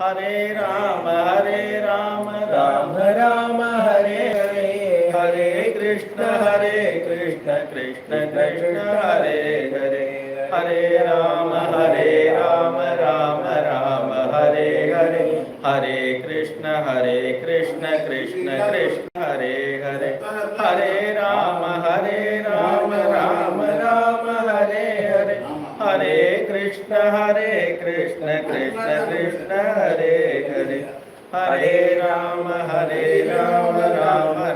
हरे राम राम राम हरे हरे, हरे कृष्ण कृष्ण कृष्ण हरे हरे, हरे राम राम राम हरे हरे, हरे कृष्ण कृष्ण कृष्ण हरे हरे, हरे राम राम राम हरे हरे, हरे कृष्ण कृष्ण कृष्ण हरे हरे, हरे राम राम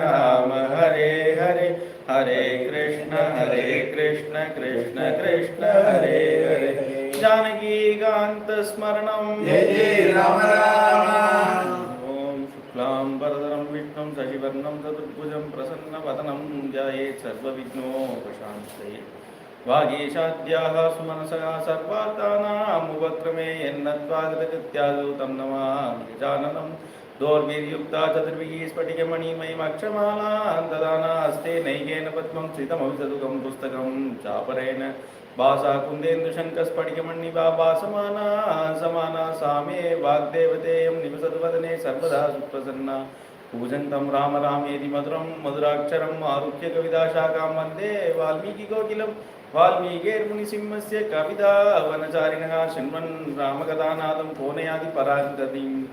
राम हरे हरे, हरे कृष्ण कृष्ण कृष्ण हरे हरे, जानकी कांत स्मरणं जय जय राम राम। ओम शुक्लां वरदरं विष्णुं शशिवर्णं चतुर्भुजं प्रसन्नवदनं ध्यायेत् सर्वविघ्नोपशान्तये, वागीशाद्याः सुमनसः सर्वार्थानामुपक्रमे यन्नत्वागतकृत्यादौ तं नमामि गजाननं, दोर्भिर्युक्ता चतुर्भिः स्फटिकमणिमयीमक्षमालां ददाना हस्ते नैकेन पद्मं स्थितमविसदुकं पुस्तकं चापरेण भासा कुन्देन्दुशङ्खस्फटिकमणिभा भासमाना समाना सा मे वाग्देवतेयं निवसतु वदने सर्वदा सुप्रसन्ना, पूजन्तं राम रामेति मधुरं मधुराक्षरम् आरुह्य कविताशाखां वन्दे वाल्मीकिकोकिलं, वाल्मीकिर्मुनिसिंहस्य कवितावनचारिणः शृण्वन् रामकथानादं कोनयाति पराङ्गतिम्,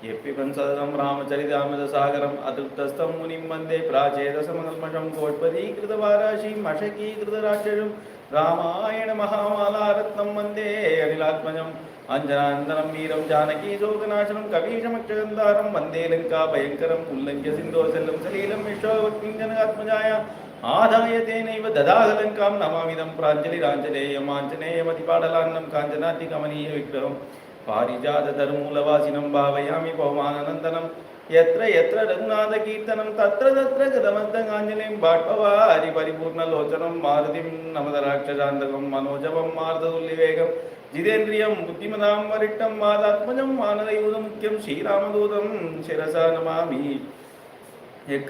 यप्पिबन् सततं रामचरितामृतसागरम् अतृप्तस्थं मुनिं वन्दे प्राचेदसमकल्मषं कोट्पदीकृतवाराशिम् अशकीकृतराक्षसं रामायण महामालारत्नं वन्दे अनिलात्मजम् अंजनानन्दनं वीरं जानकी शोकनाशनं कपीशमक्षगन्धारं वन्दे लङ्काभयङ्करं उल्लङ्घ्य सिन्धोसल्लं सलीलं विश्ववक्तिञ्जनकात्मजाय आदाय तेनैव ददाहलङ्कां नमामिदं प्राञ्जलिराञ्जनेयमाञ्जनेयमतिपाटलान्नं काञ्चनाद्रिकमनीयविग्रहं पारिजातधर्मूलवासिनं भावयामि पवमाननन्दनं, यत्र यत्र रघुनाथकीर्तनं तत्र तत्र गतमद्दगाञ्जलिं बाष्पवारि परिपूर्णलोचनं मारुतिं नमद राक्षसान्तकं मनोजवं मारुततुल्यवेगं जितेन्द्रियं बुद्धिमतां वरिष्ठं वादात्मजं मानदैवतमुख्यं श्रीरामदूतं शिरसा नमामि,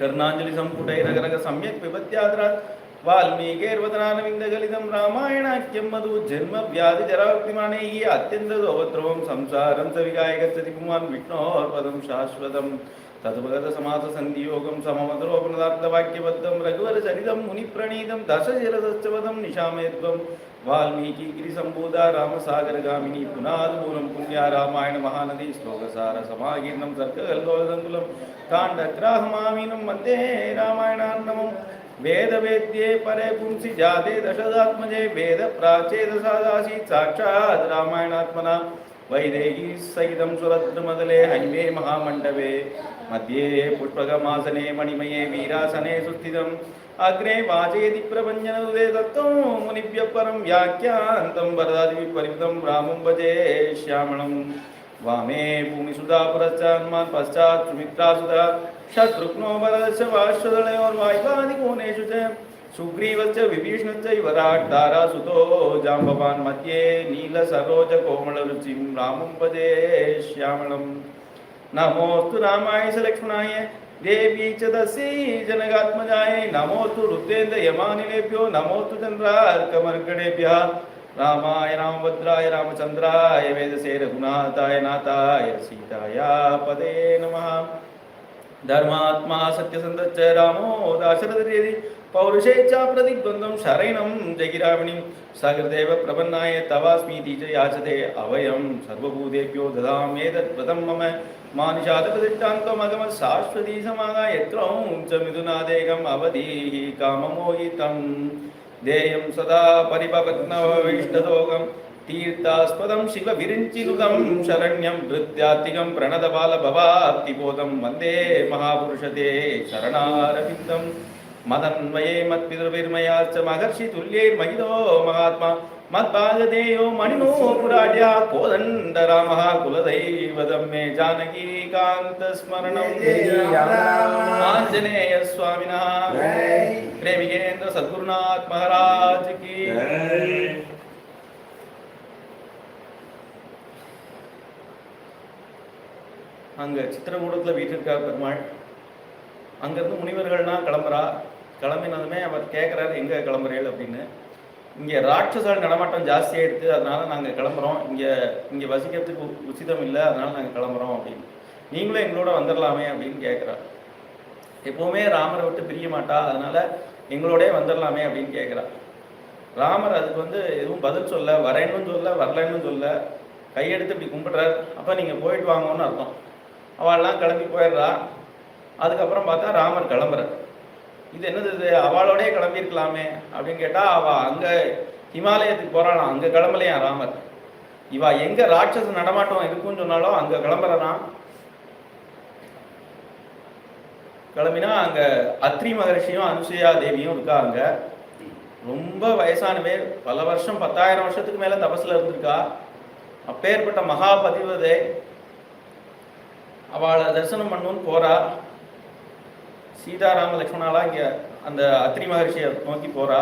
कर्णाञ्जलिसम्पुटैरगरग सम्यक् पिबत्यादरात् वाल्मीकिर्वदनारविन्दगलितं रामायणाख्यं मधु जन्म व्याधिजराक्तिमानैः अत्यन्तदोपद्रवं संसारं स विगाय गच्छति पुमान् विष्णोर्पदं शाश्वतं, तद्भगतसमाससन्धियोगं सममतरोपनदार्थवाक्यबद्धं रघुवरचरितं मुनिप्रणीतं दशशिरसश्चवदं निशामेत्वं, वाल्मीकिगिरिसम्भूता रामसागरगामिनी पुनादपूर्णं पुण्या रामायण महानदी श्लोकसार समाकीर्णं सर्गकल्लोलसङ्कुलं काण्डग्राहमामीनं वन्दे रामायणार्णवं, वेदवेद्ये परे पुंसि जाते दशरथात्मजे वेद प्राचेदसादासीत् साक्षात् रामायणात्मना, वैदेही सहितं सुरद्रुमदले हैमे महामण्डपे मध्ये पुष्पकमासने मणिमये वीरासने सुस्थितम्, अग्रे वाचयति प्रभञ्जनउदे तत्त्वं मुनिभ्यः परं व्याख्यान्तं वरदादिविपरिमितं रामं भजे श्यामळं, वामे भूमिसुधा पुरश्च हनुमान् पश्चात् सुमित्रासुधा शत्रुघ्नो भरतश्च वाश्वदलयोर्वायुवादिकोणेषु च सुग्रीवश्च विभीषणश्च विराट् तारासुतो जाम्बवान्, मध्ये नीलसरोजकोमलरुचिं रामं भजे श्यामळं, नमोऽस्तु रामाय च लक्ष्मणाय देवी च तस्यै जनकात्मजाय, नमोऽस्तु रुद्रेन्द्रयमानिलेभ्यो नमोऽस्तु चन्द्रार्कमर्कणेभ्यः, रामाय रामभद्राय रामचन्द्राय वेदसे रघुनाथाय नाथाय सीताय पदे नमः, धर्मात्मा सत्यसन्धश्च रामो दाशरथिर्यदि पौरुषेच्छा प्रतिद्वन्द्वं शरणं जगिरामणिं, सकृदेव प्रपन्नाय तवास्मीति च याचते अभयं सर्वभूतेभ्यो ददाम्येतत् मम मानुषादप्रतिष्ठान्त्वमगमः शाश्वती समागा यत्रं च मिथुनादेकम् अवधीः काममोहितं, देयं सदा परिपवग्नविष्टदोगं तीर्थास्पदं शिवविरिञ्चिनुतं शरण्यं धृत्यात्तिकं प्रणतबालभवाप्तिबोधं वन्दे महापुरुषते शरणारविन्दं, मदन्वये मत्पितृभिर्मयाश्च महर्षितुल्यैर्महितो महात्मा मद्भागधेयो मणिनो पुराढ्या कोदण्डरामः कुलदैवतं मे जानकीकान्तस्मरणं आञ्जनेयस्वामिनः प्रेमिकेन्द्र सद्गुरुनाथ महाराज की। அங்கே சித்திரகூடத்தில் வீட்டிற்கார் பெருமாள். அங்கேருந்து முனிவர்கள்லாம் கிளம்புறா. கிளம்பினதுமே அவர் கேட்குறாரு எங்கே கிளம்புறீள் அப்படின்னு. இங்கே ராட்சசால் நடமாட்டம் ஜாஸ்தியாகிடுது, அதனால நாங்கள் கிளம்புறோம், இங்கே இங்கே வசிக்கிறதுக்கு உச்சிதம் இல்லை, அதனால நாங்கள் கிளம்புறோம் அப்படின்னு. நீங்களும் எங்களோட வந்துடலாமே அப்படின்னு கேட்குறா. எப்போவுமே ராமரை விட்டு பிரிய மாட்டா, அதனால எங்களோடய வந்துடலாமே அப்படின்னு கேட்குறா. ராமர் அதுக்கு வந்து எதுவும் பதில் சொல்ல, வரேன்னு சொல்ல, வரலன்னு சொல்ல, கையெடுத்து இப்படி கும்பிடுறார். அப்போ நீங்கள் போயிட்டு வாங்கன்னு அர்த்தம். அவள்லாம் கிளம்பி போயிடுறா. அதுக்கப்புறம் பார்த்தா ராமர் கிளம்புறார். இது என்னது, இது அவளோடய கிளம்பியிருக்கலாமே அப்படின்னு கேட்டால், அவள் அங்கே ஹிமாலயத்துக்கு போகிறாளாம், அங்கே கிளம்பலையா ராமர். இவா எங்கே ராட்சச நடமாட்டம் இருக்குன்னு சொன்னாலும் அங்கே கிளம்புறான். கிளம்பினா அங்கே அத்ரி மகர்ஷியும் அனுசுயா தேவியும் இருக்காங்க. ரொம்ப வயசானவே, பல வருஷம் 10,000 வருஷத்துக்கு மேலே தபஸில் இருந்திருக்கா. அப்பேற்பட்ட மகாபதிவதே அவளை தரிசனம் பண்ணணும்னு போறா. சீதாராம லக்ஷ்மணாலாம் இங்கே அந்த அத்ரி மகர்ஷியை நோக்கி போறா.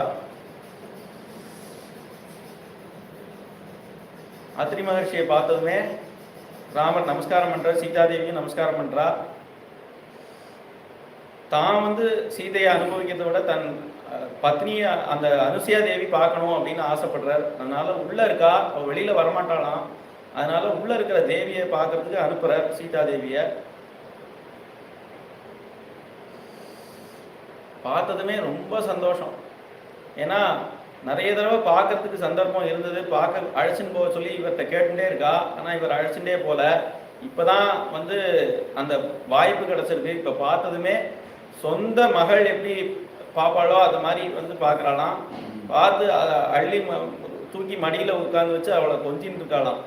அத்ரி மகர்ஷியை பார்த்ததுமே ராமர் நமஸ்காரம் பண்ற, சீதாதேவியும் நமஸ்காரம் பண்றா. தான் வந்து சீதையை அனுபவிக்கிறதை விட தன் பத்னியை அந்த அனுசுயா தேவி பார்க்கணும் அப்படின்னு ஆசைப்படுறார். அதனால உள்ள இருக்கா, அவள் வெளியில வரமாட்டாளாம். அதனால உள்ள இருக்கிற தேவியை பார்க்கறதுக்கு அனுப்புறார் சீதாதேவிய. பார்த்ததுமே ரொம்ப சந்தோஷம். ஏன்னா நிறைய தடவை பார்க்கறதுக்கு சந்தர்ப்பம் இருந்தது, பார்க்க அழைச்சின்னு போக சொல்லி இவர்கிட்ட கேட்டுட்டே இருக்கா. ஆனால் இவர் அழைச்சுட்டே போல. இப்போதான் வந்து அந்த வாய்ப்பு கிடைச்சிருக்கு. இப்போ பார்த்ததுமே சொந்த மகள் எப்படி பாப்பாளோ அது மாதிரி வந்து பார்க்குறாளாம். பார்த்து அதை அள்ளி தூக்கி மடியில் உட்காந்து வச்சு அவளை கொஞ்சின்னு இருக்காளாம்.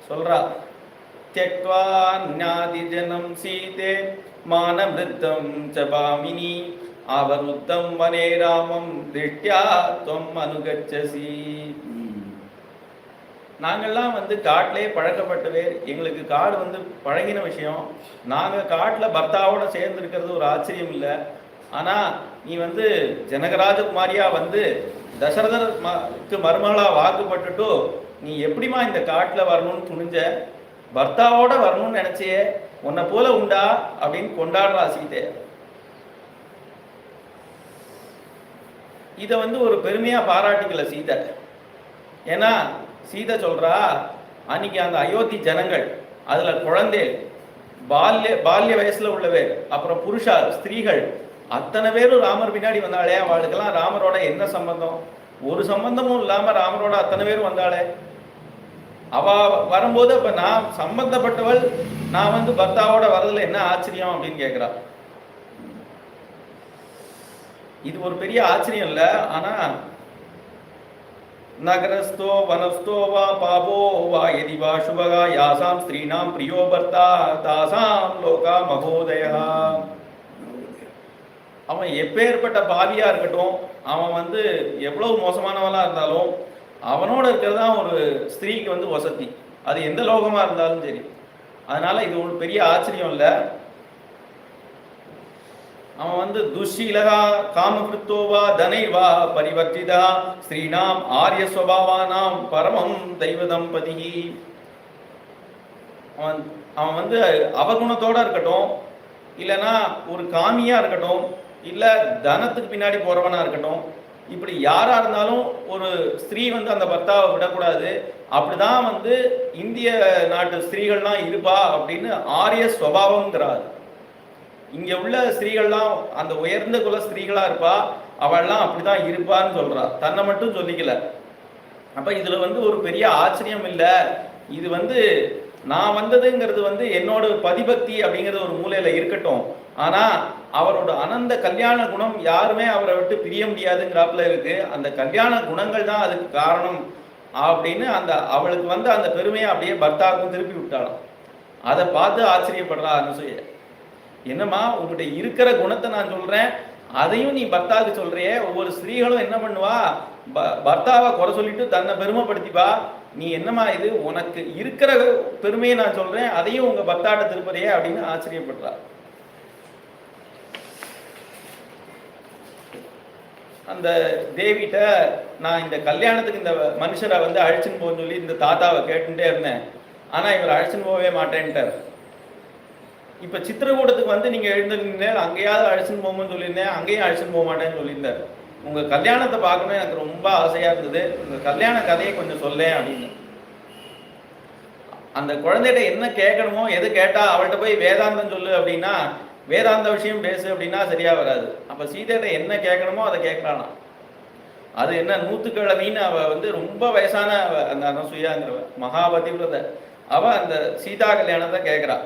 சொல்றா, त्यक्त्वा न्यादिजनं सीते मानवृद्धं च भामिनी आवरुद्धं वने रामं दृष्ट्या त्वम् अनुगच्छसि. நாங்கள்லாம் வந்து காட்டிலே பழக்கப்பட்டவே, எங்களுக்கு காடு வந்து பழகின விஷயம். நாங்கள் காட்டில் பர்த்தாவோட சேர்ந்து இருக்கிறது ஒரு ஆச்சரியம் இல்லை. ஆனால் நீ வந்து ஜனகராஜகுமாரியா வந்து தசரதருக்கு மருமகளாக வாக்குப்பட்டுட்டு நீ எப்படிமா இந்த காட்டில் வரணும்னு துணிஞ்ச, பர்த்தாவோட வரணும்னு நினைச்சியே, உன்னை போல உண்டா அப்படின்னு கொண்டாடுறா சீதை. இதை வந்து ஒரு பெருமையா பாராட்டிக்கல சீதை. ஏன்னா சீதை சொல்றா, அன்னைக்கு அந்த அயோத்தி ஜனங்கள், அதுல குழந்தை, பால்ய வயசுல உள்ளவர், அப்புறம் புருஷா ஸ்திரீகள் அத்தனை பேரும் ராமர் பின்னாடி வந்தாளே. அவளுக்கெல்லாம் ராமரோட என்ன சம்பந்தம்? ஒரு சம்பந்தமும் இல்லாம ராமரோட அத்தனை பேரும் வந்தாளே. அவ வரும்போது அப்ப நான் சம்பந்தப்பட்டவள், நான் வந்து பர்த்தாவோட வரதுல என்ன ஆச்சரியம் அப்படின்னு கேட்கிறா. இது ஒரு பெரிய ஆச்சரியம் இல்ல. ஆனா நகரஸ்தோ வனஸ்தோ வா பாபோ வா எதி வா சுபகா யாசாம் ஸ்ரீனாம் பிரியோ பர்த்தா தாசாம் லோகா மகோதயா. அவன் எப்பேற்பட்ட பாவியா இருக்கட்டும், அவன் வந்து எவ்வளவு மோசமானவனா இருந்தாலும் அவனோட இருக்கிறது தான் ஒரு ஸ்திரீக்கு வந்து வசதி, அது எந்த லோகமா இருந்தாலும் சரி. அதனால இது ஒரு பெரிய ஆச்சரியம் இல்லை. அவன் வந்து துஷீலகா காமகிருத்தோவா தனைவா பரிவர்த்திதா ஸ்ரீனாம் ஆரிய ஸ்வபாவானாம் பரமம் தெய்வ தம்பதி. அவன் வந்து அவகுணத்தோட இருக்கட்டும், இல்லைன்னா ஒரு காமியா இருக்கட்டும், இல்லை தனத்துக்கு பின்னாடி போறவனா இருக்கட்டும், இப்படி யாரா இருந்தாலும் ஒரு ஸ்திரீ வந்து அந்த பர்த்தாவை விடக்கூடாது. அப்படிதான் வந்து இந்திய நாட்டு ஸ்திரீகள்லாம் இருப்பா அப்படின்னு ஆரிய ஸ்வபாவம்ங்கிறார். இங்க உள்ள ஸ்திரீகள்லாம் அந்த உயர்ந்த குல ஸ்திரீகளா இருப்பா, அவள்லாம் அப்படிதான் இருப்பான்னு சொல்றா, தன்னை மட்டும் சொல்லிக்கல. அப்ப இதுல வந்து ஒரு பெரிய ஆச்சரியம் இல்லை. இது வந்து நான் வந்ததுங்கிறது வந்து என்னோட பதிபக்தி அப்படிங்கிறது ஒரு மூலையில இருக்கட்டும், ஆனா அவரோட அனந்த கல்யாண குணம் யாருமே அவரை விட்டு பிரிய முடியாதுங்கிறாப்புல இருக்கு. அந்த கல்யாண குணங்கள் தான் அதுக்கு காரணம் அப்படின்னு அந்த அவளுக்கு வந்து அந்த பெருமையை அப்படியே பர்த்தாவுக்கும் திருப்பி விட்டாலும். அதை பார்த்து ஆச்சரியப்படுறா அனுசூய. என்னம்மா உங்ககிட்ட இருக்கிற குணத்தை நான் சொல்றேன், அதையும் நீ பர்த்தாவுக்கு சொல்றியே. ஒவ்வொரு ஸ்திரீகளும் என்ன பண்ணுவா, பர்த்தாவை குறை சொல்லிட்டு தன்னை பெருமைப்படுத்திப்பா. நீ என்னம்மா இது, உனக்கு இருக்கிற பெருமையை நான் சொல்றேன், அதையும் உங்க பர்த்தாட்ட திருப்பறியே அப்படின்னு ஆச்சரியப்படுறா. அந்த தேவிட்ட நான் இந்த கல்யாணத்துக்கு இந்த மனுஷரை வந்து அழைச்சின்னு போன்னு சொல்லி இந்த தாத்தாவை கேட்டுட்டே இருந்தேன், ஆனா இவர் அழைச்சின்னு போகவே மாட்டேன்ட்டார். இப்ப சித்திரகூடத்துக்கு வந்து நீங்க எழுந்திருந்தீங்க, அங்கேயாவது அழைச்சின்னு போகும்னு சொல்லியிருந்தேன், அங்கேயும் அழைச்சின்னு போக மாட்டேன்னு சொல்லியிருந்தார். உங்கள் கல்யாணத்தை பார்க்கணும் எனக்கு ரொம்ப ஆசையாக இருந்தது, உங்கள் கல்யாண கதையை கொஞ்சம் சொல்லேன் அப்படின்னு. அந்த குழந்தைகிட்ட என்ன கேட்கணுமோ, எது கேட்டால் அவள்கிட்ட போய் வேதாந்தம் சொல்லு அப்படின்னா, வேதாந்த விஷயம் பேசு அப்படின்னா சரியாக வராது. அப்போ சீதைகிட்ட என்ன கேட்கணுமோ அதை கேட்கலாம். அது என்ன நூற்றுக்கிழமைன்னு அவள் வந்து ரொம்ப வயசான அந்த அனசூயாங்கிறவ மகாபதிவிரத, அவள் அந்த சீதா கல்யாணத்தை கேட்குறா.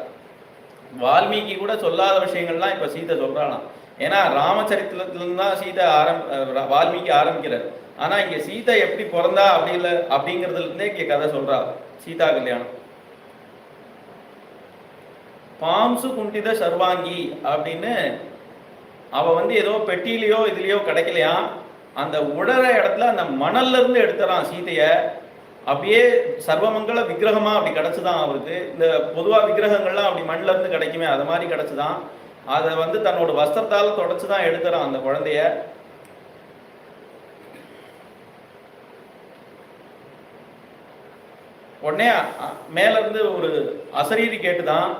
வால்மீகி கூட சொல்லாத விஷயங்கள்லாம் இப்போ சீதை சொல்கிறாளாம். ஏன்னா ராமச்சரித்திரத்துலேருந்து தான் சீதை வால்மீகி ஆரம்பிக்கிறார். ஆனால் இங்கே சீதை எப்படி பிறந்தா அப்படி இல்லை அப்படிங்கிறதுலேருந்தே இங்கே கதை சொல்கிறா. சீதா கல்யாணம். பாம்சு குண்டித சர்வாங்கி அப்படின்னு அவள் வந்து ஏதோ பெட்டியிலையோ இதுலேயோ கிடைக்கலையா, அந்த உடற இடத்துல அந்த மணல்ல இருந்து எடுத்துறான் சீதைய. அப்படியே சர்வமங்கல விக்கிரகமா அப்படி கிடைச்சுதான் அவருக்கு. இந்த பொதுவா விக்கிரகங்கள்லாம் அப்படி மண்ணில இருந்து கிடைக்குமே, அது மாதிரி கிடைச்சுதான். அதை வந்து தன்னோட வஸ்திரத்தால் தொடச்சுதான் எடுத்துறான் அந்த குழந்தைய. உடனே மேல இருந்து ஒரு அசரீரி கேட்டுதான்,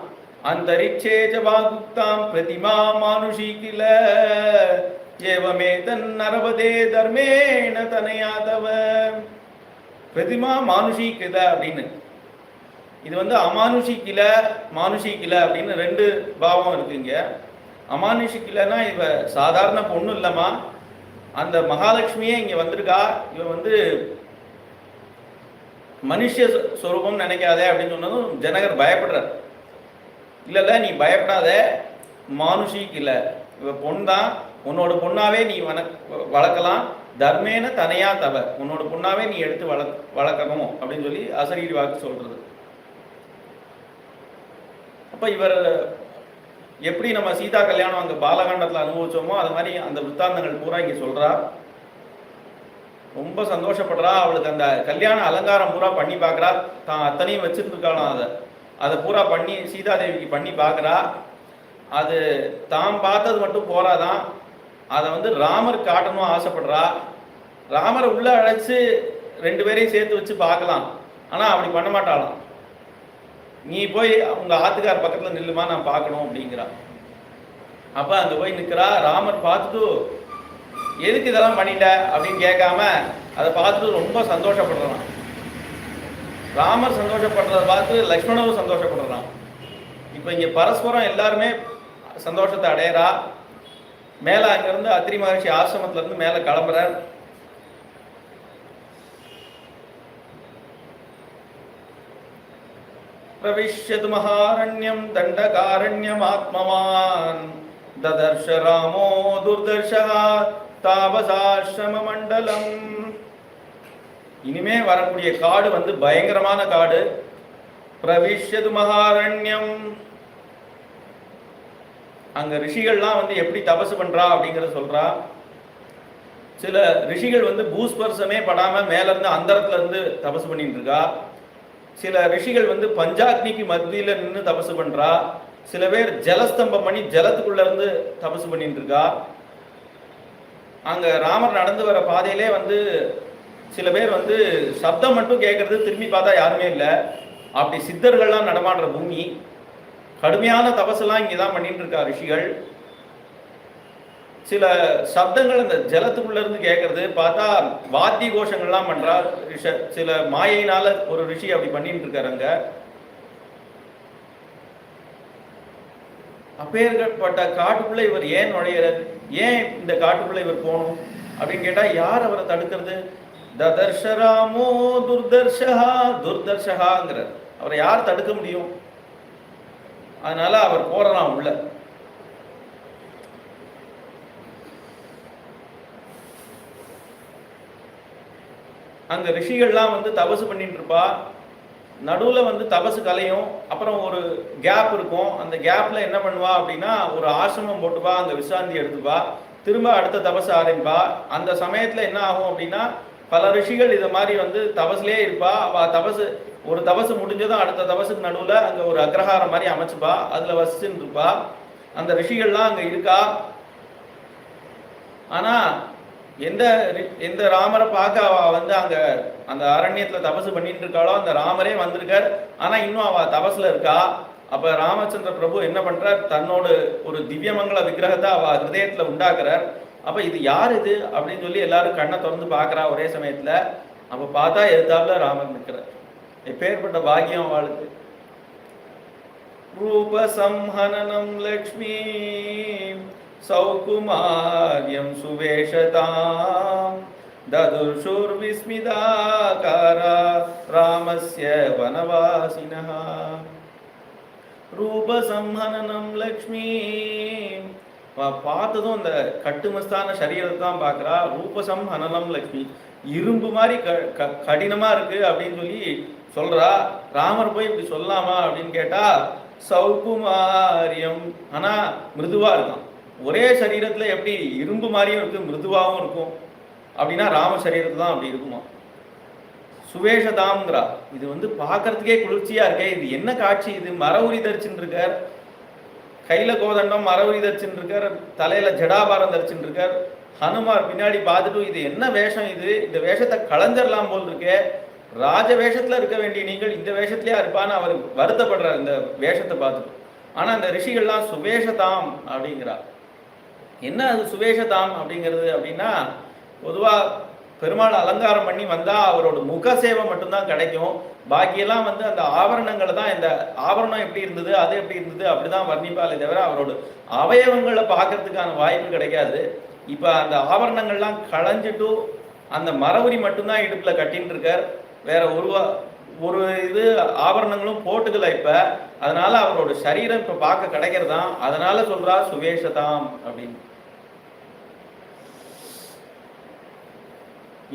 அந்தரிச்சேஜவாகுப்தாம் பிரதிமா மானுஷி கில ஏவமே தன் நரபதே தர்மேண தனையாதவ. பிரதிமா மானுஷி கில அப்படின்னு, இது வந்து அமானுஷி கில மானுஷி கில அப்படின்னு ரெண்டு பாவம் இருக்குங்க. அமானுஷி கிலன்னா இவ சாதாரண பொண்ணு இல்லைம்மா, அந்த மகாலட்சுமியே இங்கே வந்திருக்கா, இவன் வந்து மனுஷ ஸ்வரூபம் நினைக்காதே அப்படின்னு சொன்னதும் ஜனகர் பயப்படுறார். இல்லை நீ பயப்படாத, மானுஷிக் இல்லை, இவ பொண்ணு தான், உன்னோட பொண்ணாவே நீ வளர்க்கலாம், தர்மேன தனையா தவ, உன்னோட பொண்ணாவே நீ எடுத்து வளர்க்கணும் அப்படின்னு சொல்லி அசரீரி வாக்கு சொல்றது. அப்ப இவர் எப்படி நம்ம சீதா கல்யாணம் அங்க பாலகாண்டத்துல அனுபவிச்சோமோ அது மாதிரி அந்த விற்த்தாந்தங்கள் பூரா இங்க சொல்றா. ரொம்ப சந்தோஷப்படுறா. அவளுக்கு அந்த கல்யாண அலங்காரம் பூரா பண்ணி பார்க்குறா. தான் அத்தனையும் வச்சுருந்துருக்காளாம். அதை பூரா பண்ணி சீதாதேவிக்கு பண்ணி பார்க்குறா. அது தான் பார்த்தது மட்டும் போறாதான், அதை வந்து ராமர் காட்டணும் ஆசைப்படுறா. ராமரை உள்ள அழைச்சு ரெண்டு பேரையும் சேர்த்து வச்சு பார்க்கலாம், ஆனால் அப்படி பண்ண மாட்டாளாம். நீ போய் உங்க ஆத்துக்கார் பக்கத்தில் நில்லுமா, நான் பார்க்கணும் அப்படிங்கிறா. அப்போ அங்கே போய் நிற்கிறா. ராமர் பார்த்துட்டு எதுக்கு இதெல்லாம் பண்ணிட்ட அப்படின்னு கேட்காம அதை பார்த்துட்டு ரொம்ப சந்தோஷப்படுறான். ராமர் சந்தோஷப்படுறத பார்த்து லக்ஷ்மணனும் சந்தோஷப்படுறான். இப்போ இங்கே பரஸ்பரம் எல்லாருமே சந்தோஷத்தை அடையிறா. மேலே அங்கேருந்து அத்திரி மகர்ஷி ஆசிரமத்திலேருந்து மேலே கிளம்புறார். பிரவிஷ்யது மகாரண்யம் தண்டகாரண்யம் ஆத்மவான் ததர்ஷ ராமோ துர்தர்ஷா தாபசாஸ்ரம மண்டலம். இனிமே வரக்கூடிய காடு வந்து பயங்கரமான காடு. பிரவிஷ்யது மகாரண்யம், அங்க ரிஷிகள்லாம் வந்து எப்படி தபசு பண்றா அப்படிங்கிறத சொல்றா. சில ரிஷிகள் வந்து பூஸ்பர்சமே படாம மேல இருந்து அந்தரத்துல இருந்து தபசு பண்ணிட்டு இருக்கா. சில ரிஷிகள் வந்து பஞ்சாக்னிக்கு மத்தியில நின்று தபசு பண்றா. சில பேர் ஜலஸ்தம்பம் பண்ணி ஜலத்துக்குள்ள இருந்து தபசு பண்ணிட்டு இருக்கா. அங்க ராமர் நடந்து வர பாதையிலே வந்து சில பேர் வந்து சப்தம் மட்டும் கேட்கறது, திரும்பி பார்த்தா யாருமே இல்லை. அப்படி சித்தர்கள்லாம் நடமாடுற பூமி. கடுமையான தபசெல்லாம் இங்கேதான் பண்ணிட்டு இருக்கா ரிஷிகள். சில சப்தங்கள் அந்த ஜலத்துக்குள்ள இருந்து கேட்கறது, பார்த்தா வாத்திய கோஷங்கள்லாம் பண்றா. சில மாயினால ஒரு ரிஷி அப்படி பண்ணிட்டு இருக்காரு. அங்க அப்பேற்பட்ட காட்டுக்குள்ள இவர் ஏன் நுழையிறார், ஏன் இந்த காட்டுக்குள்ள இவர் போகணும் அப்படின்னு கேட்டா யார் அவரை தடுக்கிறது? ததர்ஷ ராமோ துர்தர்ஷா, துர்தர்ஷகாங்கிறார். அவரை யார் தடுக்க முடியும்? அதனால அவர் போறாராம் உள்ள. அங்க ரிஷிகள்லாம் வந்து தபசு பண்ணிட்டு இருப்பா. நடுவில் வந்து தபசு கலையும். அப்புறம் ஒரு கேப் இருக்கும். அந்த கேப்பில் என்ன பண்ணுவா அப்படின்னா ஒரு ஆசிரமம் போட்டுப்பா, அங்கே விசாந்தி எடுத்துப்பா, திரும்ப அடுத்த தபசு ஆரம்பிப்பா. அந்த சமயத்தில் என்ன ஆகும் அப்படின்னா பல ரிஷிகள் இதை மாதிரி வந்து தபசுலேயே இருப்பா. அவள் தபசு ஒரு தபசு முடிஞ்சதும் அடுத்த தபசுக்கு நடுவில் அங்கே ஒரு அக்ரஹாரம் மாதிரி அமைச்சுப்பா, அதில் வசிச்சுன்னு இருப்பா. அந்த ரிஷிகள்லாம் அங்கே இருக்கா. ஆனால் எந்த ராமரை பார்க்க அவள் வந்து அங்கே அந்த அரண்யத்தில் தபசு பண்ணிட்டு இருக்காளோ அந்த ராமரே வந்திருக்கார். ஆனால் இன்னும் அவள் தபஸில் இருக்கா. அப்போ ராமச்சந்திர பிரபு என்ன பண்ணுறார், தன்னோட ஒரு திவ்யமங்கல விக்கிரகத்தை அவள் ஹிருதயத்தில் உண்டாக்குறார். அப்ப இது யார் இது அப்படின்னு சொல்லி எல்லாரும் கண்ணை திறந்து பார்க்கறா ஒரே சமயத்துல. அப்ப பார்த்தா எதிர்த்தாப்புல ராமர் நிற்கிறார். எப்பேற்பட்ட பாக்கியம் அவளுக்கு. ரூபசம்ஹனனம் லக்ஷ்மீ சௌகுமார்யம் சுவேஷதாம் ததுர்ஷுர்விஸ்மிதாகாரா ராமஸ்ய வனவாசினஹ. ரூபசம்ஹனனம் லக்ஷ்மீ, பார்த்ததும் அந்த கட்டுமஸ்தான சரீரத்தை தான் பார்க்குறா. ரூபசம்ஹனனம் லக்ஷ்மி, இரும்பு மாதிரி கடினமா இருக்கு அப்படின்னு சொல்லி சொல்றா. ராமர் போய் இப்படி சொல்லலாமா அப்படின்னு கேட்டா, சௌகுமாரியம், ஆனா மிருதுவா இருக்கும். ஒரே சரீரத்துல எப்படி இரும்பு மாதிரியும் இருக்கு மிருதுவாகவும் இருக்கும் அப்படின்னா ராம சரீரத்துல தான் அப்படி இருக்குமா. சுவேஷதாம்ங்கிறா. இது வந்து பார்க்கறதுக்கே குளிர்ச்சியா இருக்கே, இது என்ன காட்சி இது? மர உரி தரிச்சுட்டு இருக்கார், கையில கோதண்டம், மர உரி தரிச்சுட்டு இருக்கார், தலையில ஜடாபாரம் தரிச்சுட்டு இருக்கார். ஹனுமார் பின்னாடி பார்த்துட்டு இது என்ன வேஷம் இது, இந்த வேஷத்தை களைஞ்சிடலாம் போல் இருக்கே, ராஜ வேஷத்துல இருக்க வேண்டிய நீங்கள் இந்த வேஷத்திலேயே இருப்பான்னு அவர் வருத்தப்படுறார் இந்த வேஷத்தை பார்த்துட்டு. ஆனா இந்த ரிஷிகள்லாம் சுவேஷதாம் அப்படிங்கிறா. என்ன அது சுவேஷதாம் அப்படிங்கிறது அப்படின்னா, பொதுவா பெருமாள் அலங்காரம் பண்ணி வந்தா அவரோட முக சேவை மட்டும்தான் கிடைக்கும். பாக்கியெல்லாம் வந்து அந்த ஆபரணங்களை தான், இந்த ஆபரணம் எப்படி இருந்தது அது எப்படி இருந்தது அப்படிதான் வர்ணிப்பாலே தவிர அவரோட அவயவங்களை பார்க்கறதுக்கான வாய்ப்பு கிடைக்காது. இப்ப அந்த ஆபரணங்கள்லாம் களைஞ்சிட்டு அந்த மரவுரி மட்டும்தான் இடுப்புல கட்டின்னு இருக்கார். வேற ஒரு இது ஆபரணங்களும் போட்டுக்கல இப்ப. அதனால அவரோட சரீரம் இப்ப பார்க்க கிடைக்கிறதாம். அதனால சொல்றா சுவேஷதாம் அப்படின்னு.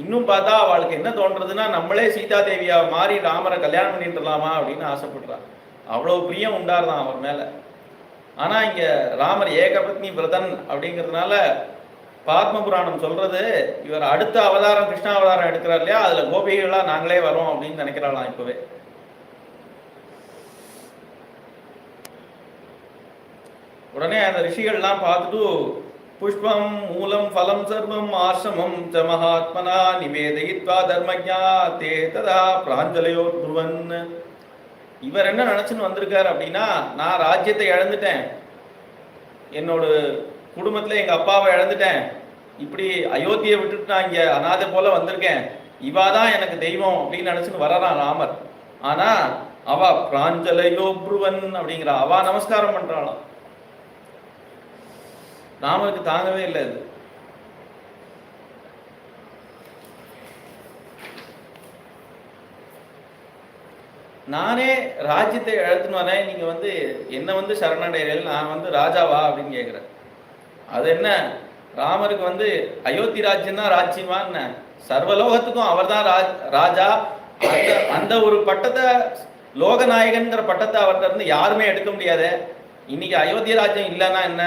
இன்னும் பார்த்தா அவளுக்கு என்ன தோன்றதுன்னா, நம்மளே சீதா தேவியா மாறி ராமரை கல்யாணம் பண்ணிட்டுலாமா அப்படின்னு ஆசைப்படுறா. அவ்வளவு பிரியம் உண்டாருதான் அவர் மேல. ஆனா இங்க ராமர் ஏகபத்னி விரதன் அப்படிங்கிறதுனால பாத்ம புராணம் சொல்றது, இவர் அடுத்த அவதாரம் கிருஷ்ண அவதாரம் எடுக்கிறார் இல்லையா, அதுல கோபிகளா நாங்களே வரோம் அப்படின்னு நினைக்கிறாளாம் இப்பவே. உடனே அந்த ரிஷிகள்லாம் பார்த்துட்டு, புஷ்பம் மூலம் ஃபலம் சர்வம் ஆசிரமம் ச மகாத்மனா நிவேதயித்வா தர்மஜா தே ததா பிராஞ்சலையோ துருவன். இவர் என்ன நினைச்சுன்னு வந்திருக்காரு அப்படின்னா, நான் ராஜ்யத்தை இழந்துட்டேன், என்னோட குடும்பத்துல எங்க அப்பாவை இழந்துட்டேன், இப்படி அயோத்தியை விட்டுட்டு நான் இங்க அநாதை போல வந்திருக்கேன், இவாதான் எனக்கு தெய்வம் அப்படின்னு நினைச்சுன்னு வரறான் ராமர். ஆனா அவ பிராஞ்சலையோ புருவன் அப்படிங்கிற அவ நமஸ்காரம் பண்றாளாம். ராமருக்கு தாங்கவே இல்லை அது. நானே ராஜ்யத்தை இழத்துன்னு வரேன், நீங்க வந்து என்ன வந்து சரணடைகிறேன், நான் வந்து ராஜாவா அப்படின்னு கேட்கிறேன். அது என்ன, ராமருக்கு வந்து அயோத்தி ராஜ்யம் தான் ராஜ்யமான்னு, சர்வலோகத்துக்கும் அவர் தான் ராஜா. அந்த ஒரு பட்டத்தை, லோகநாயகன்கிற பட்டத்தை அவர்கிட்ட இருந்து யாருமே எடுக்க முடியாது. இன்னைக்கு அயோத்தி ராஜ்யம் இல்லைன்னா என்ன,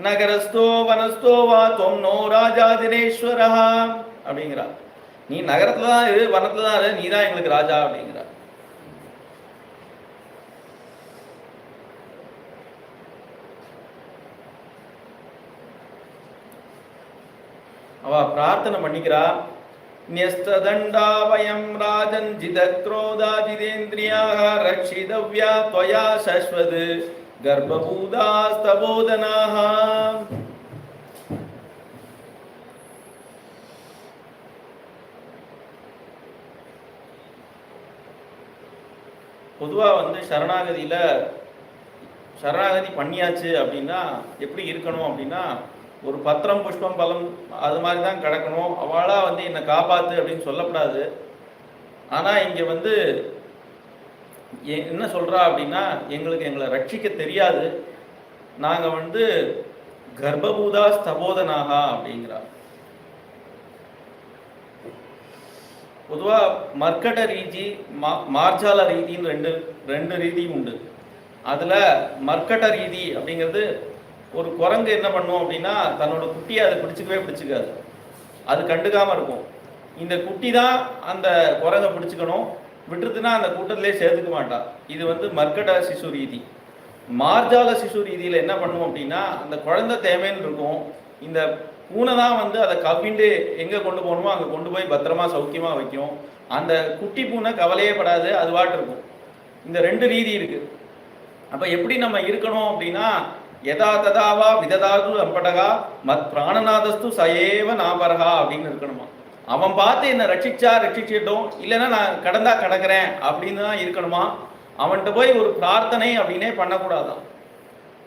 நகரஸ்தோ வனஸ்தோ வா தொம் நோ ராஜா தினேஸ்வரா அப்படிங்கிறா. நீ நகரத்துல தான் இரு, வனத்துல தான் இரு, நீ தான் எங்களுக்கு ராஜா அப்படிங்கிறா. அவ பிரார்த்தனை பண்ணிக்கிறா. ன்யஸ்ததண்டாவயம் ராஜன் ஜிதக்ரோதா ஜிதேந்திரியாக ரக்ஷிதவ்யா त्वया சஸ்வத் கர்ப்பபூதாஸ்தபோதனாஹ. பொதுவா வந்து சரணாகதி பண்ணியாச்சு அப்படின்னா எப்படி இருக்கணும் அப்படின்னா, ஒரு பத்திரம் புஷ்பம் பலம் அது மாதிரி தான் கிடக்கணும். அவளா வந்து என்னை காப்பாத்து அப்படின்னு சொல்லக்கூடாது. ஆனா இங்க வந்து என்ன சொல்றா அப்படின்னா, எங்களை ரட்சிக்க தெரியாது, நாங்க வந்து கர்ப்பபூதா ஸ்தபோதனாகா அப்படிங்கிறா. பொதுவா மர்க்கட ரீதி மார்ஜால ரீதின்னு ரெண்டு ரீதி உண்டு. அதுல மர்க்கட்ட ரீதி அப்படிங்கிறது, ஒரு குரங்கு என்ன பண்ணும் அப்படின்னா, தன்னோட குட்டியை அதை பிடிச்சிக்காது, அது கண்டுக்காம இருக்கும். இந்த குட்டி தான் அந்த குரங்கை பிடிச்சிக்கணும், விட்டுருதுன்னா அந்த கூட்டத்திலே சேர்த்துக்க மாட்டா. இது வந்து மர்க்கட சிசு ரீதி. மார்ஜால சிசு ரீதியில என்ன பண்ணுவோம் அப்படின்னா, அந்த குழந்தை தேவைன்னு இருக்கும், இந்த பூனை தான் வந்து அதை கவ்விண்டு எங்க கொண்டு போகணுமோ அங்க கொண்டு போய் பத்திரமா சௌக்கியமா வைக்கும். அந்த குட்டி பூனை கவலையே படாது, அதுவாட்டு இருக்கும். இந்த ரெண்டு ரீதி இருக்கு. அப்ப எப்படி நம்ம இருக்கணும் அப்படின்னா, யதா ததாவா விததாது அம்படகா மத் பிராணநாதஸ்து சயேவ நாபரகா அப்படின்னு இருக்கணுமா. அவன் பார்த்து என்னை ரட்சிச்சா ரட்சிச்சிட்டோம், இல்லைன்னா நான் கடந்தா கடக்கிறேன் அப்படின்னு தான் இருக்கணுமா. அவன்கிட்ட போய் ஒரு பிரார்த்தனை அப்படின்னே பண்ணக்கூடாதான்.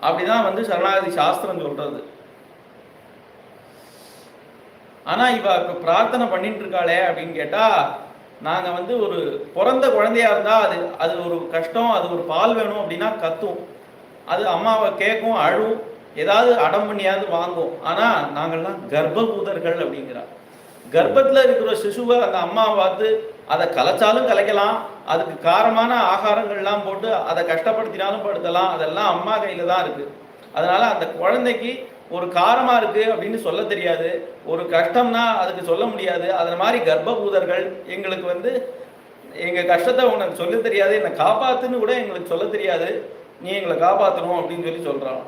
அப்படிதான் வந்து சரணாகதி சாஸ்திரம் சொல்றது. ஆனா இவ இப்ப பிரார்த்தனை பண்ணிட்டு இருக்காளே அப்படின்னு கேட்டா, நாங்க வந்து ஒரு பிறந்த குழந்தையா இருந்தா அது அது ஒரு கஷ்டம், அது ஒரு பால் வேணும் அப்படின்னா கத்தும், அது அம்மாவை கேட்கும், அழும், ஏதாவது அடம் பண்ணியாவது வாங்கும். ஆனா நாங்கள்லாம் கர்ப்பபூதர்கள் அப்படிங்கிறா. கர்ப்பத்துல இருக்கிற சிசுவை அந்த அம்மா பார்த்து அதை கலைச்சாலும் கலைக்கலாம், அதுக்கு காரமான ஆகாரங்கள்லாம் போட்டு அதை கஷ்டப்படுத்தினாலும் படுத்தலாம், அதெல்லாம் அம்மா கையில தான் இருக்கு. அதனால அந்த குழந்தைக்கு ஒரு காரமா இருக்கு அப்படின்னு சொல்ல தெரியாது, ஒரு கஷ்டம்னா அதுக்கு சொல்ல முடியாது. அது மாதிரி கர்ப்பபூதர்கள் எங்களுக்கு வந்து எங்க கஷ்டத்தை உனக்கு சொல்ல தெரியாது, என்னை காப்பாத்துன்னு கூட எங்களுக்கு சொல்ல தெரியாது, நீ எங்களை காப்பாற்றணும் அப்படின்னு சொல்லி சொல்றான்.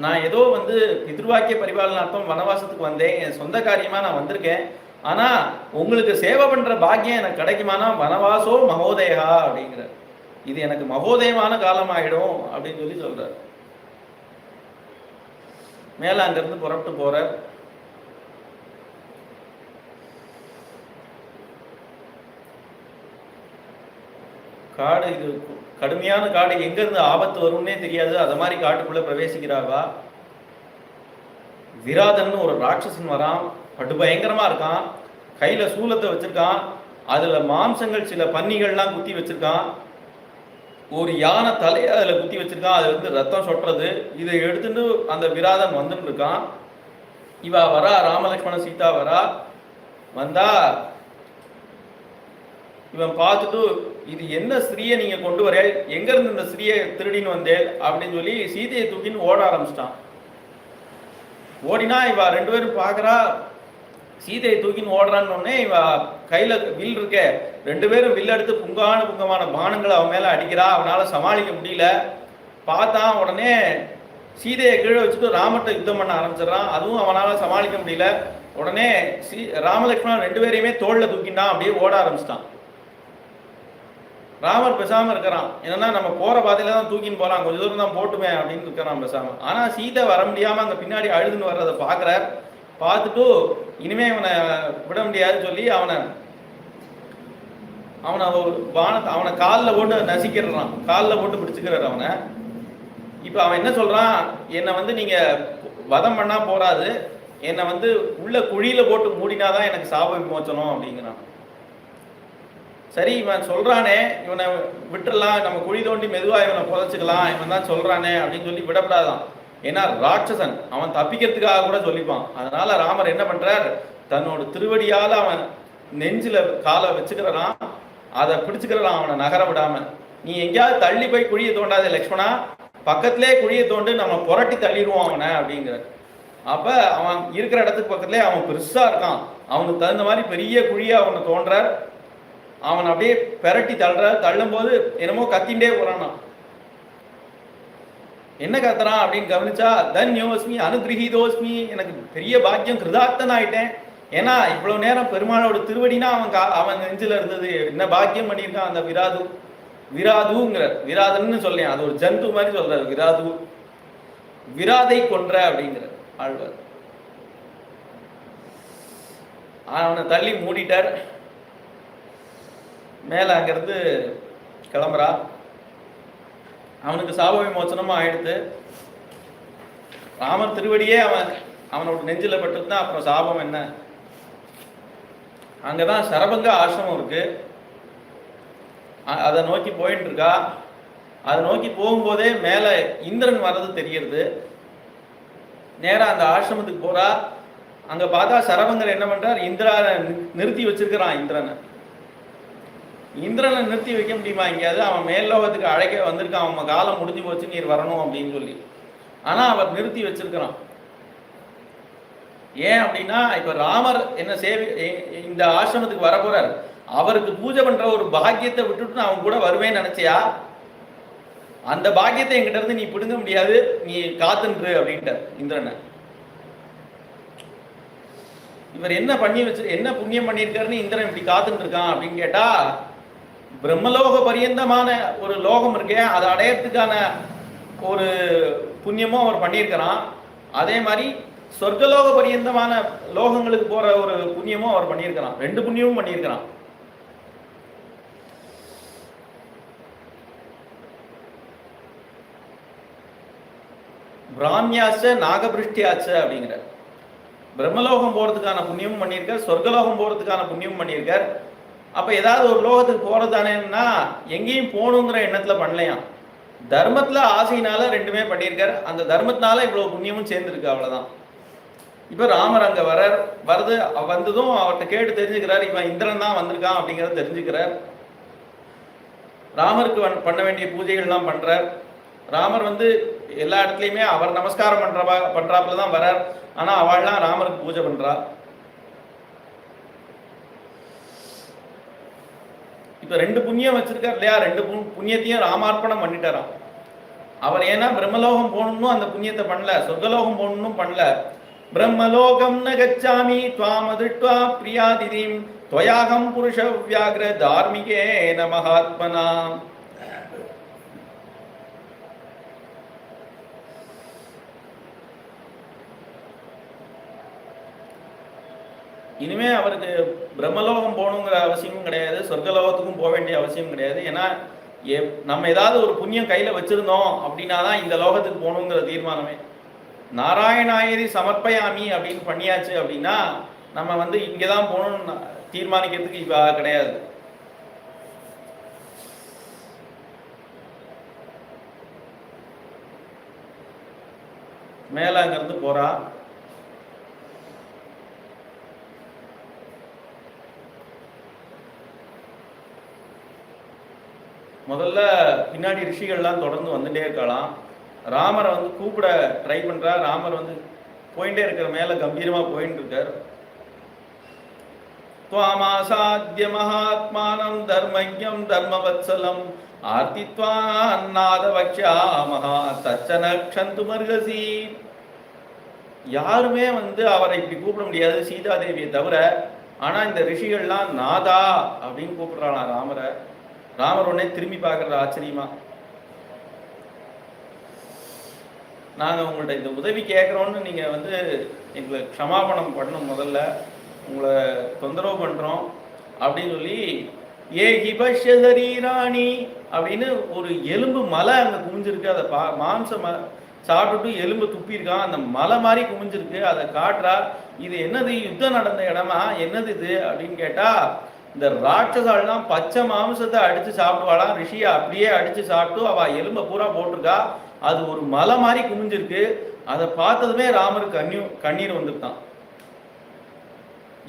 நான் ஏதோ வந்து பித்ருவாக்கிய பரிபாலனார்த்தம் வனவாசத்துக்கு வந்தேன், என் சொந்த காரியமா நான் வந்திருக்கேன், ஆனா உங்களுக்கு சேவை பண்ற பாக்கியம் எனக்கு கிடைக்குமானா வனவாசோ மகோதயா அப்படிங்கிற, இது எனக்கு மகோதயமான காலம் ஆகிடும் அப்படின்னு சொல்லி சொல்றார். மேல அங்கிருந்து புறப்பட்டு போற. காடு, இது கடுமையான காடு, எங்க இருந்து ஆபத்து வரும்னே தெரியாது, அத மாதிரி காட்டுக்குள்ள பிரவேசிக்கிறாவா. விராதன்னு ஒரு ராட்சசன் வரான், படு பயங்கரமா இருக்கான், கையில சூலத்தை வச்சிருக்கான், அதுல மாம்சங்கள் சில பன்னிகள்லாம் குத்தி வச்சிருக்கான், ஒரு யானை தலையை அதில் குத்தி வச்சிருக்கான், அது வந்து ரத்தம் சொட்டுறது. இதை எடுத்துட்டு அந்த விராதன் வந்துட்டு இருக்கான். இவா வரா, ராமலக்ஷ்மண சீதா வரா. வந்தா இவன் பார்த்துட்டு, இது என்ன ஸ்திரீயை நீங்க கொண்டு வர, எங்க இருந்து இந்த ஸ்திரீயை திருடின்னு வந்தேன் அப்படின்னு சொல்லி சீதையை தூக்கின்னு ஓட ஆரம்பிச்சிட்டான். ஓடினா இவ ரெண்டு பேரும் பார்க்கறா, சீதையை தூக்கின்னு ஓடுறான்னு இவ கையில வில் இருக்க, ரெண்டு பேரும் வில் எடுத்து புங்கமான பானங்களை அவன் மேல அடிக்கிறா. அவனால சமாளிக்க முடியல. பார்த்தான், உடனே சீதையை கீழே வச்சுட்டு ராமர்கிட்ட யுத்தம் பண்ண ஆரம்பிச்சிடறான். அதுவும் அவனால சமாளிக்க முடியல. உடனே ராமலட்சுமணன் ரெண்டு பேரையுமே தோல்ல தூக்கிட்டான், அப்படியே ஓட ஆரம்பிச்சிட்டான். ராமர் பேசாம இருக்கிறான், என்னன்னா நம்ம போற பாதையில தான் தூக்கின்னு போலாம், கொஞ்சம் தூரம் தான் போட்டுமே அப்படின்னு இருக்கிறான் பேசாம. ஆனா சீதை வர முடியாம அங்க பின்னாடி அழுதுன்னு வர்றதை பாக்குறார். பார்த்துட்டு இனிமே இவனை விட முடியாதுன்னு சொல்லி அவனை ஒரு பானத்தை அவனை காலில் போட்டு நசிக்கிறான், காலில் போட்டு பிடிச்சுக்கிறார் அவனை. இப்போ அவன் என்ன சொல்றான், என்னை வந்து நீங்க வதம் பண்ணா போறாது, என்னை வந்து உள்ள குழியில போட்டு மூடினாதான் எனக்கு சாப விமோச்சனம் அப்படிங்கிறான். சரி, இவன் சொல்றானே, இவனை விட்டுறலாம், நம்ம குழி தோண்டி மெதுவா இவனை புதைச்சிக்கலாம், இவன் தான் சொல்றானே அப்படின்னு சொல்லி விடப்படாதான். ஏன்னா ராட்சசன், அவன் தப்பிக்கிறதுக்காக கூட சொல்லிப்பான். அதனால ராமர் என்ன பண்றார், தன்னோட திருவடியால அவன் நெஞ்சில காலை வச்சுக்கிறான், அதை பிடிச்சுக்கிறான், அவனை நகர விடாம. நீ எங்கேயாவது தள்ளி போய் குழியை தோண்டாத லக்ஷ்மணா, பக்கத்திலே குழியை தோண்டு நம்ம புரட்டி தள்ளிடுவோம் அவனை அப்படிங்கிற. அப்ப அவன் இருக்கிற இடத்துக்கு பக்கத்திலே அவன் பெருசா இருக்கான், அவனுக்கு தகுந்த மாதிரி பெரிய குழியை அவனை தோன்றார். அவன் அப்படியே பெரட்டி தள்ளும் போது என்னமோ கத்திண்டே போறானா. என்ன கத்துறான் அப்படின்னு கவனிச்சா, தன்யோஸ்மி அனுகிரகீதோஸ்மி, எனக்கு பெரிய பாக்கியம், கிருதார்த்தன் ஆயிட்டேன். ஏன்னா இவ்வளவு நேரம் பெருமாளோட திருவடினா அவன் நெஞ்சில இருந்தது, என்ன பாக்கியம் பண்ணியிருக்கான் அந்த விராதுங்கிற, விராதன்னு சொல்லேன், அது ஒரு ஜந்து மாதிரி சொல்றாரு. விராது, விராதை கொன்ற அப்படிங்கிற ஆழ்வார். அவனை தள்ளி மூடிட்டார். மேல அங்கிருந்து கிளம்புறா. அவனுக்கு சாப விமோச்சனமா ஆயிடுத்து. ராமர் திருவடியே அவனோட நெஞ்சில பட்டுதான், அப்புறம் சாபம் என்ன. அங்கதான் சரபங்க ஆசிரமம் இருக்கு, அதை நோக்கி போயிட்டு இருக்கா. அதை நோக்கி போகும்போதே மேல இந்திரன் வர்றது தெரிகிறது. நேரா அந்த ஆசிரமத்துக்கு போறா. அங்க பார்த்தா சரபங்கர் என்ன பண்றார், இந்திரனை நிறுத்தி வச்சிருக்கிறான். இந்திரனை நிறுத்தி வைக்க முடியுமா எங்கேயாவது? அவன் மேல்லோகத்துக்கு அழைக்க வந்திருக்கான், அவன் காலம் முடிஞ்சு போச்சு, நீர் வரணும் அப்படின்னு சொல்லி. ஆனா அவர் நிறுத்தி வச்சிருக்கிறான். ஏன் அப்படின்னா, இப்ப ராமர் என்ன இந்த ஆசிரமத்துக்கு வர போறார், அவருக்கு பூஜை பண்ற ஒரு பாக்கியத்தை விட்டுட்டு நான் அவன் கூட வருவேன்னு நினைச்சியா? அந்த பாக்கியத்தை என்கிட்ட இருந்து நீ பிடுங்க முடியாது, நீ காத்துன்று அப்படின்ட்டு இந்திரனை. இவர் என்ன புண்ணியம் பண்ணியிருக்காருன்னு இந்திரன் இப்படி காத்துட்டு இருக்கான் அப்படின்னு கேட்டா, பிரம்மலோக பரியந்தமான ஒரு லோகம் இருக்கே, அதை அடையறதுக்கான ஒரு புண்ணியமும் அவர் பண்ணியிருக்கிறான். அதே மாதிரி சொர்க்கலோக பரியந்தமான லோகங்களுக்கு போற ஒரு புண்ணியமும் அவர் பண்ணியிருக்கிறான். 2 புண்ணியமும் பண்ணியிருக்கிறான். பிராமியாச்ச நாகபிருஷ்டியாச்ச அப்படிங்கிற பிரம்மலோகம் போறதுக்கான புண்ணியமும் பண்ணியிருக்கார், சொர்க்கலோகம் போறதுக்கான புண்ணியமும் பண்ணியிருக்கார். அப்ப ஏதாவது ஒரு லோகத்துக்கு போறதானேன்னா எங்கேயும் போகணுங்கிற எண்ணத்துல பண்ணலையாம். தர்மத்துல ஆசையினால 2மே பண்ணியிருக்காரு. அந்த தர்மத்தினால இவ்வளவு புண்ணியமும் சேர்ந்துருக்கு, அவ்வளவுதான். இப்ப ராமர் அங்க வந்ததும் அவர்கிட்ட கேட்டு தெரிஞ்சுக்கிறார், இவன் இந்திரன் தான் வந்திருக்கான் அப்படிங்கிறத தெரிஞ்சுக்கிறார். ராமருக்கு பண்ண வேண்டிய பூஜைகள்லாம் பண்றார். ராமர் எல்லா இடத்துலையுமே அவர் நமஸ்காரம் பண்றாப்புல தான் வரார். ஆனா அவள்லாம் ராமருக்கு பூஜை பண்றா. இப்ப 2 புண்ணியம் வச்சிருக்கார் இல்லையா, 2 புண்ணியத்தையும் ராமார்ப்பணம் பண்ணிட்டாராம். அவர் ஏன்னா பிரம்மலோகம் போகணும்னு அந்த புண்ணியத்தை பண்ணல, சொர்க்கலோகம் போகணும்னு பண்ணல. பிரம்மலோகம் ந கச்சாமி த்வாம் அதிர்ஷ்ட்வா பிரியாதிதிம் त्वयाहं पुरुष व्याघ्र धार्मिकेन महात्मना. இனிமே அவருக்கு பிரம்மலோகம் போகணுங்கிற அவசியமும் கிடையாது, சொர்க்கலோகத்துக்கும் போக வேண்டிய அவசியம் கிடையாது. ஏன்னா நம்ம ஏதாவது ஒரு புண்ணியம் கையில வச்சிருந்தோம் அப்படின்னா தான் இந்த லோகத்துக்கு போகணுங்கிற தீர்மானமே. நாராயணாயரி சமர்ப்பயாமி அப்படின்னு பண்ணியாச்சு அப்படின்னா நம்ம இங்கதான் போகணும்னு தீர்மானிக்கிறதுக்கு இப்ப கிடையாது. மேல அங்கிருந்து போறா. முதல்ல பின்னாடி ரிஷிகள்லாம் தொடர்ந்து வந்துட்டே இருக்கலாம். ராமரை கூப்பிட ட்ரை பண்றா. ராமர் போயிட்டே இருக்கிற, மேல கம்பீரமா போயிட்டு இருக்கார். त्वामासाद्य महात्मानं धर्मज्ञं धर्मवत्सलं आर्तित्वान्नादवक्ष्यामः तच्चन क्षन्तुमर्हसि. யாருமே அவரை இப்படி கூப்பிட முடியாது சீதாதேவியை தவிர. ஆனா இந்த ரிஷிகள்லாம் நாதா அப்படின்னு கூப்பிடுறாளாம் ராமரை. ராமர் உடனே திரும்பி பார்க்கறது ஆச்சரியமா. நாங்க உங்கள்ட்ட இந்த உதவி கேட்கிறோம்னு நீங்க எங்களை க்ஷமாபணம் பண்ணணும், முதல்ல உங்களை தொந்தரவு பண்றோம் அப்படின்னு சொல்லி ஏ ஹிபஷ்ய சரீராணி அப்படின்னு ஒரு எலும்பு மலை அங்க குமிஞ்சிருக்கு. அதை மாம்சம் சாப்பிட்டுட்டு எலும்பு துப்பியிருக்கான், அந்த மலை மாதிரி குமிஞ்சிருக்கு. அதை காட்டுறா. இது என்னது, யுத்தம் நடந்த இடமா, என்னது இது அப்படின்னு கேட்டா, இந்த ராட்சசாலாம் பச்சை மாம்சத்தை அடிச்சு சாப்பிடுவாளாம். ரிஷியை அப்படியே அடிச்சு சாப்பிட்டு அவ எலும்பை பூரா போட்டிருக்கா. அது ஒரு மலை மாதிரி குமிஞ்சிருக்கு. அதை பார்த்ததுமே ராமருக்கு கண்ணீர் வந்துட்டான்.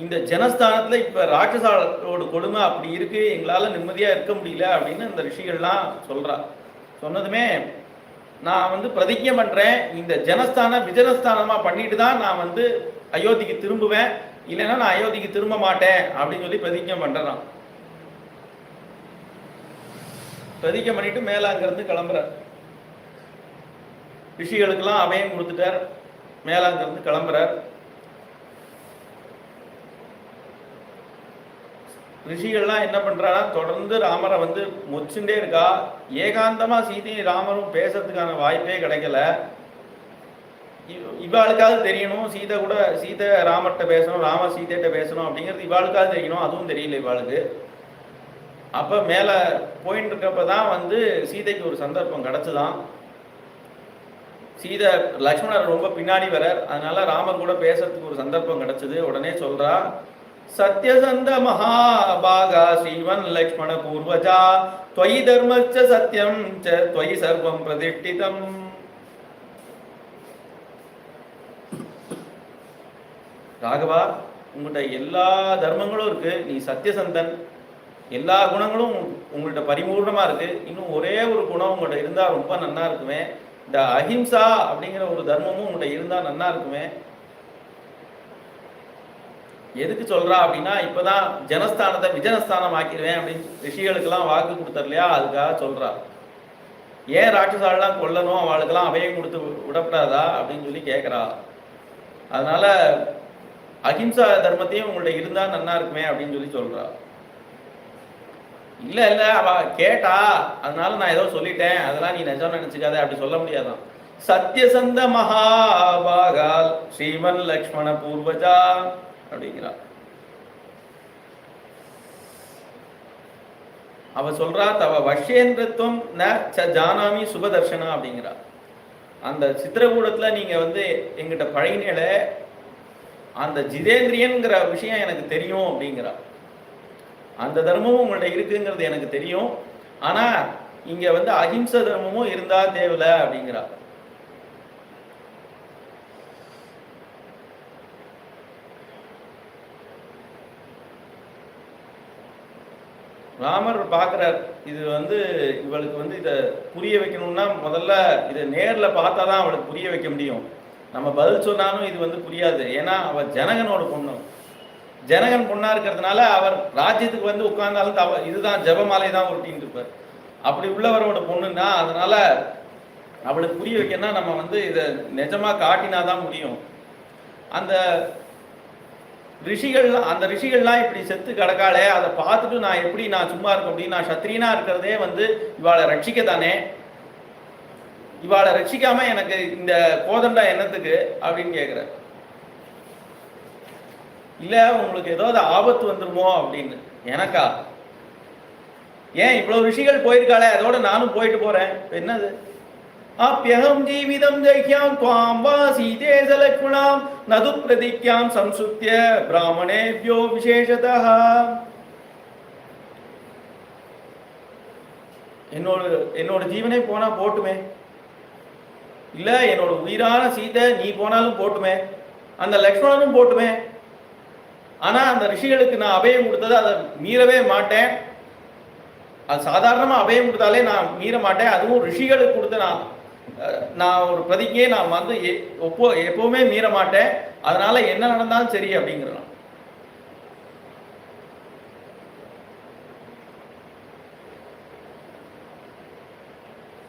இந்த ஜனஸ்தானத்துல இப்ப ராட்சசாலோட கொடுமை அப்படி இருக்கு, எங்களால நிம்மதியா இருக்க முடியல அப்படின்னு இந்த ரிஷிகள்லாம் சொல்றா. சொன்னதுமே நான் பிரதிஜை பண்றேன், இந்த ஜனஸ்தான விஜனஸ்தானமா பண்ணிட்டு தான் நான் அயோத்திக்கு திரும்புவேன், இல்லைன்னா நான் அயோத்திக்கு திரும்ப மாட்டேன் அப்படின்னு சொல்லி பிரதிஜை பண்றான். பிரதிஜை பண்ணிட்டு மேல அங்கிருந்து கிளம்புற. ரிஷிகளுக்கெல்லாம் அபயம் கொடுத்துட்டார். மேல அங்கிருந்து கிளம்புறார். ரிஷிகள்லாம் என்ன பண்றானா, தொடர்ந்து ராமரை மொச்சுட்டே இருக்கா. ஏகாந்தமா சீதையும் ராமரும் பேசுறதுக்கான வாய்ப்பே கிடைக்கல. இவாளுக்காவது தெரியணும், சீதை ராமர்கிட்ட பேசணும், ராமர் சீதைகிட்ட பேசணும் அப்படிங்கிறது இவாளுக்காவது தெரியணும். அதுவும் தெரியல இவாளுக்கு. அப்ப மேல போயிட்டு இருக்கப்பதான் சீதைக்கு ஒரு சந்தர்ப்பம் கிடைச்சுதான். சீதை லக்ஷ்மணர் ரொம்ப பின்னாடி வரார். அதனால ராமர் கூட பேசுறதுக்கு ஒரு சந்தர்ப்பம் கிடைச்சது. உடனே சொல்றா, சத்யசந்த மகாபாகா ஸ்ரீவன் லக்ஷ்மண பூர்வஜா त्वयि धर्मश्च सत्यं च त्वयि सर्वं प्रतिष्ठितम्. ராகவா, உங்கள்கிட்ட எல்லா தர்மங்களும் இருக்கு, நீ சத்தியசந்தன், எல்லா குணங்களும் உங்கள்கிட்ட பரிபூர்ணமா இருக்கு. இன்னும் ஒரே ஒரு குணம் உங்கள்கிட்ட இருந்தா ரொம்ப நன்னா இருக்குமே, இந்த அஹிம்சா அப்படிங்கிற ஒரு தர்மமும் உங்கள்கிட்ட இருந்தா நன்னா இருக்குமே. எதுக்கு சொல்றா அப்படின்னா, இப்பதான் ஜனஸ்தானத்தை விஜனஸ்தானம் ஆக்கிடுவேன் அப்படின்னு ரிஷிகளுக்கெல்லாம் வாக்கு கொடுத்தார் இல்லையா, அதுக்காக சொல்றா. ஏன் ராட்சசாலாம் கொல்லணும், அவளுக்கெல்லாம் அபயம் கொடுத்து விடப்படாதா அப்படின்னு சொல்லி கேட்கறா. அதனால அஹிம்சா தர்மத்தையும் உங்கள்ட்ட இருந்தா நன்னா இருக்குமே அப்படின்னு சொல்லி சொல்றா. இல்ல இல்ல அவ கேட்டா, அதனால நான் ஏதோ சொல்லிட்டேன், அதெல்லாம் நீ நிஜம் நினைச்சுக்காத, அப்படி சொல்ல முடியாதான். சத்யசந்த மகாபாகால் ஸ்ரீமன் லக்ஷ்மண பூர்வஜா அப்படிங்கிறா. அவ சொல்றா, தவ வஷ்யேந்திரத்துவம் ந ஜானாமி சுபதர்ஷனா அப்படிங்கிறா. அந்த சித்திரகூடத்துல நீங்க வந்து எங்கிட்ட பழகினேல, அந்த ஜிதேந்திரியன்கிற விஷயம் எனக்கு தெரியும் அப்படிங்கிறா. அந்த தர்மமும் உங்கள்ட்ட இருக்குங்கிறது எனக்கு தெரியும், ஆனா இங்க வந்து அஹிம்ச தர்மமும் இருந்தா தேவையில்ல அப்படிங்கிறா. ராமர் பார்க்குறார், இது வந்து இவளுக்கு வந்து இதை புரிய வைக்கணும்னா முதல்ல இதை நேரில் பார்த்தா தான் அவளுக்கு புரிய வைக்க முடியும். நம்ம பதில் சொன்னாலும் இது வந்து புரியாது. ஏன்னா அவள் ஜனகனோட பொண்ணு, ஜனகன் பொண்ணா இருக்கிறதுனால அவர் ராஜ்யத்துக்கு வந்து உட்கார்ந்தாலும் இதுதான் ஜபமாலை தான் உருட்டின்னு இருப்பார். அப்படி உள்ளவரோட பொண்ணுன்னா அதனால அவளுக்கு புரிய வைக்கணும்னா நம்ம வந்து இதை நிஜமா காட்டினாதான் முடியும். அந்த ரிஷிகள்லாம் இப்படி செத்து கிடக்காளே, அதை பார்த்துட்டு நான் எப்படி நான் சும்மா இருக்க முடியும்? நான் சத்திரியனா இருக்கிறதே வந்து இவாளை ரட்சிக்க தானே, இவாளை ரட்சிக்காம எனக்கு இந்த கோதண்டா என்னத்துக்கு அப்படின்னு கேட்குற. இல்ல உங்களுக்கு ஏதாவது ஆபத்து வந்துருமோ அப்படின்னு. எனக்கா? ஏன் இவ்வளவு ரிஷிகள் போயிருக்காளே, அதோட நானும் போயிட்டு போறேன், என்னது? ஆப்யஹம் ஜீவிதம் ஜெய்யாம் துவாம் வா சீதே லக்ஷ்மணாம் நது பிரதிக்யாம் சம்சுத்ய பிராமணேப்யோ விசேஷதः. என்னோட ஜீவனே போனா போட்டுமே, இல்ல என்னோட உயிரான சீதை நீ போனாலும் போட்டுமே, அந்த லக்ஷ்மணனும் போட்டுமே, ஆனா அந்த ரிஷிகளுக்கு நான் அபயம் கொடுத்தது அதை மீறவே மாட்டேன். அது சாதாரணமா அபயம் கொடுத்தாலே நான் மீற மாட்டேன், அதுவும் ரிஷிகளுக்கு கொடுத்த நான் ஒரு பிரதிக்கையை நான் வந்து எப்பவுமே மீற மாட்டேன். அதனால என்ன நடந்தாலும் சரி அப்படிங்கிறான்.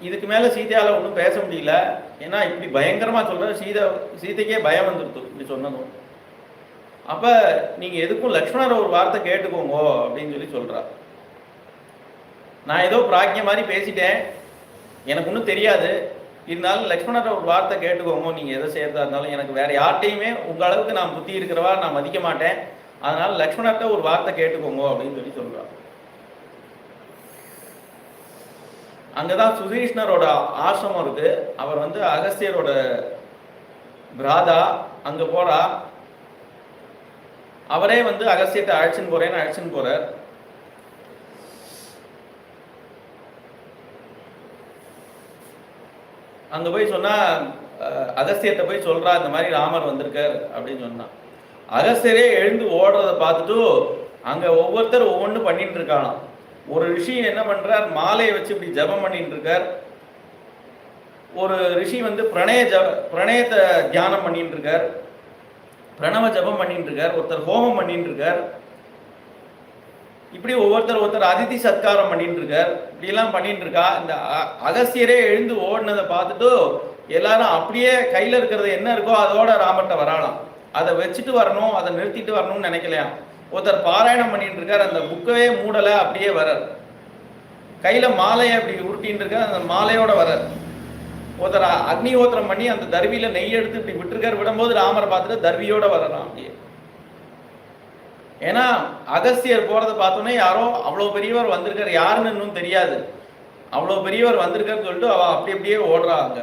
இதுக்கு மேல சீதையால ஒன்றும் பேச முடியல. ஏன்னா இப்படி பயங்கரமா சொல்ற சீதைக்கே பயம் வந்துருது இப்படி சொன்னதும். அப்ப நீங்க எதுக்கும் லக்ஷ்மணர் ஒரு வார்த்தை கேட்டுக்கோங்க அப்படின்னு சொல்லி சொல்றா. நான் ஏதோ பிராக்கிய மாதிரி பேசிட்டேன், எனக்கு ஒன்றும் தெரியாது, இருந்தாலும் லக்ஷ்மணர் ஒரு வார்த்தை கேட்டுக்கோங்க, நீங்க எதை செய்யறதா இருந்தாலும் எனக்கு வேற யார்கிட்டையுமே உங்க அளவுக்கு நான் புத்தி இருக்கிறவா நான் மதிக்க மாட்டேன், அதனால லக்ஷ்மணர்கிட்ட ஒரு வார்த்தை கேட்டுக்கோங்க அப்படின்னு சொல்லி சொல்றான். அங்கதான் சுதீஷ்ணரோட ஆசிரமம் இருக்கு. அவர் வந்து அகஸ்தியரோட பிராதா. அங்க போறா, அவரே வந்து அகஸ்தியத்தை அழைச்சின்னு போறார். அங்க போய் சொன்னா, அகஸ்தியர்கிட்ட போய் சொல்றா, இந்த மாதிரி ராமர் வந்திருக்கார் அப்படின்னு சொன்னான். அகஸ்தியரே எழுந்து ஓடுறத பார்த்துட்டு அங்க ஒவ்வொருத்தர் ஒவ்வொன்று பண்ணிட்டு இருக்கானாம். ஒரு ரிஷி என்ன பண்றார், மாலையை வச்சு இப்படி ஜபம் பண்ணிட்டு இருக்கார். ஒரு ரிஷி வந்து பிரணயத்தை தியானம் பண்ணிட்டு இருக்கார், பிரணவ ஜபம் பண்ணிட்டு இருக்கார். ஒருத்தர் ஹோமம் பண்ணிட்டு இருக்கார். இப்படி ஒருத்தர் அதிதி சத்காரம் பண்ணிட்டு இருக்கார். இப்படி எல்லாம் பண்ணிட்டு இருக்கா. இந்த அகஸ்தியரே எழுந்து ஓடினதை பார்த்துட்டு எல்லாரும் அப்படியே கையில இருக்கிறது என்ன இருக்கோ அதோட ராமர்கிட்ட வரலாம், அதை வச்சுட்டு வரணும், அதை நிறுத்திட்டு வரணும்னு நினைக்கலையாம். ஒருத்தர் பாராயணம் பண்ணிட்டு இருக்கார், அந்த புக்கவே மூடலை, அப்படியே வரார். கையில மாலையை அப்படி உருட்டின்னு இருக்கார், அந்த மாலையோட வரார். ஒருத்தர் அக்னிஹோத்திரம் பண்ணி அந்த தர்வியில நெய் எடுத்து இப்படி விட்டுருக்கார், விடும்போது ராமரை பார்த்துட்டு தர்வியோட வரலாம் அப்படியே. ஏன்னா அகஸ்தியர் போறதை பார்த்தோன்னே யாரோ அவ்வளோ பெரியவர் வந்திருக்கார், யாருன்னு இன்னும் தெரியாது, அவ்வளோ பெரியவர் வந்திருக்காருன்னு சொல்லிட்டு அவ அப்படி அப்படியே ஓடுறாங்க.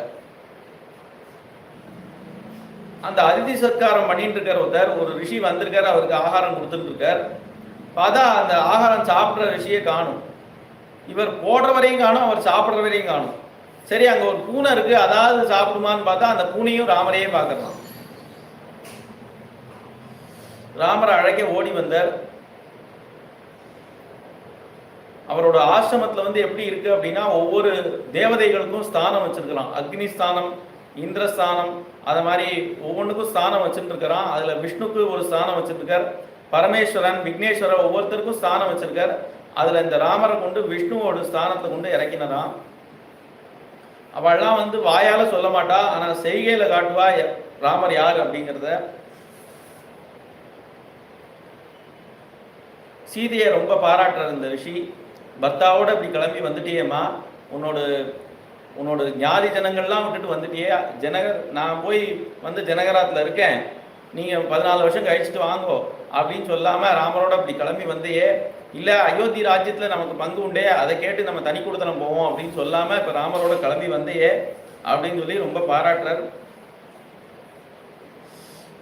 அந்த அதிதி சத்காரம் பண்ணிட்டு இருக்கார் ஒருத்தர், ஒரு ரிஷி வந்திருக்காரு, அவருக்கு ஆகாரம் கொடுத்துட்டு இருக்கார். பார்த்தா அந்த ஆகாரம் சாப்பிட்ற ரிஷியை காணும். இவர் போடுற வரையும் காணும், அவர் சாப்பிட்ற வரையும் காணும். சரி, அங்கே ஒரு பூனை இருக்கு, அதாவது சாப்பிடுமான்னு பார்த்தா அந்த பூனையும் ராமரையே பார்க்கலாம். ராமரை அழைக்க ஓடி வந்தார். அவரோட ஆசிரமத்தில் வந்து எப்படி இருக்கு அப்படின்னா, ஒவ்வொரு தேவதைகளுக்கும் ஸ்தானம் வச்சிருக்கலாம். அக்னி ஸ்தானம், இந்திரஸ்தானம், அது மாதிரி ஒவ்வொன்றுக்கும் ஸ்தானம் வச்சுட்டு இருக்கிறான். அதில் விஷ்ணுக்கு ஒரு ஸ்தானம் வச்சுருக்கார், பரமேஸ்வரன், விக்னேஸ்வரர் ஒவ்வொருத்தருக்கும் ஸ்தானம் வச்சிருக்கார். அதில் இந்த ராமரை கொண்டு விஷ்ணுவோட ஸ்தானத்தை கொண்டு இறக்கினதான். அவள்லாம் வந்து வாயால் சொல்ல மாட்டா, ஆனால் செய்கையில் காட்டுவா ராமர் யார் அப்படிங்கிறத. சீதையை ரொம்ப பாராட்டுறார் இந்த ரிஷி. பர்த்தாவோட இப்படி கிளம்பி வந்துட்டியேம்மா, உன்னோட உன்னோட ஞாதி ஜனங்கள்லாம் விட்டுட்டு வந்துட்டியே, ஜனகர் நான் போய் வந்து ஜனகராத்தில் இருக்கேன், நீங்கள் 14 வருஷம் கழிச்சுட்டு வாங்கோ அப்படின்னு சொல்லாமல் ராமரோட அப்படி கிளம்பி வந்தையே, இல்லை அயோத்தி ராஜ்யத்தில் நமக்கு பங்கு உண்டே, அதை கேட்டு நம்ம தனி கொடுத்தனம் போவோம் அப்படின்னு சொல்லாமல் இப்போ ராமரோட கிளம்பி வந்தையே அப்படின்னு சொல்லி ரொம்ப பாராட்டுறார்.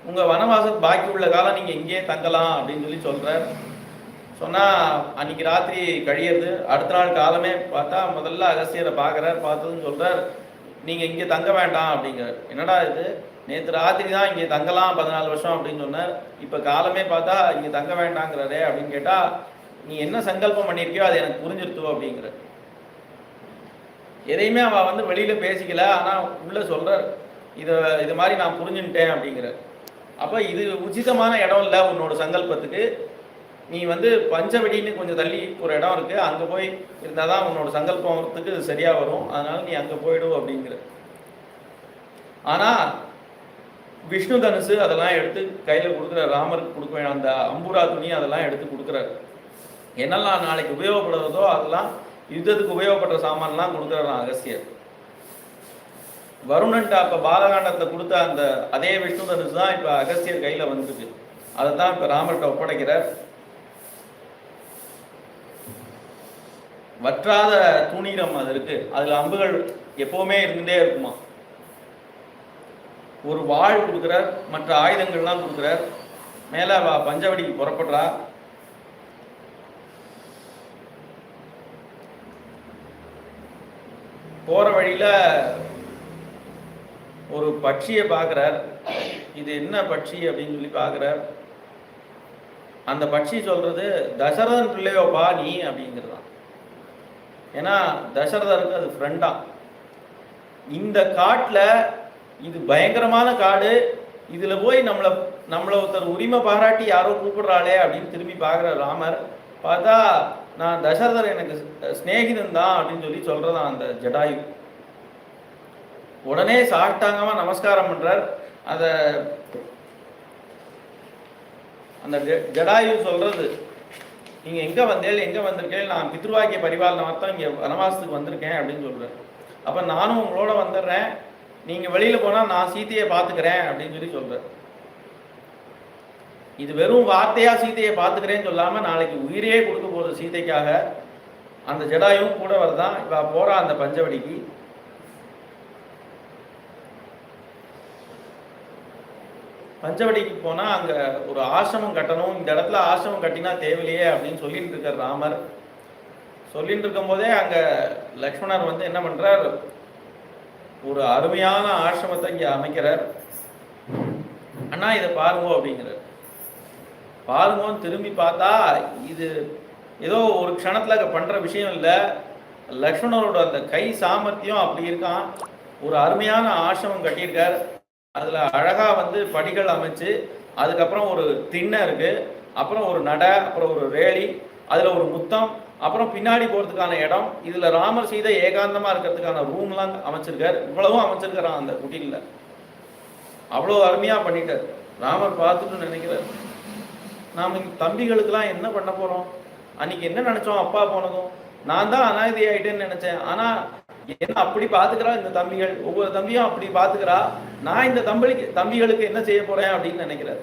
உங்கள் வனவாசத்து பாக்கி உள்ள காலம் நீங்கள் இங்கேயே தங்கலாம் அப்படின்னு சொல்லி சொல்கிறார். சொன்னால் அன்னைக்கு ராத்திரி கழியிறது, அடுத்த நாள் காலமே பார்த்தா முதல்ல அகஸ்தியரை பார்க்குறார். பார்த்ததுன்னு சொல்கிறார், நீங்கள் இங்கே தங்க வேண்டாம் அப்படிங்கிறார். என்னடா இது, நேற்று ராத்திரி தான் இங்கே தங்கலாம் 14 வருஷம் அப்படின்னு சொன்னார், இப்போ காலமே பார்த்தா இங்கே தங்க வேண்டாங்கிறாரே அப்படின்னு கேட்டால், நீ என்ன சங்கல்பம் பண்ணியிருக்கியோ அது எனக்கு புரிஞ்சிருத்தோ அப்படிங்கிற. எதையுமே அவள் வந்து வெளியில் பேசிக்கல, ஆனால் உள்ளே சொல்கிறார், இது மாதிரி நான் புரிஞ்சுட்டேன் அப்படிங்கிற. அப்போ இது உச்சிதமான இடம் இல்லை உன்னோட சங்கல்பத்துக்கு, நீ வந்து பஞ்சவடின்னு கொஞ்சம் தள்ளி ஒரு இடம் இருக்குது, அங்கே போய் இருந்தால் தான் உன்னோட சங்கல்பத்துக்கு சரியாக வரும், அதனால் நீ அங்கே போயிடும் அப்படிங்கிற. ஆனால் விஷ்ணு தனுசு அதெல்லாம் எடுத்து கையில் கொடுக்குற, ராமருக்கு கொடுக்க அந்த அம்புரா துணி அதெல்லாம் எடுத்து கொடுக்குறாரு. என்னெல்லாம் நாளைக்கு உபயோகப்படுறதோ அதெல்லாம் யுத்தத்துக்கு உபயோகப்படுற சாமான்லாம் கொடுக்குறாராம் அகஸ்தியர். வருணன்ட்டு அப்போ பாலகாண்டத்தை கொடுத்த அந்த அதே விஷ்ணு தனுசு தான் இப்போ அகஸ்தியர் கையில் வந்துருக்கு, அதை தான் இப்போ ராமர்கிட்ட ஒப்படைக்கிறார். வற்றாத துணிரம் அது இருக்கு, அதில் அம்புகள் எப்போவுமே இருந்துகிட்டே இருக்குமா. ஒரு வாழ் கொடுக்குறார், மற்ற ஆயுதங்கள்லாம் கொடுக்குறார். மேலே பஞ்சவடிக்கு புறப்படுறா. போகிற வழியில் ஒரு பட்சியை பார்க்குறார். இது என்ன பட்சி அப்படின்னு சொல்லி பார்க்குறார். அந்த பட்சி சொல்கிறது, தசரதன் பிள்ளையோப்பா நீ அப்படிங்கிறதான். ஏன்னா தசரதருக்கு அது ஃப்ரெண்டா. இந்த காட்டில் இது பயங்கரமான காடு, இதில் போய் நம்மளை ஒருத்தர் உரிமை பாராட்டி யாரோ கூப்பிடுறாளே அப்படின்னு திரும்பி பார்க்குற ராமர். பார்த்தா நான் தசரதர் எனக்கு ஸ்நேகிதன் தான் அப்படின்னு சொல்லி சொல்கிறதான் அந்த ஜடாயு. உடனே சாஷ்டாங்கமாக நமஸ்காரம் பண்ணுறார். அந்த ஜடாயு சொல்கிறது, நீங்கள் எங்கே எங்கே வந்திருக்கேன், நான் பித்ருவாக்கிய பரிபாலனமாகத்தான் இங்கே வனவாசத்துக்கு வந்திருக்கேன் அப்படின்னு சொல்கிறேன். அப்போ நானும் உங்களோட வந்துடுறேன், நீங்கள் வெளியில் போனால் நான் சீத்தையை பார்த்துக்கிறேன் அப்படின்னு சொல்லி சொல்கிறேன். இது வெறும் வார்த்தையாக சீத்தையை பார்த்துக்கிறேன்னு சொல்லாமல் நாளைக்கு உயிரே கொடுக்க போகுது சீதைக்காக. அந்த ஜடாயும் கூட வருதான். இப்போ போகிறா அந்த பஞ்சவடிக்கு. பஞ்சவடிக்கு போனால் அங்கே ஒரு ஆசிரமம் கட்டணும், இந்த இடத்துல ஆசிரமம் கட்டினா தேவையில்லையே அப்படின்னு சொல்லிட்டு இருக்கார் ராமர். சொல்லிட்டு இருக்கும் போதே அங்கே லக்ஷ்மணர் வந்து என்ன பண்ணுறார், ஒரு அருமையான ஆசிரமத்தை இங்கே அமைக்கிறார். அண்ணா இதை பாருங்க அப்படிங்கிறார். பாருங்கன்னு திரும்பி பார்த்தா இது ஏதோ ஒரு க்ஷணத்தில் பண்ணுற விஷயம் இல்லை. லக்ஷ்மணரோட அந்த கை சாமர்த்தியம் அப்படி இருக்கான். ஒரு அருமையான ஆசிரமம் கட்டியிருக்கார். அதில் அழகாக வந்து படிகள் அமைச்சு, அதுக்கப்புறம் ஒரு திண்ணை இருக்குது, அப்புறம் ஒரு நடை, அப்புறம் ஒரு ரேலி, அதில் ஒரு முத்தம், அப்புறம் பின்னாடி போகிறதுக்கான இடம், இதில் ராமர் சீதை ஏகாந்தமாக இருக்கிறதுக்கான ரூம்லாம் அமைச்சிருக்கார். இவ்வளவும் அமைச்சிருக்கிறான் அந்த குட்டியில். அவ்வளோ அருமையாக பண்ணிட்டார். ராமர் பார்த்துட்டு நினைக்கிறார், நாம் தம்பிகளுக்கெல்லாம் என்ன பண்ண போகிறோம், அன்றைக்கி என்ன நினச்சோம் அப்பா போனதும், நான் தான் அனாதை ஆகிட்டேன்னு நினச்சேன், ஆனால் என்ன அப்படி பார்த்துக்கிறா இந்த தம்பிகள், ஒவ்வொரு தம்பியும் அப்படி பார்த்துக்கிறா, நான் இந்த தம்பிகளுக்கு என்ன செய்ய போகிறேன் அப்படின்னு நினைக்கிறார்.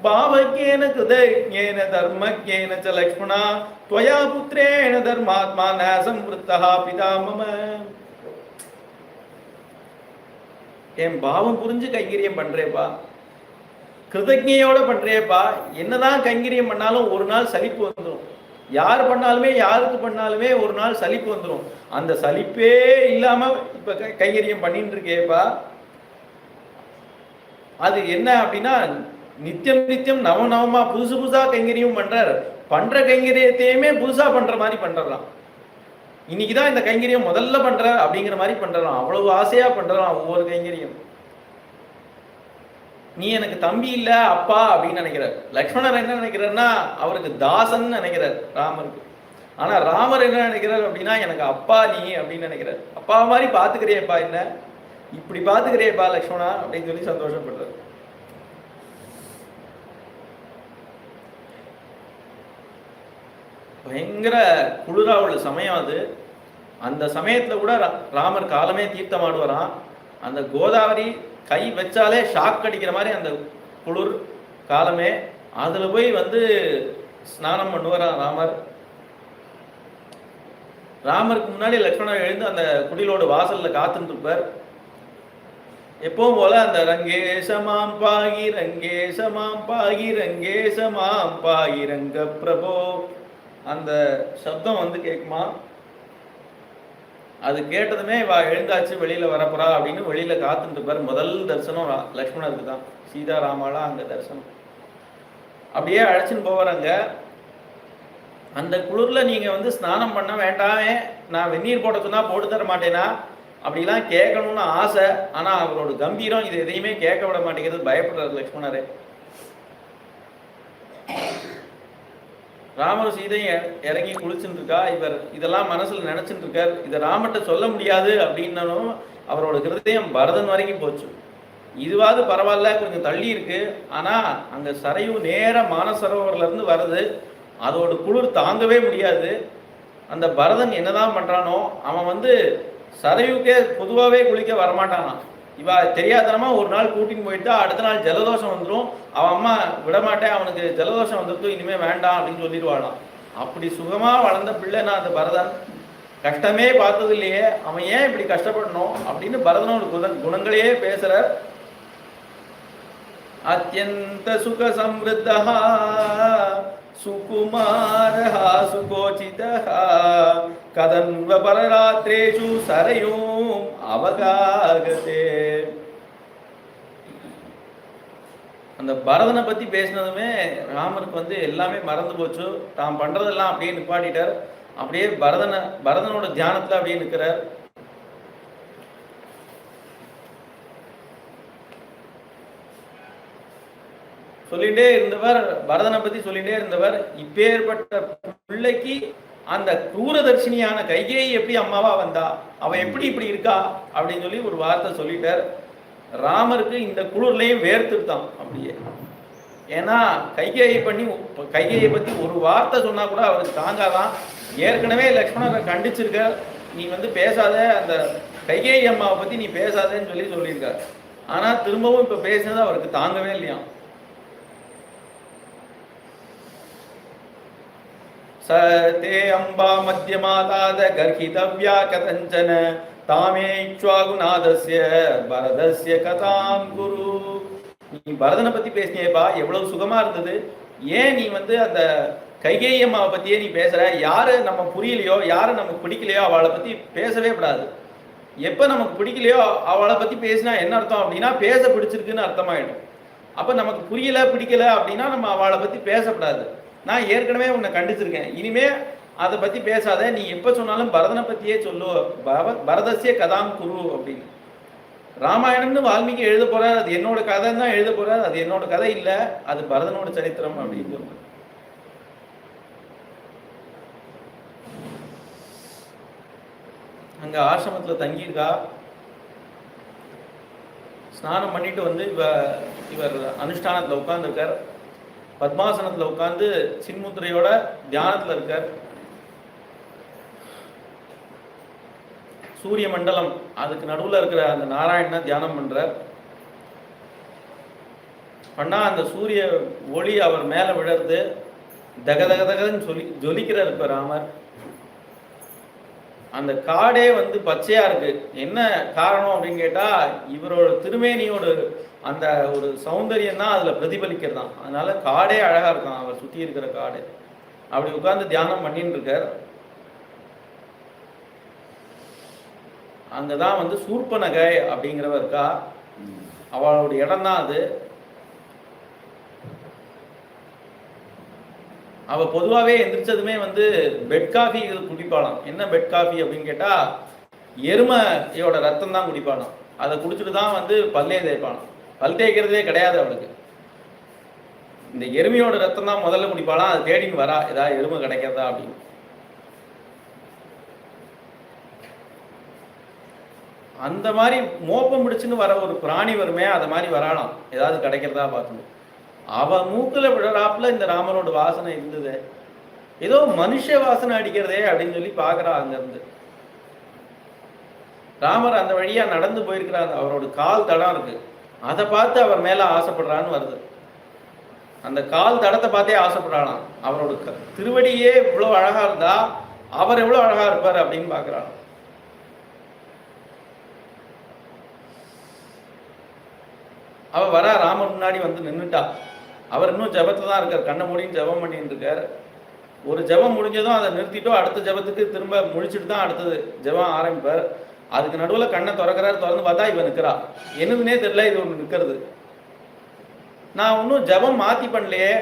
பாவக்கேன கிருதஜ்ஞேன தர்மஜ்ஞேன ச லக்ஷ்மணா त्वया புத்ரேன தர்மாத்மா நாசம் விருத்தஹா பிதாமம. என் பாவம் புரிஞ்சு கைங்கரியம் பண்றேப்பா, கிருதஜ்ஞையோட பண்றேப்பா. என்னதான் கைங்கரியம் பண்ணாலும் ஒரு நாள் சலிப்பு வந்துடும். யார் பண்ணாலுமே யாருக்கு பண்ணாலுமே ஒரு நாள் சலிப்பு வந்துடும். அந்த சலிப்பே இல்லாம இப்ப கைங்கரியம் பண்ணிட்டு இருக்கேப்பா. அது என்ன அப்படின்னா, நித்தியம் நித்தியம் நவநவமா புதுசு புதுசா கைங்கரியம் பண்ற கைங்கரியத்தையுமே புதுசா பண்ற மாதிரி பண்றான். இன்னைக்குதான் இந்த கைங்கரியம் முதல்ல பண்ற அப்படிங்கிற மாதிரி பண்றான். அவ்வளவு ஆசையா பண்றான் ஒவ்வொரு கைங்கரியம். நீ எனக்கு தம்பி இல்ல அப்பா அப்படின்னு நினைக்கிறார். லக்ஷ்மணர் என்ன நினைக்கிறார்னா, அவருக்கு தாசன் நினைக்கிறார் ராமருக்கு. ஆனா ராமர் என்ன நினைக்கிறார் அப்படின்னா, எனக்கு அப்பா நீ அப்படின்னு நினைக்கிறார். அப்பா மாதிரி பாத்துக்கிறியப்பா, என்ன இப்படி பாத்துக்கிறியப்பா லக்ஷ்மணா அப்படின்னு சொல்லி சந்தோஷப்படுறார். பயங்கர குளிரா உள்ள சமயம் அது. அந்த சமயத்துல கூட ராமர் காலமே தீர்த்தமாடுவாராம். அந்த கோதாவரி கை வச்சாலே ஷாக் அடிக்கிற மாதிரி அந்த குளிர் காலமே, அதுல போய் வந்து ஸ்நானம் பண்ணுவாராம் ராமர். ராமருக்கு முன்னாடி லக்ஷ்மணர் எழுந்து அந்த குடிலோட வாசல்ல காத்துட்டு இருப்பார். எப்பவும் போல அந்த ரங்கேசமாம் பாகி ரங்கேசமாம் பாகி ரங்கேசமாம் பாகி ரங்க பிரபோ அந்த சப்தம் வந்து கேட்குமா. அது கேட்டதுமே வா எழுந்தாச்சு வெளியில வரப்போறா அப்படின்னு வெளியில காத்துட்டு இருப்பார். முதல் தரிசனம் லக்ஷ்மணருக்கு தான், சீதாராமாலாம் அங்க தரிசனம். அப்படியே அழைச்சின்னு போவாங்க. அந்த குளிர்ல நீங்க வந்து ஸ்நானம் பண்ண வேண்டாமே, நான் வெந்நீர் போட சொன்னா போட்டு தர மாட்டேனா அப்படிலாம் கேட்கணும்னு ஆசை. ஆனா அவரோட கம்பீரம் இது எதையுமே கேட்க விட மாட்டேங்கிறது, பயப்படுறாரு லக்ஷ்மணரே. ராமர் சீதையும் இறங்கி குளிச்சுட்டு இருக்கா. இவர் இதெல்லாம் மனசுல நினைச்சுட்டு இருக்கார். இதை ராமர்கிட்ட சொல்ல முடியாது அப்படின்னாலும் அவரோட ஹிருதயம் பரதன் வரைக்கும் போச்சு. இதுவாது பரவாயில்ல, கொஞ்சம் தள்ளி இருக்கு. ஆனா அங்க சரையு நேர மானசரோவர்ல இருந்து வருது. அதோட குளிர் தாங்கவே முடியாது. அந்த பரதன் என்னதான் பண்றானோ, அவன் வந்து சரையுக்கே பொதுவாகவே குளிக்க வரமாட்டானான். இவ தெரியாதனமா ஒரு நாள் கூட்டின்னு போயிட்டா அடுத்த நாள் ஜலதோஷம் வந்துடும். அவன் அம்மா விடமாட்டேன், அவனுக்கு ஜலதோஷம் வந்துடும், இனிமே வேண்டாம் அப்படின்னு சொல்லிடுவாளாம். அப்படி சுகமா வளர்ந்த பிள்ளைனா அந்த பரதன், கஷ்டமே பார்த்தது இல்லையே, அவன் ஏன் இப்படி கஷ்டப்படணும் அப்படின்னு பரதனோட குணங்களையே பேசுற. அத்யந்த சுக சம்ருத்தா சுகுமாரஹ சுகோசிதஹ கதன்வ பரராத்ரேஷு சரயும் அவகாகதே. அந்த பரதனை பத்தி பேசினதுமே ராமருக்கு வந்து எல்லாமே மறந்து போச்சு. தான் பண்றதெல்லாம் அப்படியே நிப்பாட்டிட்டார். அப்படியே பரதனோட தியானத்துல அப்படியே நிற்கிறார். சொல்லிட்டே இருந்தவர், பரதனை பத்தி சொல்லிட்டே இருந்தவர், இப்பேற்பட்ட பிள்ளைக்கு அந்த தூரதர்ஷினியான கைகேயி எப்படி அம்மாவா வந்தா, அவ எப்படி இப்படி இருக்கா அப்படின்னு சொல்லி ஒரு வார்த்தை சொல்லிட்டார். ராமருக்கு இந்த குளிர்லையும் வேர்த்துட்டான் அப்படியே. ஏன்னா கைகேயை பத்தி ஒரு வார்த்தை சொன்னா கூட அவருக்கு தாங்காதான். ஏற்கனவே லக்ஷ்மணரை கண்டிச்சிருக்க, நீ வந்து பேசாத, அந்த கைகேயி அம்மாவை பத்தி நீ பேசாதேன்னு சொல்லியிருக்க. ஆனா திரும்பவும் இப்ப பேசினது அவருக்கு தாங்கவே இல்லையா. சதே அம்பா மத்தியமாதாத கர்ஹிதவ்யா கதஞ்சன தாமே இக்ஷ்வாகுநாதஸ்ய பரதஸ்ய கதாம் குரு. நீ பரதனை பத்தி பேசினேப்பா, எவ்வளவு சுகமா இருந்தது. ஏன் நீ வந்து அந்த கைகேயி அம்மாவை பத்தியே நீ பேசுற? யாரு நம்ம புரியலையோ, யாரு நமக்கு பிடிக்கலையோ அவளை பத்தி பேசவே கூடாது. எப்ப நமக்கு பிடிக்கலையோ அவளை பத்தி பேசினா என்ன அர்த்தம் அப்படின்னா பேச பிடிச்சிருக்குன்னு அர்த்தமாயிடும். அப்ப நமக்கு புரியல பிடிக்கல அப்படின்னா நம்ம அவளை பத்தி பேசக்கூடாது. நான் ஏற்கனவே உன்னை கண்டிச்சிருக்கேன், இனிமே அதை பத்தி பேசாத, நீ எப்ப சொன்னாலும் பரதனை பத்தியே சொல்லு, பரதசிய கதாம் குரு அப்படின்னு. ராமாயணம்னு வால்மீகி எழுத போறார், அது என்னோட கதை தான் எழுத போறார், அது என்னோட கதை இல்ல, அது பரதனோட சரித்திரம் அப்படின்னு சொல்றார். அங்க ஆசிரமத்துல தங்கியிருக்கா. ஸ்நானம் பண்ணிட்டு வந்து இவர் அனுஷ்டானத்துல உட்கார்ந்துருக்கார். பத்மாசனத்துல உட்கார்ந்து சின்முத்திரையோட தியானத்துல இருக்கார். சூரிய மண்டலம் அதுக்கு நடுவுல இருக்கிற அந்த நாராயணனை தியானம் பண்றார். பண்ணா அந்த சூரிய ஒளி அவர் மேல விழறது, தகதகதகன்னு ஜொலிக்கிறார் இப்ப ராமர். அந்த காடே வந்து பச்சையா இருக்கு. என்ன காரணம் அப்படின்னு கேட்டா, இவரோட திருமேனியோட அந்த ஒரு சௌந்தரியம் தான் அதுல பிரதிபலிக்கிறதான். அதனால காடே அழகா இருக்கான், அவர் சுத்தி இருக்கிற காடு. அப்படி உட்கார்ந்து தியானம் பண்ணிட்டு இருக்கார். அங்கதான் வந்து சூர்பனகை அப்படிங்கிறவ இருக்கா, அவளோட இடம் தான் அது. அவ பொதுவாகவே எந்திரிச்சதுமே வந்து பெட் காஃபி குடிப்பாளாம். என்ன பெட் காஃபி அப்படின்னு கேட்டா, எருமையோட ரத்தம் தான் குடிப்பாளாம். அதை குடிச்சிட்டு தான் வந்து பல்லே தேய்ப்பாளாம். பல் தேய்க்கிறதே கிடையாது அவளுக்கு. இந்த எருமையோட ரத்தம் தான் முதல்ல குடிப்பாளாம். அது தேடின்னு வரா, ஏதாவது எருமை கிடைக்கிறதா அப்படின்னு. அந்த மாதிரி மோப்பம் பிடிச்சுன்னு வர ஒரு பிராணி வருமே, அதை மாதிரி வராலாம், ஏதாவது கிடைக்கிறதா பார்க்கணும். அவ மூக்குல விழறாப்புல இந்த ராமனோட வாசனை இருந்தது. ஏதோ மனுஷ வாசனை அடிக்கிறதே அப்படின்னு சொல்லி பார்க்குறா. அங்கேருந்து ராமர் அந்த வழியா நடந்து போயிருக்கிறார். அவரோட கால் தடம் இருக்கு, அதை பார்த்து அவர் மேல ஆசைப்படுறான்னு வருது. அந்த கால் தடத்தை பார்த்தே ஆசைப்படுறாளாம். அவரோட திருவடியே இவ்வளவு அழகா இருந்தா அவர் எவ்வளவு அழகா இருப்பார் அப்படின்னு பார்க்குறான். அவ வரா, ராமர் முன்னாடி வந்து நின்றுட்டா. அவர் இன்னும் ஜபத்துல தான் இருக்கார், கண்ணை மூடின்னு ஜபம் பண்ணிட்டு இருக்கார். ஒரு ஜபம் முடிஞ்சதும் அதை நிறுத்திட்டோ அடுத்த ஜபத்துக்கு திரும்ப முடிச்சுட்டு தான் அடுத்தது ஜபம் ஆரம்பிப்பார். அதுக்கு நடுவில் கண்ணை திறக்கிறார். திறந்து பார்த்தா இவன் நிற்கிறா. என்னதுன்னே தெரியல, இது ஒன்று நிற்கிறது. நான் ஒன்றும் ஜபம் மாற்றி பண்ணலையே,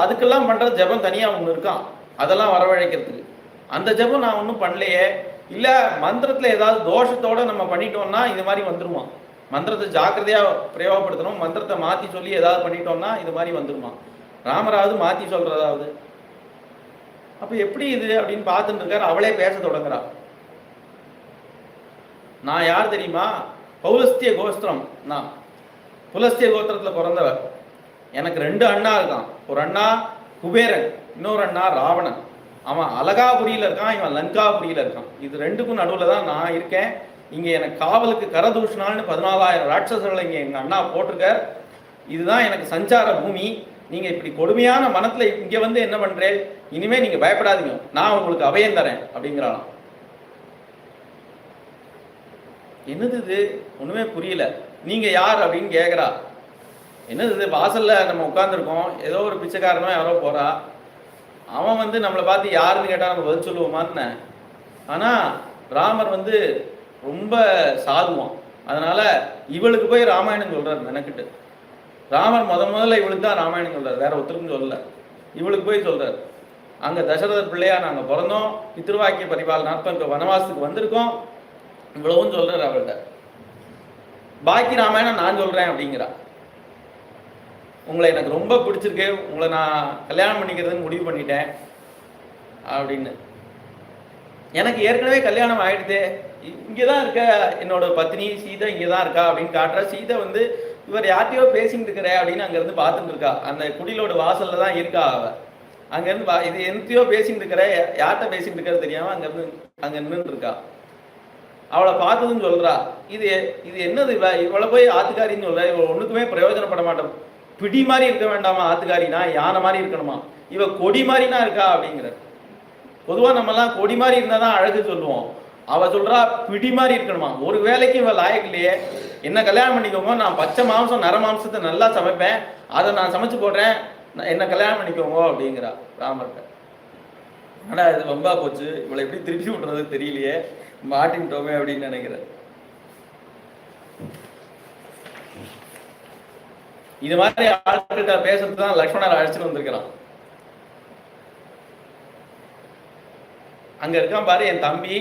அதுக்கெல்லாம் பண்ணுற ஜபம் தனியாக ஒன்று இருக்கான், அதெல்லாம் வரவழைக்கிறதுக்கு. அந்த ஜபம் நான் ஒன்றும் பண்ணலையே. இல்லை மந்திரத்தில் ஏதாவது தோஷத்தோடு நம்ம பண்ணிட்டோம்னா இது மாதிரி வந்துருமா? மந்திரத்தை ஜாக்கிரதையாக பிரயோகப்படுத்தணும். மந்திரத்தை மாற்றி சொல்லி ஏதாவது பண்ணிட்டோம்னா இது மாதிரி வந்துருமா? ராமராவது மாற்றி சொல்கிறதாவது. அப்போ எப்படி இது அப்படின்னு பார்த்துட்டு இருக்கார். அவளே பேச தொடங்குறா. நான் யார் தெரியுமா? பௌலஸ்திய கோஸ்திரம். நான் புலஸ்திய கோத்திரத்தில் பிறந்தவர். எனக்கு 2 அண்ணா இருக்கான். ஒரு அண்ணா குபேரன், இன்னொரு அண்ணா ராவணன். அவன் அலகாபுரியில் இருக்கான், இவன் லங்காபுரியில் இருக்கான். இது 2க்கும் நடுவில் தான் நான் இருக்கேன். இங்கே எனக்கு காவலுக்கு கரதூஷணான்னு 14,000 ராட்சசர்களை இங்கே எங்கள் அண்ணா போட்டிருக்கார். இதுதான் எனக்கு சஞ்சார பூமி. நீங்கள் இப்படி கொடுமையான மனத்தில் இங்கே வந்து என்ன பண்ணுறேன்? இனிமேல் நீங்கள் பயப்படாதீங்க, நான் உங்களுக்கு அபயம் தரேன் அப்படிங்கிறாளாம். என்னது இது? ஒன்றுமே புரியல. நீங்கள் யார் அப்படின்னு கேட்குறா. என்னது இது? வாசலில் நம்ம உட்காந்துருக்கோம், ஏதோ ஒரு பிச்சைக்காரனோ யாரோ போகிறா. அவன் வந்து நம்மளை பார்த்து யாருன்னு கேட்டால் நம்ம பதில் சொல்லுவோமான்னு. ஆனால் ராமர் வந்து ரொம்ப சாதுவான். அதனால் இவளுக்கு போய் ராமாயணம் சொல்கிறார் மெனக்கிட்டு. ராமர் முதல்ல இவளுக்கு தான் ராமாயணம் சொல்கிறார், வேற ஒருத்தருக்கும் சொல்லலை. இவளுக்கு போய் சொல்கிறார். அங்கே தசரதர் பிள்ளையா நாங்கள் பிறந்தோம், பித்ருவாக்கிய பரிபாலனார்த்தம் இப்போ வனவாசத்துக்கு வந்திருக்கோம், இவ்வளவும் சொல்கிறார் அவள்கிட்ட. பாக்கி ராமாயணம் நான் சொல்கிறேன் அப்படிங்கிறா. உங்களை எனக்கு ரொம்ப பிடிச்சிருக்கு, உங்களை நான் கல்யாணம் பண்ணிக்கிறதுன்னு முடிவு பண்ணிட்டேன் அப்படின்னு. எனக்கு ஏற்கனவே கல்யாணம் ஆகிடுதே, இங்கே தான் இருக்க என்னோட பத்னி சீதை இங்கே தான் இருக்கா அப்படின்னு காட்டுறா. சீதை வந்து இவர் யார்ட்டையோ பேசிட்டு இருக்கிற அப்படின்னு அங்கேருந்து பார்த்துட்டு இருக்கா. அந்த குடிலோட வாசலில் தான் இருக்கா அவள். அங்கேருந்து இது என்னத்தையோ பேசிட்டு இருக்கிற, யார்கிட்ட பேசிட்டு இருக்கிறது தெரியாமல் அங்கேருந்து அங்கே நின்றுட்டு இருக்கா. அவளை பார்த்ததுன்னு சொல்கிறா. இது என்னது? இவளை போய் ஆத்துக்காரின்னு சொல்கிறா. இவள் ஒன்றுக்குமே பிரயோஜனப்பட மாட்டோம். பிடி மாதிரி இருக்க வேண்டாமா ஆத்துக்காரினா? யானை மாதிரி இருக்கணுமா? இவ கொடி மாதிரினா இருக்கா அப்படிங்கிற. பொதுவாக நம்மலாம் கொடி மாதிரி இருந்தால் தான் அழகு சொல்லுவோம். அவள் சொல்கிறா பிடி மாதிரி இருக்கணுமா. ஒரு வேலைக்கு இவள் லாயக்கு இல்லையே. என்ன கல்யாணம் பண்ணிக்கோங்க, நான் பச்சை மாംസം நர மாംசத்தை நல்லா சமைப்பேன், அதை நான் சமைச்சு போடுறேன், என்ன கல்யாணம் பண்ணிக்கோங்க அப்படிங்கிறா ராமர்கிட்ட. ஆனால் இது ரொம்ப போச்சு, இவளை எப்படி திருப்பி விட்றது தெரியலையே, மாட்டின்ட்டோமே அப்படின்னு நினைக்கிறேன். இது மாதிரி ஆட்கிட்ட பேசுறது தான் லக்ஷ்மணர் அழைச்சிட்டு வந்திருக்கிறான். அங்க இருக்கான் பாரு என் தம்பி,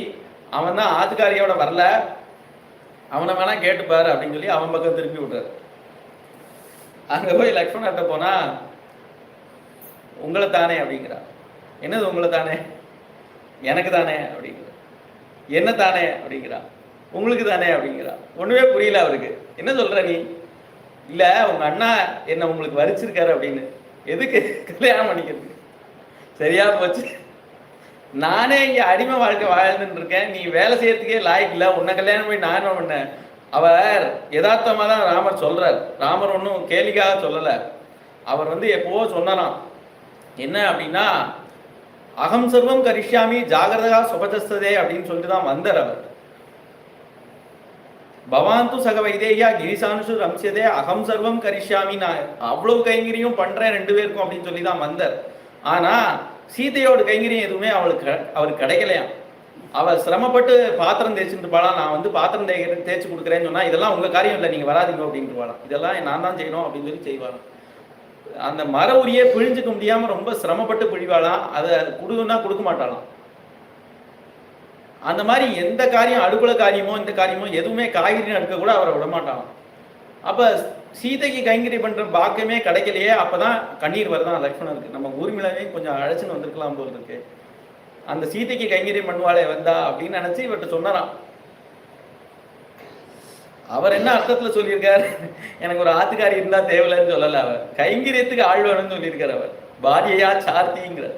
அவன் தான் ஆத்துக்காரியோட வரல, அவனை வேணா கேட்டுப்பாரு அப்படின்னு சொல்லி அவன் பக்கம் திருப்பி விட்டாரு. அங்க போய் லக்ஷ்மணர்கிட்ட போனா உங்களை தானே அப்படிங்கிறா. என்னது உங்களை தானே? எனக்கு தானே அப்படிங்கிற. என்ன தானே அப்படிங்கிறா. உங்களுக்கு தானே அப்படிங்கிறா. ஒண்ணுமே புரியல அவருக்கு. என்ன சொல்ற நீ? இல்ல உங்க அண்ணா என்ன உங்களுக்கு வரிச்சிருக்காரு அப்படின்னு. எதுக்கு கல்யாணம் பண்ணிக்கிறதுக்கு? சரியா போச்சு, நானே இங்க அடிமை வாழ்க்கை வாழ்ந்துட்டு இருக்கேன், நீ வேலை செய்யறதுக்கே லாய்க்கு இல்லை, உன்னை கல்யாணம் பண்ணி நான் என்ன பண்ணேன்? அவர் யதார்த்தமா தான் ராமர் சொல்றார். ராமர் ஒன்றும் கேலிக்காக சொல்லலை. அவர் வந்து எப்போ சொன்னாராம் என்ன அப்படின்னா, அகம் சர்வம் கரிஷ்யாமி ஜாகிரதா சுபதஸ்ததே அப்படின்னு சொல்லிட்டு தான் வந்தார் அவர். பவாந்து சக வைதேயா கிரிசானுஷு ரம்சியதே அகம் சர்வம் கரிஷ்யாமி, நான் அவ்வளவு கைங்கரியும் பண்றேன் 2 பேருக்கும் அப்படின்னு சொல்லி தான் வந்தார். ஆனா சீதையோட கைங்கரியம் எதுவுமே அவருக்கு கிடைக்கலையாம். அவள் சிரமப்பட்டு பாத்திரம் தேய்ச்சிட்டு இருப்பாளாம். நான் வந்து பாத்திரம் தேய்ச்சி கொடுக்குறேன்னு சொன்னா இதெல்லாம் உங்க காரியம் இல்லை, நீங்க வராதிங்க அப்படின்ட்டு இருப்பாளாம். இதெல்லாம் நான் தான் செய்யணும் அப்படின்னு சொல்லி செய்வாளாம். அந்த மர உரியை பிழிஞ்சுக்க முடியாம ரொம்ப சிரமப்பட்டு பிழிவாளாம். அதை கொடுன்னா கொடுக்க மாட்டாளாம். அந்த மாதிரி எந்த காரியம், அடுக்குல காரியமோ இந்த காரியமோ எதுவுமே காய்கறி நடுக்க கூட அவரை விடமாட்டாளாம். அப்ப சீதைக்கு கைங்கறி பண்ற பாக்கியமே கிடைக்கலையே. அப்பதான் கண்ணீர் வருதான் லக்ஷ்மணருக்கு. நம்ம ஊர்மிளாவே கொஞ்சம் அழைச்சுன்னு வந்திருக்கலாம் போல இருக்கு. அந்த சீதைக்கு கைங்கறி பண்ணுவாளே வந்தா அப்படின்னு நினைச்சு இவர்கிட்ட சொன்னாராம். அவர் என்ன அர்த்தத்துல சொல்லியிருக்காரு? எனக்கு ஒரு ஆத்துக்காரி இருந்தா தேவையில்லைன்னு சொல்லல. அவர் கைங்கரியத்துக்கு ஆள் வேணும்னு சொல்லியிருக்காரு. அவர் பாரியையா சார்த்திங்கிற.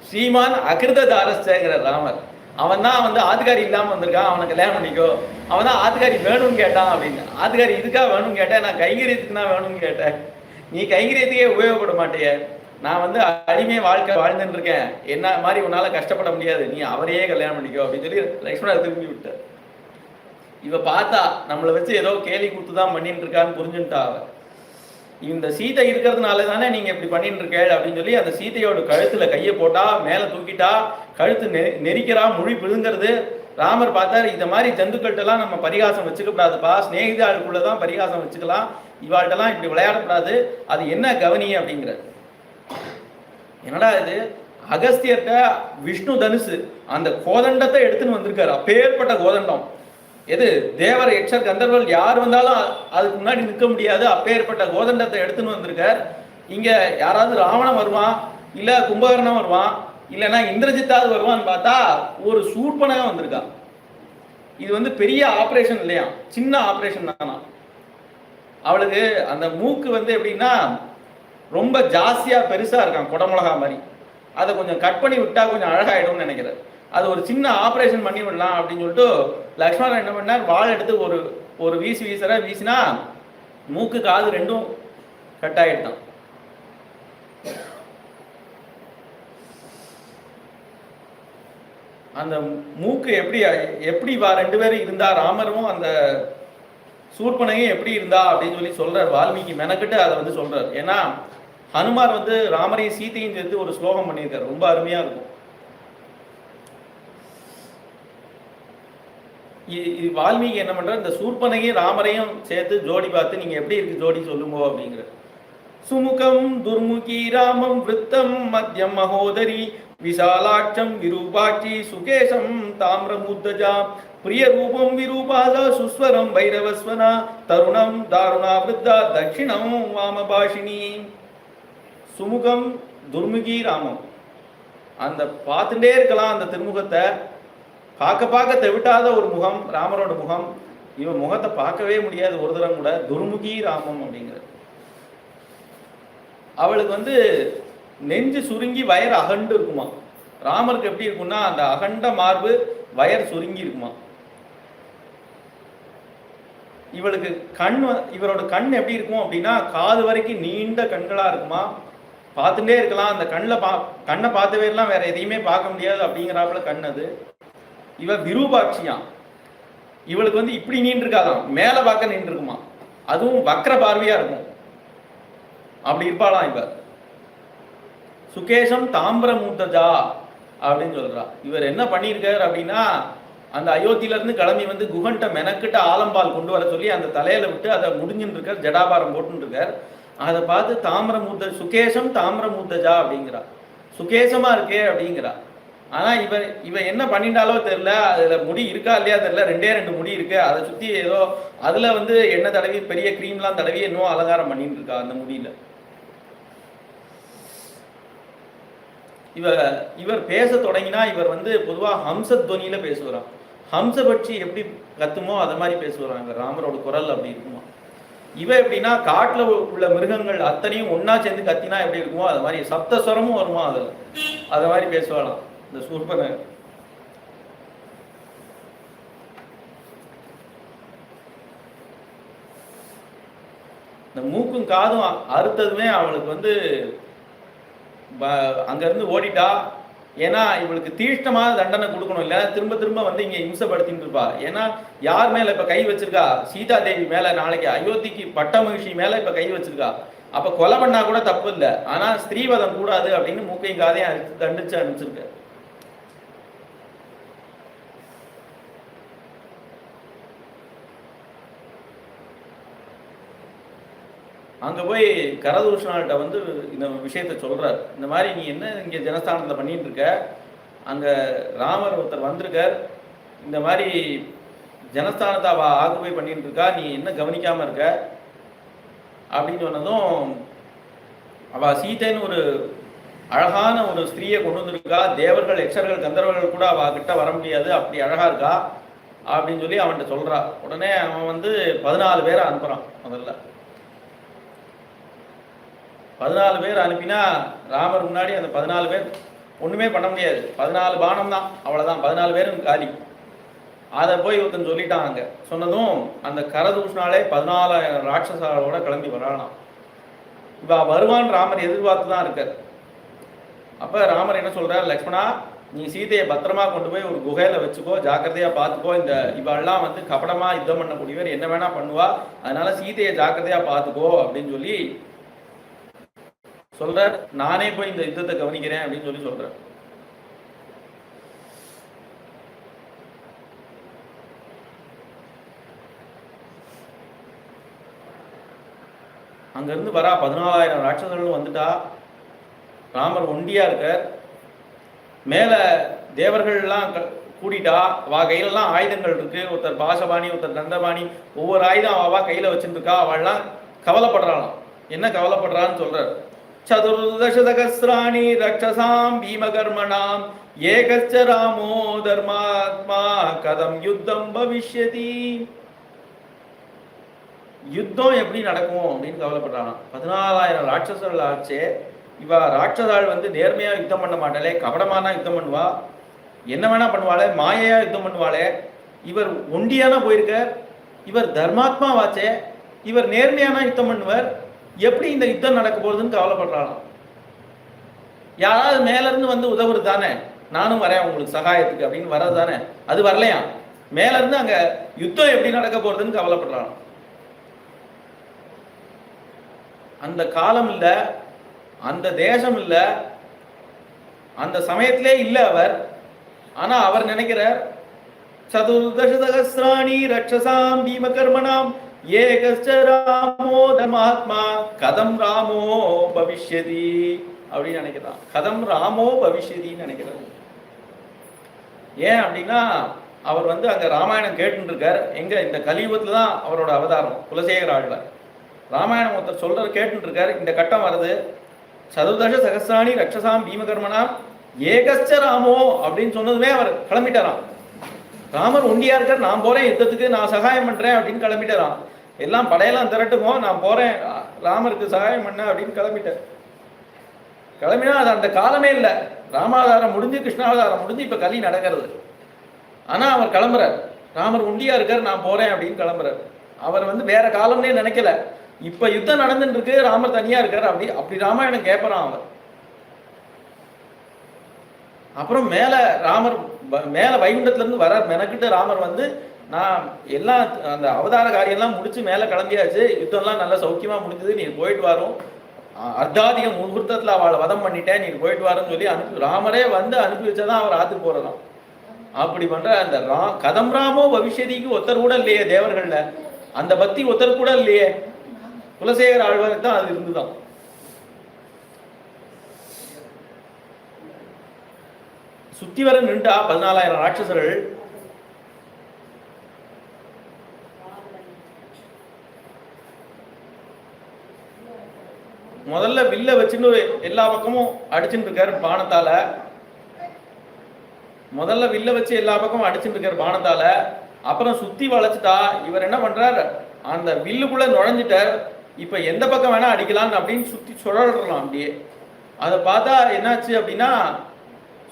ஸ்ரீமான் அகிருததாரஸ்தங்கிற ராமர். அவன் தான் வந்து ஆத்துக்காரி இல்லாமல் வந்திருக்கான், அவனை கல்யாணம் பண்ணிக்கோ. அவன் தான் ஆத்துக்காரி வேணும்னு கேட்டான் அப்படின்னு. ஆத்துக்காரி இதுக்காக வேணும்னு கேட்டேன், நான் கைங்கரியத்துக்கு தான் வேணும்னு கேட்டேன். நீ கைங்கரியத்துக்கே உபயோகப்பட மாட்டேய. நான் வந்து அடிமை வாழ்க்கை வாழ்ந்துட்டு இருக்கேன், என்ன மாதிரி உன்னால கஷ்டப்பட முடியாது, நீ அவரையே கல்யாணம் பண்ணிக்கோ அப்படின்னு சொல்லி லக்ஷ்மணர் திரும்பி விட்டார். இவ பார்த்தா நம்மளை வச்சு ஏதோ கேலி கூத்து தான் பண்ணிட்டு இருக்கான்னு புரிஞ்சுட்டா. அவ இந்த சீதை இருக்கிறதுனால தானே நீங்க இப்படி பண்ணிட்டு இருக்க அப்படின்னு சொல்லி அந்த சீதையோட கழுத்துல கையை போட்டா, மேல தூக்கிட்டா, கழுத்து நெரிக்கிறா, மொழி பிழுங்கிறது. ராமர் பார்த்தாரு, இந்த மாதிரி ஜந்துக்கள்கிட்டலாம் நம்ம பரிகாசம் வச்சுக்கப்படாதுப்பா, ஸ்நேகிதாளுக்குள்ளதான் பரிகாசம் வச்சுக்கலாம், இவாள்கிட்டலாம் இப்படி விளையாடக்கூடாது, அது என்ன கவனி அப்படிங்கிற. என்னடா இது, அகஸ்தியர்கிட்ட விஷ்ணு தனுசு அந்த கோதண்டத்தை எடுத்துன்னு வந்திருக்காரு. அப்பேற்பட்ட கோதண்டம், எது தேவர் யக்ஷர் கந்தர்வல் யார் வந்தாலும் அதுக்கு முன்னாடி நிற்க முடியாது. அப்பேற்பட்ட கோதண்டத்தை எடுத்துன்னு வந்திருக்கார். இங்க யாராவது ராவணன் வருவான், இல்ல கும்பகர்ணன் வருவான், இல்லைன்னா இந்திரஜித்தாவது வருவான்னு பார்த்தா ஒரு சூர்பனகா வந்திருக்கான். இது வந்து பெரிய ஆபரேஷன் இல்லையா, சின்ன ஆபரேஷன் தானா. அவளுக்கு அந்த மூக்கு வந்து எப்படின்னா ரொம்ப ஜாஸ்தியா பெருசா இருக்கான், குடமிளகா மாதிரி. அதை கொஞ்சம் கட் பண்ணி விட்டா கொஞ்சம் அழகாயிடும்னு நினைக்கிறேன். அது ஒரு சின்ன ஆபரேஷன் பண்ணி விடலாம் அப்படின்னு சொல்லிட்டு லக்ஷ்மணன் என்ன பண்ணார், வாள் எடுத்து ஒரு வீசினா மூக்கு காது ரெண்டும் கட் ஆயிட்டான். அந்த மூக்கு எப்படி ரெண்டு பேரும் இருந்தா, ராமரும் அந்த சூர்பனையும் எப்படி இருந்தா அப்படின்னு சொல்லி சொல்றார் வால்மீகி. மெனக்கிட்டு அதை வந்து சொல்றார். ஏன்னா ஹனுமார் வந்து ராமரையும் சீத்தையும் சேர்த்து ஒரு ஸ்லோகம் பண்ணியிருக்காரு, ரொம்ப அருமையா இருக்கும். வால்மீகி என்ன பண்ற, இந்த சூர்பனையும் ராமரையும் சேர்த்து ஜோடி பார்த்து நீங்க எப்படி இருக்கு ஜோடி சொல்லுங்க அப்படிங்கிற. சுமுகம் துர்முகி ராமம் விருத்தம் மத்தியம் மகோதரி விசாலாட்சம் விரூபாட்சி சுகேசம் தாமிரமுத்தஜா பிரிய ரூபம் விரூபாசா சுஸ்வரம் பைரவஸ்வனா தருணம் தாருணா விருத்தா தட்சிணம் வாமபாஷினி. சுமுகம் துர்முகி ராமம், அந்த பார்த்துட்டே இருக்கலாம் அந்த திருமுகத்தை, பார்க்க தெவிட்டாத ஒரு முகம் ராமரோட முகம். இவன் முகத்தை பார்க்கவே முடியாது ஒரு தரம் கூட. துர்முகி ராமம் அப்படிங்கிற. அவளுக்கு வந்து நெஞ்சு சுருங்கி வயர் அகண்டு இருக்குமா. ராமருக்கு எப்படி இருக்கும்னா அந்த அகண்ட மார்பு வயர் சுருங்கி இருக்குமா. இவளுக்கு இவரோட கண் எப்படி இருக்கும் அப்படின்னா காது வரைக்கும் நீண்ட கண்களா இருக்குமா. பார்த்துட்டே இருக்கலாம், அந்த கண்ணை பார்த்தவே எல்லாம் வேற எதையுமே பார்க்க முடியாது அப்படிங்கிறாப்புல கண் அது. இவ விரூபாட்சியாம், இவளுக்கு வந்து இப்படி நீண்டு இருக்காதான், மேல பார்க்க நின்று இருக்குமா. அதுவும் வக்ர பார்வையா இருக்கும், அப்படி இருப்பாளாம் இவ. சுகேஷம் தாமிரமுத்தஜா அப்படின்னு சொல்றா. இவர் என்ன பண்ணியிருக்காரு அப்படின்னா, அந்த அயோத்தியில இருந்து கிளம்பி வந்து குகன்ட்ட மெனக்கிட்ட ஆலம்பால் கொண்டு வர சொல்லி அந்த தலையில விட்டு அதை முடிஞ்சுட்டு இருக்கார், ஜடாபாரம் போட்டுன்னு இருக்கார். அதை பார்த்து சுகேஷம் தாமிரமுத்தஜா அப்படிங்கிறா, சுகேஷமா இருக்கே அப்படிங்கிறா. ஆனா இவ என்ன பண்ணிட்டாலோ தெரியல, அதுல முடி இருக்கா இல்லையா தெரியல, ரெண்டு முடி இருக்கு. அதை சுத்தி ஏதோ அதுல வந்து எண்ணெய் தடவி பெரிய கிரீம்லாம் தடவி இன்னும் அலங்காரம் பண்ணிட்டு இருக்கா அந்த முடியில. இவர் பேச தொடங்கினா இவர் வந்து பொதுவா ஹம்சத்வனியில பேசுவாராம். ஹம்சபட்சி எப்படி கத்துமோ அதை மாதிரி பேசுவாராங்க. ராமரோட குரல் அப்படி இருக்குமா. இவ எப்படின்னா காட்டுல உள்ள மிருகங்கள் அத்தனையும் ஒன்னா சேர்ந்து கத்தினா எப்படி இருக்குமோ அது மாதிரி சப்தஸ்வரமும் வருமா, அதுல அதை மாதிரி பேசுவாளாம் இந்த சூர்பனை. இந்த மூக்கும் காதும் அறுத்ததுமே அவளுக்கு வந்து அங்கிருந்து ஓடிட்டா. ஏன்னா இவளுக்கு தீஷ்டமான தண்டனை கொடுக்கணும், இல்ல திரும்ப திரும்ப வந்து இங்க இம்சப்படுத்திட்டு இருப்பா. ஏன்னா யார் மேல இப்ப கை வச்சிருக்கா, சீதா தேவி மேல, நாளைக்கு அயோத்திக்கு பட்ட மகிழ்ச்சி மேல இப்ப கை வச்சிருக்கா. அப்ப கொலை பண்ணா கூட தப்பு இல்லை, ஆனா ஸ்திரீவதம் கூடாது அப்படின்னு மூக்கையும் காதையும் தண்டிச்சு அனுப்பிச்சிருக்க. அங்கே போய் கரதூஷணால்கிட்ட வந்து இந்த விஷயத்த சொல்கிறார். இந்த மாதிரி நீ என்ன இங்கே ஜனஸ்தானத்தில் பண்ணிட்டு இருக்க, அங்கே ராமர் ஒருத்தர் வந்திருக்கார், இந்த மாதிரி ஜனஸ்தானத்தை அவள் ஆக்குபை பண்ணிட்டு இருக்கா, நீ என்ன கவனிக்காமல் இருக்க அப்படின்னு சொன்னதும், அவள் சீதைன்னு ஒரு அழகான ஒரு ஸ்திரீயை கொண்டு வந்திருக்கா, தேவர்கள் யக்ஷர்கள் கந்தர்வர்கள் கூட அவள் கிட்ட வர முடியாது, அப்படி அழகாக இருக்கா அப்படின்னு சொல்லி அவன்கிட்ட சொல்கிறா. உடனே அவன் வந்து 14 பேரை அனுப்புகிறான். முதல்ல 14 பேர் அனுப்பினா ராமர் முன்னாடி அந்த 14 பேர் ஒண்ணுமே பண்ண முடியாது. 14 பானம் தான், அவ்வளவுதான். 14 பேரும் காலி. அதை போய் ஒருத்தன் சொல்லிட்டாங்க. சொன்னதும் அந்த கரதூஷனாலே 14,000 ராட்சசாலோட கிளம்பி வரலாம். இப்ப வருவான் ராமர் எதிர்பார்த்து தான் இருக்கார். அப்ப ராமர் என்ன சொல்றார், லக்ஷ்மணா நீ சீதையை பத்திரமா கொண்டு போய் ஒரு குகையில வச்சுக்கோ, ஜாக்கிரதையா பார்த்துக்கோ. இந்த இவெல்லாம் வந்து கபடமா யுத்தம் பண்ணக்கூடியவர், என்ன வேணா பண்ணுவா, அதனால சீதையை ஜாக்கிரதையா பார்த்துக்கோ அப்படின்னு சொல்லி சொல்றார். நானே போய் இந்த யுத்தத்தை கவனிக்கிறேன் அப்படின்னு சொல்லி சொல்றார். அங்கிருந்து வரா 14,000 ராட்சசர்களும் வந்துட்டா. ராமர் ஒண்டியா இருக்கார். மேல தேவர்கள்லாம் கூட்டிட்டா. அவ கையிலலாம் ஆயுதங்கள் இருக்கு. ஒருத்தர் பாசபாணி, ஒருத்தர் தண்டபாணி, ஒவ்வொரு ஆயுதம் அவ கையில வச்சுட்டு இருக்கா. அவள்லாம் கவலைப்படுறாளாம். என்ன கவலைப்படுறான்னு சொல்றார். சதுர்தசசகஸ்ராணி ரக்ஷசாம் பீமகர்மணாம் ஏகச்ச ராமோ தர்மாத்மா கதம் யுத்தம் பவிஷ்யதி. யுத்தம் எப்படி நடக்கும் அப்படின்னு கவலைப்படுறாங்க. 14,000 ராட்சசர்கள் ஆச்சே. இவ ராட்சசாள் வந்து நேர்மையா யுத்தம் பண்ண மாட்டாளே, கபடமானா யுத்தம் பண்ணுவா, என்ன வேணா பண்ணுவாளே, மாயையா யுத்தம் பண்ணுவாளே. இவர் ஒண்டியானா போயிருக்க, இவர் தர்மாத்மா வாச்சே, இவர் நேர்மையான யுத்தம் பண்ணுவார், எப்படி இந்த யுத்தம் நடக்க போகுதுன்னு கவலைப்படுறாளாம். யாராவது மேல இருந்து வந்து உதவுறது தானே, நானும் வரேன் உங்களுக்கு சகாயத்துக்கு அப்படின்னு வர்றது தானே, அது வரலையா. மேல இருந்து அங்க யுத்தம் எப்படி நடக்க போறதுன்னு கவலைப்படுறாளாம். அந்த காலம் இல்ல, அந்த தேசம் இல்ல, அந்த சமயத்திலே இல்ல அவர். ஆனா அவர் நினைக்கிறார், சதுர்தசசகஸ்ராணி ரக்ஷசாம் பீமகர்மணாம் ஏகஸ்ச ராமோ தர்மாத்மா கதம் ராமோ பவிஷ்யதி அப்படின்னு நினைக்கிறான். கதம் ராமோ பவிஷ்யதின்னு நினைக்கிறார். ஏன் அப்படின்னா அவர் வந்து அங்க ராமாயணம் கேட்டு இருக்கார். எங்க இந்த கலியுகத்துல தான் அவரோட அவதாரம் குலசேகர ஆழ்வார். ராமாயணம் ஒருத்தர் சொல்றது கேட்டு இருக்காரு. இந்த கட்டம் வருது, சதுர்தச சகஸ்ராணி ரக்ஷசாம் பீமகர்மனா ஏகஸ்ச ராமோ அப்படின்னு சொன்னதுமே அவர் கிளம்பிட்டாராம். ராமர் ஒண்டியா இருக்கார், நான் போறேன் யுத்தத்துக்கு, நான் சகாயம் பண்றேன் அப்படின்னு கிளம்பிட்டாராம். எல்லாம் படையெல்லாம் திரட்டுமோ, நான் போறேன் ராமருக்கு சகாயம் பண்ண அப்படின்னு கிளம்பிட்டார். கிளம்பினா அது அந்த காலமே இல்லை. ராமாவதாரம் முடிஞ்சு கிருஷ்ணாவதாரம் முடிஞ்சு இப்ப கலி நடக்கிறது. ஆனா அவர் கிளம்புறார், ராமர் ஒண்டியா இருக்கார், நான் போறேன் அப்படின்னு கிளம்புறார். அவர் வந்து வேற காலம்னே நினைக்கல. இப்ப யுத்தம் நடந்துட்டு இருக்கு, ராமர் தனியா இருக்காரு, அப்படி ராமாயணம் கேட்பறான் அவர். அப்புறம் மேல ராமர் மேல வைகுண்டத்துல இருந்து வர மெனக்கிட்டு ராமர் வந்து, நான் எல்லாம் அந்த அவதார காரியெல்லாம் முடிச்சு மேல கிளம்பியாச்சு, யுத்தம்லாம் நல்லா சௌக்கியமா முடிஞ்சது, நீர் போயிட்டு வரும், அர்த்தாதிக முகூர்த்தத்துல அவளை வதம் பண்ணிட்டேன், நீர் போயிட்டு வாருன்னு சொல்லி ராமரே வந்து அனுப்பி வச்சாதான் அவர் ஆத்துக்கு போறதாம். அப்படி பண்ற அந்த கதம் ராமோ பவிஷ்யதிக்கு ஒருத்தர் கூட இல்லையே தேவர்கள்ல, அந்த பக்தி ஒருத்தர் கூட இல்லையே. குலசேகர ஆழ்வாருக்கு தான் அது இருந்துதான். சுத்தி வர நின்றா 14,000 ராட்சசர்கள். முதல்ல வில்ல வச்சுன்னு எல்லா பக்கமும் அடிச்சுட்டு இருக்காரு பானத்தால. முதல்ல வில்ல வச்சு எல்லா பக்கமும் அடிச்சுட்டு இருக்காரு பானத்தால. அப்புறம் சுத்தி வளைச்சிட்டா. இவர் என்ன பண்றாரு, அந்த வில்லுக்குள்ள நுழைஞ்சிட்டார். இப்ப எந்த பக்கம் வேணா அடிக்கலாம் அப்படின்னு சுத்தி சுழலாம். அப்படியே அதை பார்த்தா என்னாச்சு அப்படின்னா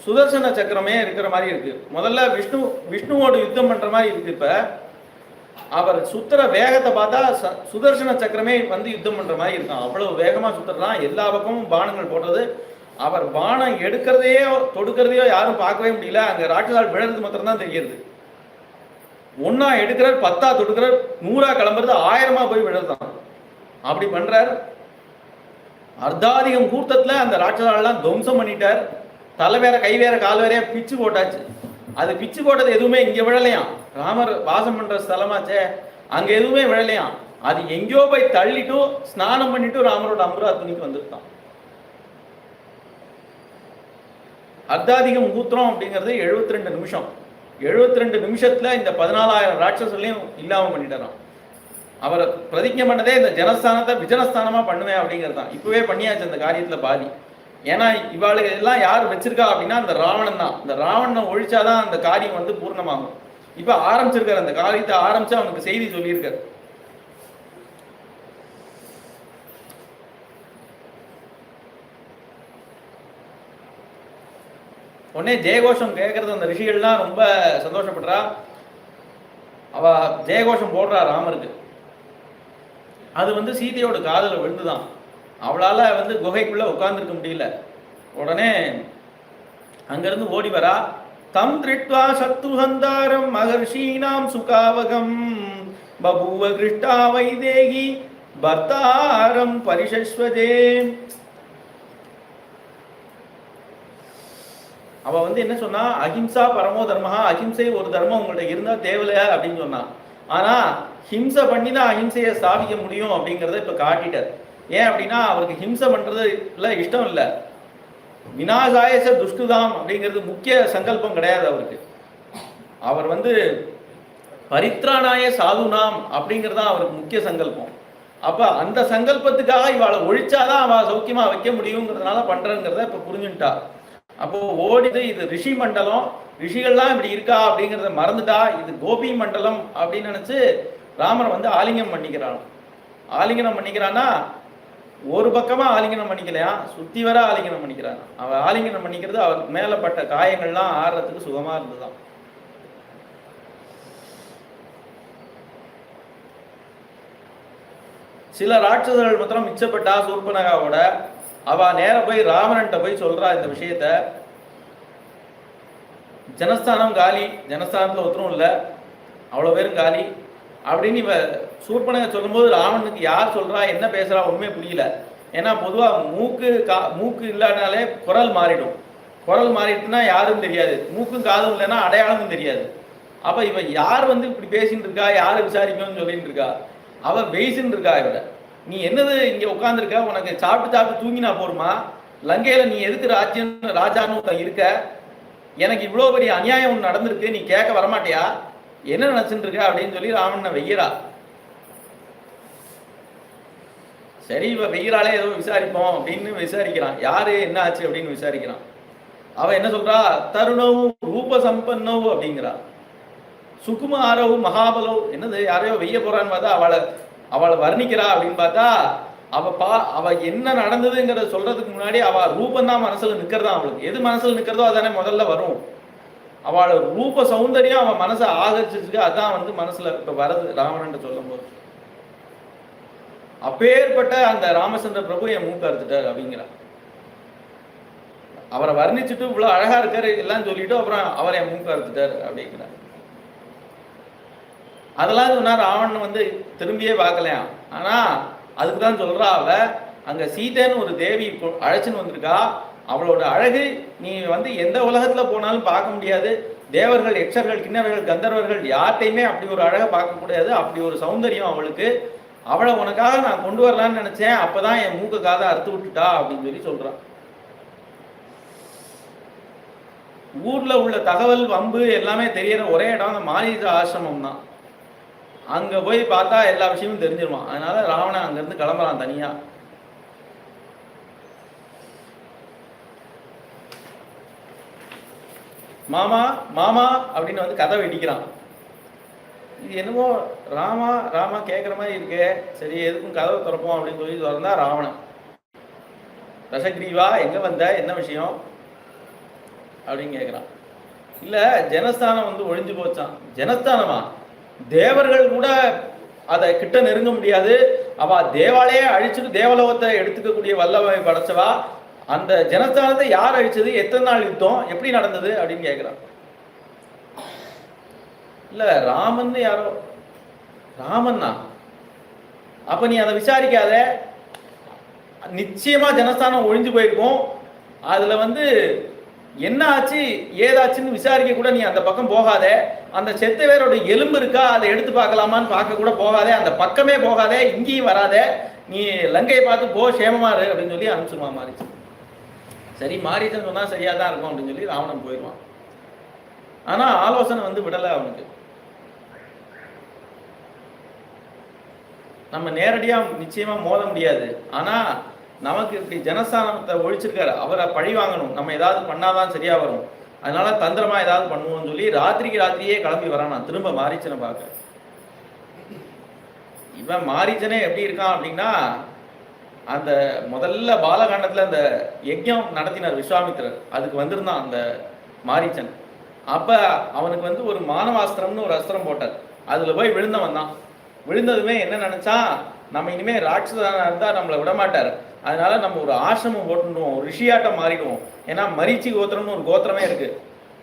சுதர்சன சக்கரமே இருக்கிற மாதிரி இருக்கு. முதல்ல விஷ்ணுவோட யுத்தம் பண்ற மாதிரி இருக்கு. இப்ப அவர் சுத்துற வேகத்தை பார்த்தா சுதர்சன சக்கரமே வந்து யுத்தம் பண்ற மாதிரி இருக்கான். அவ்வளவு வேகமா சுத்துறதான், எல்லா பக்கமும் பானங்கள் போடுறது. அவர் பானம் எடுக்கிறதையோ தொடுக்கிறதையோ யாரும் பார்க்கவே முடியல. அங்க ராட்சசால் விழுறது மாத்திரம் தான் தெரியுது. ஒன்னா எடுக்கிறார், 10 தொடுக்கிறார், 100 கிளம்புறது, 1000 போய் விழுறதான். அப்படி பண்றார். அர்த்தாதிகம் கூட்டத்துல அந்த ராட்சசாலெல்லாம் துவம்சம் பண்ணிட்டார். தலை வேற கை வேற கால் வேறையா பிச்சு போட்டாச்சு. அது பிச்சு போட்டது எதுவுமே இங்க விழலையாம். ராமர் வாசம் பண்ற ஸ்தலமாச்சே, அங்க எதுவுமே விழலையாம். அது எங்கேயோ போய் தள்ளிட்டு ஸ்நானம் பண்ணிட்டு ராமரோட அம்புரா துணிக்கு வந்துட்டான். அர்த்தாதிகம் கூத்திரம் அப்படிங்கிறது 72 நிமிஷம். 72 நிமிஷத்துல இந்த 14,000 ராட்சசர்களையும் இல்லாம பண்ணிட்டாராம். அவர் பிரதிஜை பண்ணதே இந்த ஜனஸ்தானத்தை விஜனஸ்தானமா பண்ணுவேன் அப்படிங்கிறது தான். இப்பவே பண்ணியாச்சு அந்த காரியத்துல பாதி. ஏன்னா இவாளுக்கு எல்லாம் யார் வச்சிருக்கா அப்படின்னா அந்த ராவணன் தான். இந்த ராவணனை ஒழிச்சாதான் அந்த காரியம் வந்து பூர்ணமாகும். இப்ப ஆரம்பிச்சிருக்காரு அந்த காரியத்தை, ஆரம்பிச்சு அவனுக்கு செய்தி சொல்லியிருக்காரு. உடனே ஜெயகோஷம் கேட்கறது அந்த ரிஷிகள்லாம் ரொம்ப சந்தோஷப்படுறா. அவ ஜெயகோஷம் போடுறா ராமருக்கு. அது வந்து சீதையோட காதல விழுந்துதான். அவளால வந்து குகைக்குள்ள உட்கார்ந்துருக்க முடியல. உடனே அங்கிருந்து ஓடி வரா. தம் திருட்வா சத்ருஹந்தாரம் மகர்ஷீனாம் சுகாவகம் பபூவ கிருஷ்டா வைதேகி பர்த்தாரம் பரிஷஸ்வதே. அவ வந்து என்ன சொன்னா, அஹிம்சா பரமோ தர்மஹா, அஹிம்சை ஒரு தர்மம் உங்கள்ட்ட இருந்தா தேவையில்ல அப்படின்னு சொன்னான். ஆனா ஹிம்சை பண்ணி தான் அஹிம்சையை ஸ்தாபிக்க முடியும் அப்படிங்கிறத இப்ப காட்டிட்டார். ஏன் அப்படின்னா அவருக்கு ஹிம்சை பண்றதுல இஷ்டம் இல்லை. விநாசாயச துஷ்டுதாம் அப்படிங்கிறது முக்கிய சங்கல்பம் கிடையாது அவருக்கு. அவர் வந்து பரித்ராணாய சாதுனாம் அப்படிங்கிறது தான் அவருக்கு முக்கிய சங்கல்பம். அப்ப அந்த சங்கல்பத்துக்காக இவளை ஒழிச்சாதான் அவ சௌக்கியமா வைக்க முடியுங்கிறதுனால பண்றங்கிறத இப்ப புரிஞ்சுட்டா. அப்போ ஓடிது இது ரிஷி மண்டலம், ரிஷிகள்லாம் இப்படி இருக்கா அப்படிங்கிறத மறந்துட்டா. இது கோபி மண்டலம் அப்படின்னு நினைச்சு ராமர் வந்து ஆலிங்கம் பண்ணிக்கிறான். ஆலிங்கனம் பண்ணிக்கிறான்னா ஒரு பக்கமா ஆலிங்கனம் பண்ணிக்கலையா, சுத்தி வர ஆலிங்கனம் பண்ணிக்கிறான். அவன் ஆலிங்கனம் பண்ணிக்கிறது அவருக்கு மேலப்பட்ட காயங்கள்லாம் ஆறுறதுக்கு சுகமா இருந்ததுதான். சில ராட்சசர்கள் மாத்திரம் மிச்சப்பட்டா சூர்பனகாவோட. அவ நேர போய் ராவணன்ட்ட போய் சொல்றா இந்த விஷயத்த. ஜனஸ்தானம் காலி, ஜனஸ்தானத்துல ஒருத்தரும் இல்லை, அவ்வளோ பேரும் காலி அப்படின்னு இவ சூர்பனகை சொல்லும்போது ராவணனுக்கு யார் சொல்றா என்ன பேசுறா ஒண்ணுமே புரியல. ஏன்னா பொதுவா மூக்கு இல்லாதனாலே குரல் மாறிடும். குரல் மாறிட்டுனா யாரும் தெரியாது, மூக்கும் காதும் இல்லைன்னா அடையாளமும் தெரியாது. அப்ப இவ யார் வந்து இப்படி பேசிட்டு இருக்கா, யாரு விசாரிக்கணும்னு சொல்லிட்டு இருக்கா. அவ பேசின்னு இருக்கா. இவர நீ என்னது இங்க உட்காந்துருக்க, உனக்கு சாப்பிட்டு தூங்கினா போருமா, லங்கையில நீ எதுக்கு ராஜான்னு இருக்க, எனக்கு இவ்வளோ பெரிய அநியாயம் ஒன்று நடந்திருக்கு, நீ கேட்க வரமாட்டியா, என்ன நினைச்சுட்டு இருக்க அப்படின்னு சொல்லி ராவணனை வெய்யரா. சரி இவ வெய்யராலே ஏதோ விசாரிப்போம் அப்படின்னு விசாரிக்கிறான். யாரு என்ன ஆச்சு அப்படின்னு விசாரிக்கிறான். அவ என்ன சொல்றா, தருணவு ரூப சம்பன்னவு அப்படிங்கிறா. சுகுமாரவு மகாபலவு, என்னது யாரையோ வெய்ய போறான்னு பார்த்தா அவளை வர்ணிக்கிறா அப்படின்னு பார்த்தா அவ என்ன நடந்ததுங்கிறத சொல்றதுக்கு முன்னாடி அவ ரூபந்தான் மனசுல நிக்கிறதா. அவளுக்கு எது மனசுல நிக்கிறதோ அதானே முதல்ல வரும். அவளோட ரூப சௌந்தரியம் அவன் மனசை ஆகரிச்சிருக்கு. அதான் வந்து மனசுல இப்ப வரது ராவணன் சொல்லும் போது. அப்பேற்பட்ட அந்த ராமச்சந்திர பிரபு என் மூக்க அறுத்துட்டார் அப்படிங்கிறார். அவரை வர்ணிச்சுட்டு இவ்வளவு அழகா இருக்காரு எல்லாம் சொல்லிட்டு அப்புறம் அவர் என் மூக்க அறுத்துட்டார் அப்படிங்கிறார். அதெல்லாம் சொன்னா ராவணன் வந்து திரும்பியே பார்க்கலையா. ஆனா அதுக்கு தான் சொல்றா, அவ அங்க சீதைன்னு ஒரு தேவி அழைச்சுன்னு வந்திருக்கா. அவளோட அழகு நீ வந்து எந்த உலகத்துல போனாலும் பார்க்க முடியாது. தேவர்கள், யட்சர்கள், கிண்ணவர்கள், கந்தர்வர்கள் யார்ட்டையுமே அப்படி ஒரு அழகை பார்க்க முடியாது. அப்படி ஒரு சௌந்தரியம் அவளுக்கு. அவளை உனக்காக நான் கொண்டு வரலான்னு நினைச்சேன், அப்பதான் என் மூக்க காதை அறுத்து விட்டுட்டா அப்படின்னு சொல்லி சொல்றான். ஊர்ல உள்ள தகவல் வம்பு எல்லாமே தெரியற ஒரே இடம் அந்த மாரீச ஆசிரமம் தான். அங்க போய் பார்த்தா எல்லா விஷயமும் தெரிஞ்சிருவான். அதனால ராவணன் அங்க இருந்து கிளம்புறான் தனியா. மாமா மாமா அப்படின்னு வந்து கதை வெடிக்கிறான். இது என்னமோ ராமா ராமா கேட்குற மாதிரி இருக்கு, சரி எதுக்கும் கதவை திறப்போம் அப்படின்னு சொல்லி திறந்தா ராவணன். ரசகிரீவா எங்க வந்த, என்ன விஷயம் அப்படின்னு கேட்குறான். இல்ல ஜனஸ்தானம் வந்து ஒழிஞ்சு போச்சான். ஜனஸ்தானமா? தேவர்கள் கூட அதை கிட்ட நெருங்க முடியாது. அவ தேவாலயே அழிச்சுட்டு தேவலோகத்தை எடுத்துக்கக்கூடிய வல்லமை படைச்சவா. அந்த ஜனஸ்தானத்தை யார் அழிச்சது, எத்தனை நாள் யுத்தம், எப்படி நடந்தது அப்படின்னு கேட்கிறான். இல்ல ராமன் யாரோ. ராமன்னா? அப்ப நீ அதை விசாரிக்காத. நிச்சயமா ஜனஸ்தானம் ஒழிஞ்சு போயிருக்கும். அதுல வந்து என்ன ஆச்சு ஏதாச்சுன்னு விசாரிக்க கூட நீ அந்த பக்கம் போகாதே. அந்த செத்தவேரோட எலும்பு இருக்கா அதை எடுத்து பார்க்கலாமான்னு பார்க்க கூட போகாதே. அந்த பக்கமே போகாதே, இங்கேயும் வராதே, நீ லங்கையை பார்த்து போ, சேமமா இரு அப்படின்னு சொல்லி அனுப்பிச்சிருவான் மாரீச்சன். சரி மாரீச்சன் சொன்னா சரியா தான் இருக்கும் அப்படின்னு சொல்லி ராவணன் போயிடுவான். ஆனா ஆலோசனை வந்து விடலை அவனுக்கு. நம்ம நேரடியா நிச்சயமா மோத முடியாது. ஆனா நமக்கு இப்படி ஜனஸ்தானத்தை ஒழிச்சிருக்காரு, அவரை பழி வாங்கணும், நம்ம ஏதாவது பண்ணாதான் சரியா வரும், அதனால தந்திரமா ஏதாவது பண்ணுவோம்னு சொல்லி ராத்திரிக்கு ராத்திரியே கிளம்பி வரான். நான் திரும்ப மாரீச்சனை பார்க்க. இவன் மாரீச்சனே எப்படி இருக்கான் அப்படின்னா, அந்த முதல்ல பாலகாண்டத்துல அந்த யஜ்யம் நடத்தினார் விஸ்வாமித்திரர், அதுக்கு வந்திருந்தான் அந்த மாரீச்சன். அப்ப அவனுக்கு வந்து ஒரு மானவாஸ்திரம்னு ஒரு அஸ்திரம் போட்டார். அதுல போய் விழுந்தவன் தான். விழுந்ததுமே என்ன நினைச்சான், நம்ம இனிமே ராட்சசனா இருந்தா நம்மளை விட மாட்டார், அதனால நம்ம ஒரு ஆசிரமம் போட்டுடுவோம், ஒரு ரிஷியாட்டம் மாறிடுவோம். ஏன்னா மரீச்சி கோத்திரம்னு ஒரு கோத்திரமே இருக்கு,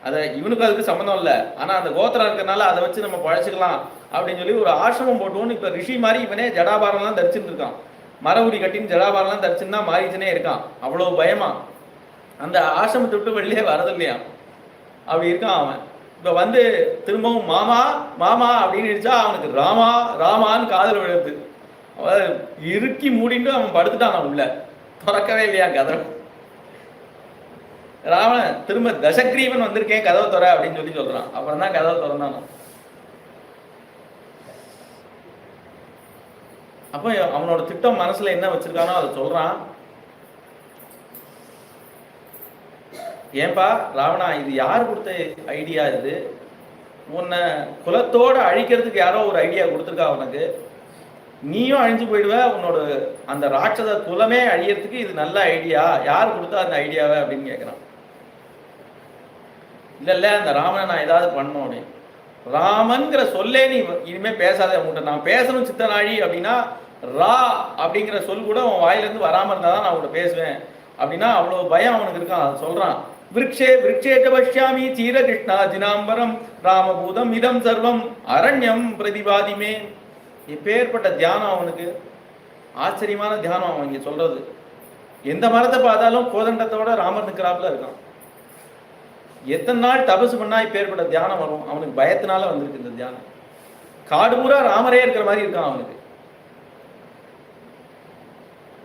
அதை இவனுக்கு அதுக்கு சம்மந்தம் இல்லை, ஆனா அந்த கோத்திரம் இருக்கிறதுனால அதை வச்சு நம்ம பழச்சிக்கலாம் அப்படின்னு சொல்லி ஒரு ஆசிரமம் போட்டுவோன்னு இப்ப ரிஷி மாதிரி இவனே ஜடாபாரம்லாம் தரிச்சுட்டு இருக்கான். மர உரி கட்டின்னு ஜடாபாரம்லாம் தரிச்சுன்னா மாரீச்சனே இருக்கான். அவ்வளவு பயமா அந்த ஆசிரமத்தை விட்டு வெளியே வரது இல்லையா, அப்படி இருக்கான் அவன். இப்ப வந்து திரும்பவும் மாமா மாமா அப்படின்னு நினைச்சா அவனுக்கு ராமா ராமான்னு காதல் விழுது. அவன் இறுக்கி மூடிட்டு அவன் படுத்துட்டான். அவன் உள்ள திறக்கவே இல்லையா கதவை. ராவணன் திரும்ப தசக்ரீவன் வந்திருக்கேன் கதவை துற அப்படின்னு சொல்லி சொல்றான். அப்புறம் தான் கதவை திறந்தான். அப்ப அவனோட திட்டம் மனசுல என்ன வச்சிருக்கானோ அதை சொல்றான். ஏன்பா ராவணா, இது யார் கொடுத்த ஐடியா? இது உன்னை குலத்தோட அழிக்கிறதுக்கு யாரோ ஒரு ஐடியா கொடுத்துருக்கா உனக்கு, நீயும் அழிஞ்சு போயிடுவ, உன்னோட அந்த ராட்சத குலமே அழியறதுக்கு இது நல்ல ஐடியா, யார் கொடுத்தா அந்த ஐடியாவை அப்படின்னு கேட்குறான். இல்ல அந்த ராமனை நான் ஏதாவது பண்ணணும் அப்படின்னு. ராமன்கிற சொல்லே நீ இனிமே பேசாத, உங்கள்கிட்ட நான் பேசணும் சித்தனாழி அப்படின்னா ரா அப்படிங்கிற சொல் கூட உன் வாயிலிருந்து வராம இருந்தாதான் நான் உங்கள்கிட்ட பேசுவேன் அப்படின்னா அவ்வளவு பயம் அவனுக்கு இருக்கான். அதை சொல்றான். விருட்சே விருட்சேட்ட பஷ்யாமி சீர கிருஷ்ணா ஜினாம்பரம் ராமபூதம் இதம் சர்வம் அரண்யம் பிரதிபாதிமே. இப்பேற்பட்ட தியானம் அவனுக்கு, ஆச்சரியமான தியானம் அவன் இங்க சொல்றது. எந்த மரத்தை பார்த்தாலும் கோதண்டத்தோட ராமர் நிற்கிறாப்புல இருக்கான். எத்தனை நாள் தபசு பண்ணா இப்பேற்பட்ட தியானம் வரும்? அவனுக்கு பயத்தினால வந்திருக்கு இந்த தியானம். காடு பூரா ராமரே இருக்கிற மாதிரி இருக்கான் அவனுக்கு.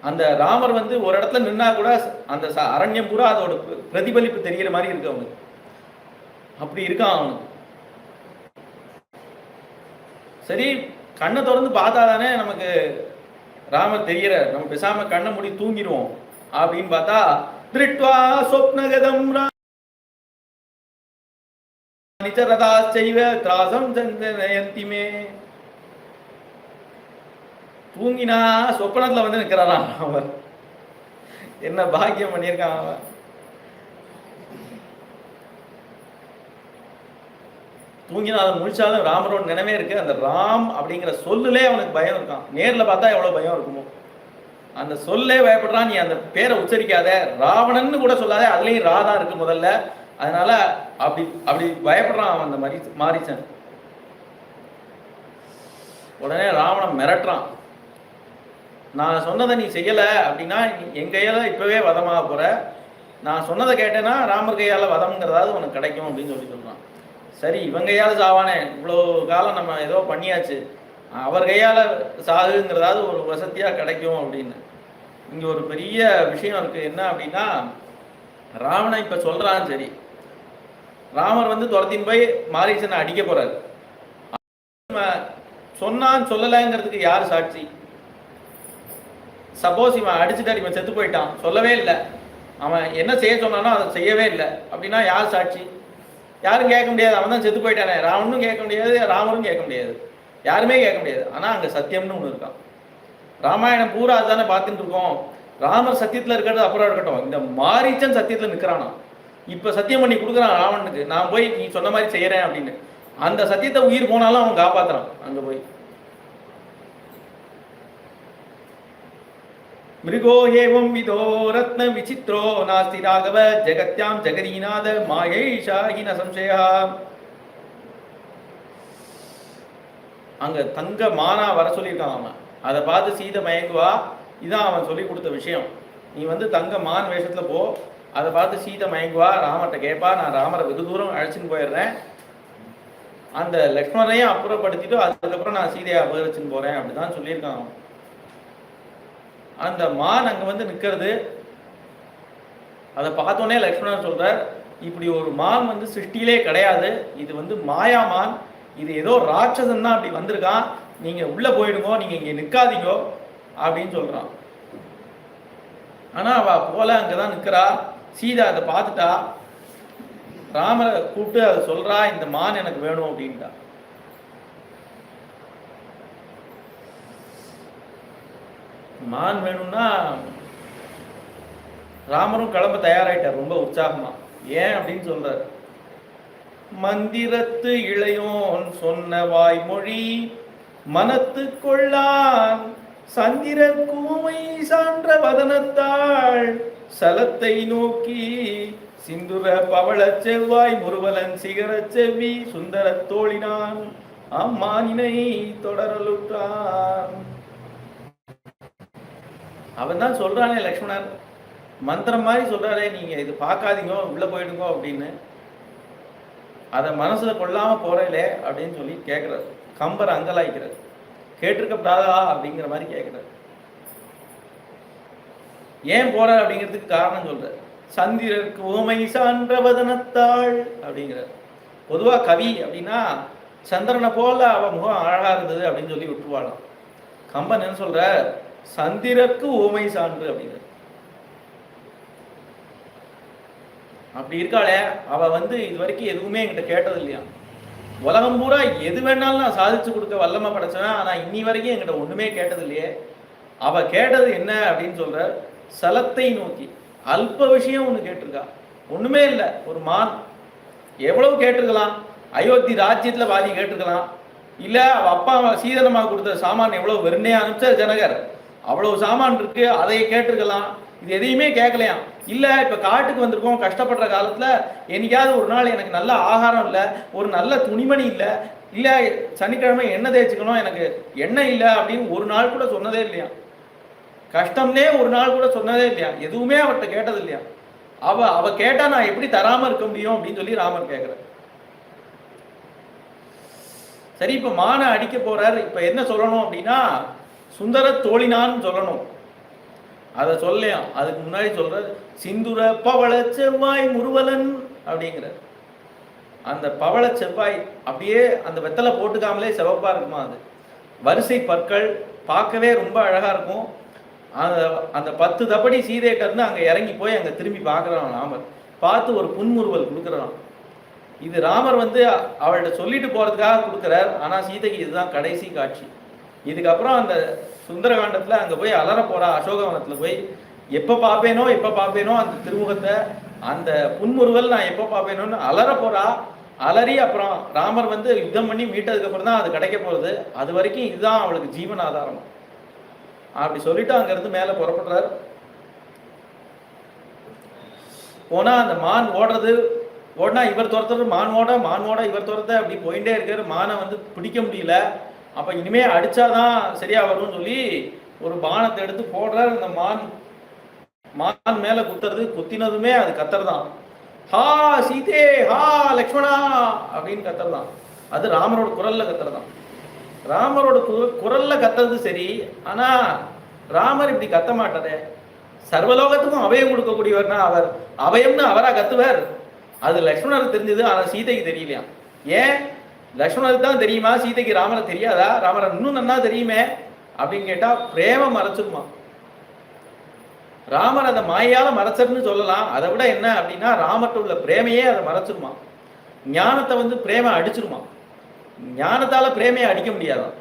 அந்த ராமர் வந்து ஒரு இடத்துல நின்னா கூட அந்த அரண்யம் பூரா அதோட பிரதிபலிப்பு தெரிகிற மாதிரி இருக்கு அவனுக்கு. அப்படி இருக்கான் அவனுக்கு. சரி, கண்ணை திறந்து பார்த்தாதானே நமக்கு ராமர் தெரியற, நம்ம பேசாம கண்ணை மூடி தூங்கிடுவோம் அப்படின்னு பார்த்தா திருட்வா சொப்னகதம் நிச்சரதா செய்வ திராசம் சந்தனயந்திமே. தூங்கினா சொப்பனத்துல வந்து நிற்கிறாராம் அவர். என்ன பாக்கியம் பண்ணியிருக்கான் அவன். தூங்கினா அதை முழிச்சாலும் ராமரோட நினைவே இருக்கு. அந்த ராம் அப்படிங்கிற சொல்லுலே அவனுக்கு பயம் இருக்கான். நேர்ல பார்த்தா எவ்வளவு பயம் இருக்குமோ, அந்த சொல்லே பயப்படுறான். நீ அந்த பேரை உச்சரிக்காத, ராவணன்னு கூட சொல்லாத, அதுலயும் ராதா இருக்கு முதல்ல, அதனால அப்படி அப்படி பயப்படுறான் அவன் அந்த மாரீச்சன். உடனே ராவணன் மிரட்டுறான். நான் சொன்னதை நீ செய்யலை அப்படின்னா என் கையால் இப்போவே வதமாக போகிற, நான் சொன்னதை கேட்டேன்னா ராமர் கையால் வதம்ங்கிறதாவது உனக்கு கிடைக்கும் அப்படின்னு சொல்லி சொல்கிறான். சரி, இவன் கையால் சாவானே, இவ்வளோ காலம் நம்ம ஏதோ பண்ணியாச்சு, அவர் கையால் சாகுங்கிறதாவது ஒரு வசதியாக கிடைக்கும் அப்படின்னு. இங்கே ஒரு பெரிய விஷயம் இருக்குது. என்ன அப்படின்னா, ராவணன் இப்போ சொல்கிறான். சரி, ராமர் வந்து துரத்தின் போய் மாரீச்சனை அடிக்க போகிறார். சொன்னான் சொல்லலைங்கிறதுக்கு யார் சாட்சி? சப்போஸ் இவன் அடிச்சுட்டு இவன் செத்து போயிட்டான், சொல்லவே இல்லை, அவன் என்ன செய்ய சொன்னானோ அதை செய்யவே இல்லை அப்படின்னா யார் சாட்சி? யாரும் கேட்க முடியாது. அவன் தான் செத்து போயிட்டானே. ராவனும் கேட்க முடியாது, ராமரும் கேட்க முடியாது, யாருமே கேட்க முடியாது. ஆனால் அங்கே சத்தியம்னு ஒன்று இருக்கான். ராமாயணம் பூரா அதுதானே பார்த்துட்டு இருக்கோம். ராமர் சத்தியத்தில் இருக்கிறது அப்புறம் இருக்கட்டும், இந்த மாரீச்சன் சத்தியத்தில் நிற்கிறானா. இப்போ சத்தியம் பண்ணி கொடுக்குறான் ராவணனுக்கு, நான் போய் நீ சொன்ன மாதிரி செய்கிறேன் அப்படின்னு. அந்த சத்தியத்தை உயிர் போனாலும் அவன் காப்பாற்றுறான் அங்கே போய். மிருகோ ஏவம் விதோ ரத்ன விசித்ரோ நாஸ்தி ராகவ ஜெகத்யாம் ஜெகதீநாத மாயேஷா ஹின சம்சயா. அங்க தங்க மானா வர சொல்லியிருக்கான் அவன். அதை பார்த்து சீதை மயங்குவா. இதான் அவன் சொல்லி கொடுத்த விஷயம். நீ வந்து தங்க மான் வேஷத்துல போ, அதை பார்த்து சீதை மயங்குவா, ராமர்கிட்ட கேட்பா, நான் ராமரை வெகு தூரம் அழைச்சின்னு போயிடுறேன், அந்த லக்ஷ்மணனையும் அப்புறப்படுத்திட்டு அதுக்கப்புறம் நான் சீதையை அபகரிச்சுன்னு போறேன் அப்படிதான் சொல்லியிருக்கான் அவன். அந்த மான் அங்க வந்து நிற்கிறது. அதை பார்த்தோன்னே லக்ஷ்மணன் சொல்றார், இப்படி ஒரு மான் வந்து சிருஷ்டியிலே கிடையாது, இது வந்து மாயா மான், இது ஏதோ ராட்சசன் தான் அப்படி வந்திருக்கான், நீங்க உள்ள போயிடுங்கோ, நீங்க இங்க நிற்காதீங்கோ அப்படின்னு சொல்றான். ஆனா அவ போல அங்கதான் நிற்கிறா. சீதா அதை பார்த்துட்டா. ராமரை கூப்பிட்டு அதை சொல்றா, இந்த மான் எனக்கு வேணும் அப்படின்ட்டா. மான் வேணும்னா ராமரும் கிளம்ப தயாராயிட்டார் ரொம்ப உற்சாகமா. ஏன் அப்படின்னு சொல்றாரு, மந்திரத்து இளையோன் சொன்ன வாய்மொழி மனத்து கொள்ளான் சந்திரன் கூமை சான்ற வதனத்தாள் சலத்தை நோக்கி சிந்துர பவள செவ்வாய் முருவலன் சிகர செவ்வி சுந்தர தோழினான் அம்மானினை தொடரலுற்றான். அவன் தான் சொல்றானே லக்ஷ்மணர், மந்திரம் மாதிரி சொல்றாரே, நீங்க இது பார்க்காதீங்க உள்ள போயிடுங்க அப்படின்னு, அதை மனசுல கொள்ளாம போறேலே அப்படின்னு சொல்லி கேட்கிறார். கம்பர் அங்கலாய்க்கிறார், கேட்டிருக்கப்படாதா அப்படிங்கிற மாதிரி கேட்கிறார். ஏன் போற அப்படிங்கிறதுக்கு காரணம் சொல்ற. சந்திரருக்கு ஊமை சான்ற வதனத்தாள் அப்படிங்கிறார். பொதுவா கவி அப்படின்னா சந்திரனை போல அவ முகம் அழகா இருந்தது அப்படின்னு சொல்லி விட்டுருவாளாம். கம்பன் என்ன சொல்ற, சந்திரருக்கு ஊமை சான்று அப்படிங்கிற. அப்படி இருக்காளே, அவ இது வரைக்கும் எதுவுமே என்கிட்ட கேட்டது இல்லையா. உலகம் பூரா எது வேணாலும் நான் சாதிச்சு கொடுக்க வல்லமை படைச்சவன், ஆனா இன்னி வரைக்கும் என்கிட்ட ஒண்ணுமே கேட்டது இல்லையே. அவ கேட்டது என்ன அப்படின்னு சொல்ற, சலத்தை நோக்கி அல்ப விஷயம் ஒண்ணு கேட்டிருக்கா. ஒண்ணுமே இல்லை, ஒரு மான். எவ்வளவு கேட்டிருக்கலாம், அயோத்தி ராஜ்யத்துல பாதி கேட்டிருக்கலாம். இல்ல அவ அப்பா சீதனமா கொடுத்த சாமான் எவ்வளவு வெறுமையா அனுப்பிச்ச ஜனகர், அவ்வளவு சாமான் இருக்கு, அதை கேட்டிருக்கலாம். இது எதையுமே கேட்கலையாம். இல்ல இப்ப காட்டுக்கு வந்திருக்கோம், கஷ்டப்படுற காலத்துல என்னைக்காவது ஒரு நாள் எனக்கு நல்ல ஆகாரம் இல்லை, ஒரு நல்ல துணிமணி இல்லை, இல்ல சனிக்கிழமை எண்ணெய் தேய்ச்சிக்கணும், எனக்கு எண்ணெய் இல்லை அப்படின்னு ஒரு நாள் கூட சொன்னதே இல்லையா. கஷ்டம்னே ஒரு நாள் கூட சொன்னதே இல்லையா. எதுவுமே அவர்கிட்ட கேட்டது இல்லையா. அவ கேட்டா நான் எப்படி தராம இருக்க முடியும் அப்படின்னு சொல்லி ராமர் கேட்கிற. சரி, இப்ப மானை அடிக்க போறாரு. இப்ப என்ன சொல்லணும் அப்படின்னா, சுந்தர தோழினான்னு சொல்லணும். அதை சொல்லலையா. அதுக்கு முன்னாடி சொல்ற சிந்துர பவள செவ்வாய் முருவலன் அப்படிங்கிற. அந்த பவள செவ்வாய் அப்படியே அந்த வெத்தலை போட்டுக்காமலே சிவப்பா இருக்குமா. அது வரிசை பற்கள் பார்க்கவே ரொம்ப அழகா இருக்கும். அந்த 10 தப்படி சீதையிட்ட இருந்து அங்க இறங்கி போய் அங்க திரும்பி பார்க்கறான் ராமர். பார்த்து ஒரு புன்முறுவல் கொடுக்குறான். இது ராமர் அவள்கிட்ட சொல்லிட்டு போறதுக்காக கொடுக்குறார். ஆனா சீதைக்கு இதுதான் கடைசி காட்சி. இதுக்கப்புறம் அந்த சுந்தரகாண்டத்துல அங்க போய் அலற போறா. அசோகவனத்துல போய் எப்ப பார்ப்பேனோ அந்த திருமுகத்தை, அந்த புன்முறுவல் நான் எப்ப பார்ப்பேனோன்னு அலற போறா. அலறி அப்புறம் ராமர் யுத்தம் பண்ணி மீட்டதுக்கு அப்புறம் தான் அது கிடைக்க போறது. அது வரைக்கும் இதுதான் அவளுக்கு ஜீவன ஆதாரம். அப்படி சொல்லிட்டு அங்க இருந்து மேல புறப்படுறார். போனா அந்த மான் ஓடனா இவர் துரத்துறது, மான் ஓட இவர் துரத்த, அப்படி போயிட்டே இருக்காரு. மானை பிடிக்க முடியல. அப்ப இனிமே அடிச்சாதான் சரியா வரும்னு சொல்லி ஒரு பானத்தை எடுத்து போடுறாரு. அந்த மான் மேல குத்துறது. குத்தினதுமே அது கத்துறதான், ஹா சீதே, ஹா லக்ஷ்மணா அப்படின்னு கத்துறதான். அது ராமரோட குரல்ல கத்துறதான். ராமரோட குரல்ல கத்துறது சரி, ஆனா ராமர் இப்படி கத்த மாட்டாரே. சர்வலோகத்துக்கும் அபயம் கொடுக்கக்கூடியவர்னா அவர் அபயம்னு அவரா கத்துவார். அது லக்ஷ்மணருக்கு தெரிஞ்சது, ஆனா சீதைக்கு தெரியலையா. ஏன் லக்ஷ்மணருக்கு தான் தெரியுமா, சீதைக்கு ராமரை தெரியாதா? ராமரை இன்னும் நன்னா தெரியுமே அப்படின்னு கேட்டா பிரேம மறைச்சிருமா. ராமர் அதை மாயால மறைச்சர்னு சொல்லலாம். அதை விட என்ன அப்படின்னா, ராமர்கிட்ட உள்ள பிரேமையே அதை மறைச்சிருமா. ஞானத்தை பிரேம அடிச்சிருமா. ஞானத்தால பிரேமையை அடிக்க முடியாதான்.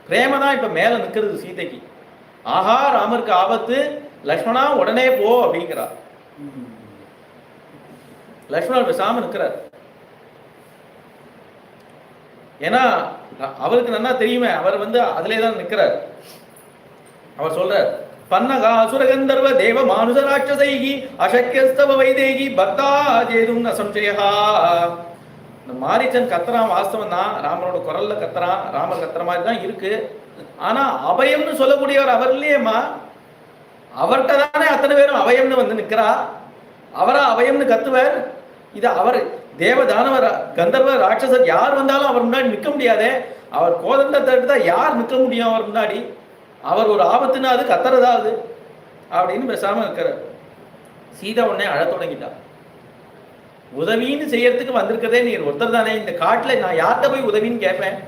பிரேம தான் இப்ப மேல நிக்கிறது சீதைக்கு. ஆஹா ராமருக்கு ஆபத்து, லக்ஷ்மணா உடனே போ அப்படிங்கிறார். லக்ஷ்மணர் பேசாம நிக்கிறார். ஏன்னா அவருக்கு நல்லா தெரியுமே, அவர் அதுலேதான் நிக்கிறார். அவர் சொல்றார், பன்னகா அசுரகந்தர்வ தேவ மானுஷ ராட்சசைகி அசக்கியஸ்தவ வைதேகி பக்தா ஜேதும் நசம்சயா. இந்த மாரீச்சன் கத்துறான், வாஸ்தவம் தான். ராமரோட குரல்ல கத்துறான், ராமர் கத்துற மாதிரி தான் இருக்கு. ஆனா அபயம்னு சொல்லக்கூடியவர் அவர் இல்லையேம்மா. அவர்கிட்ட தானே அத்தனை பேரும் அபயம்னு நிக்கிறா. அவரா அபயம்னு கத்துவர். இது அவர் தேவ தானவர் கந்தர்வ ராட்சசர் யார் வந்தாலும் அவர் முன்னாடி நிற்க முடியாதே. அவர் கோதண்டத்தை தான் யார் நிற்க முடியும் அவர் முன்னாடி? அவர் ஒரு ஆபத்துன்னா அது கத்துறதா அது அப்படின்னு பேசாம இருக்கிறார். சீதா உடனே அழ தொடங்கிட்டா. உதவின்னு செய்யறதுக்கு வந்திருக்கிறதே நீர் ஒருத்தர் தானே. இந்த காட்டுல நான் யார்கிட்ட போய் உதவின்னு கேட்பேன்?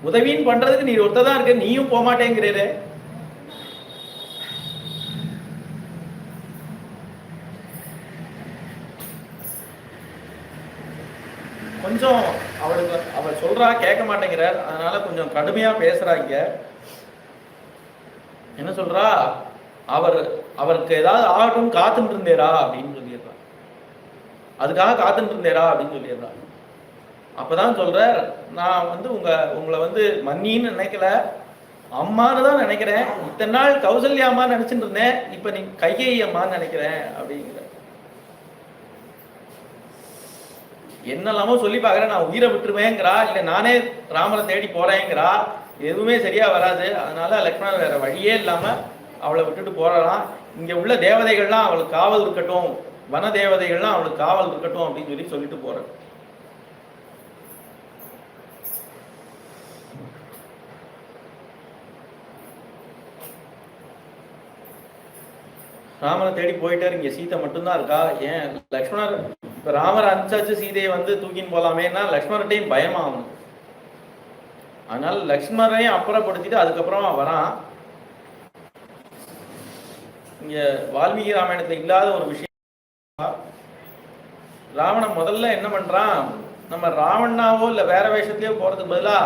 உதவின்னு பண்றதுக்கு நீர் ஒருத்தர் தான் இருக்க, நீயும் போக மாட்டேங்கிறே. கொஞ்சம் அவள் சொல்றா, கேட்க மாட்டேங்கிறார். அதனால கொஞ்சம் கடுமையா பேசுறாங்க. என்ன சொல்றா, அவருக்கு ஏதாவது ஆகட்டும் காத்துட்டு இருந்தேரா அப்படின்னு சொல்லிடுறா. அதுக்காக காத்துட்டு இருந்தேரா அப்படின்னு சொல்லிடுறான். அப்பதான் சொல்றார், நான் வந்து உங்களை வந்து மன்னின்னு நினைக்கல, அம்மான்னு தான் நினைக்கிறேன். இத்தனை நாள் கௌசல்யா அம்மான்னு நினைச்சிட்டு இருந்தேன், இப்ப நீ கைகேயி அம்மான்னு நினைக்கிறேன் அப்படிங்கிற. என்னெல்லாமோ சொல்லி பார்க்குறேன், நான் உயிரை விட்டுருவேங்கிறா, இல்லை நானே ராமரை தேடி போறேங்கிறா. எதுவுமே சரியா வராது. அதனால லக்ஷ்மணன் வேற வழியே இல்லாம அவளை விட்டுட்டு போறான். இங்க உள்ள தேவதைகள்லாம் அவளுக்கு காவல் இருக்கட்டும், வன தேவதைகள்லாம் அவளுக்கு காவல் இருக்கட்டும் அப்படின்னு சொல்லிட்டு போறான். ராமனை தேடி போயிட்டாரு. இங்க சீதை மட்டும்தான் இருக்கா. ஏன் லக்ஷ்மணர் இப்ப ராமர் அனுப்பிச்சாச்சு சீதையை வந்து தூக்கின்னு போலாமேன்னா லக்ஷ்மணர்கிட்டையும் பயமாகும். அதனால லக்ஷ்மணரையும் அப்புறப்படுத்திட்டு அதுக்கப்புறமா வரான். இங்க வால்மீகி ராமாயணத்துல இல்லாத ஒரு விஷயம், ராவணன் முதல்ல என்ன பண்றான், நம்ம ராவணாவோ இல்ல வேற வேஷத்தையோ போறதுக்கு பதிலா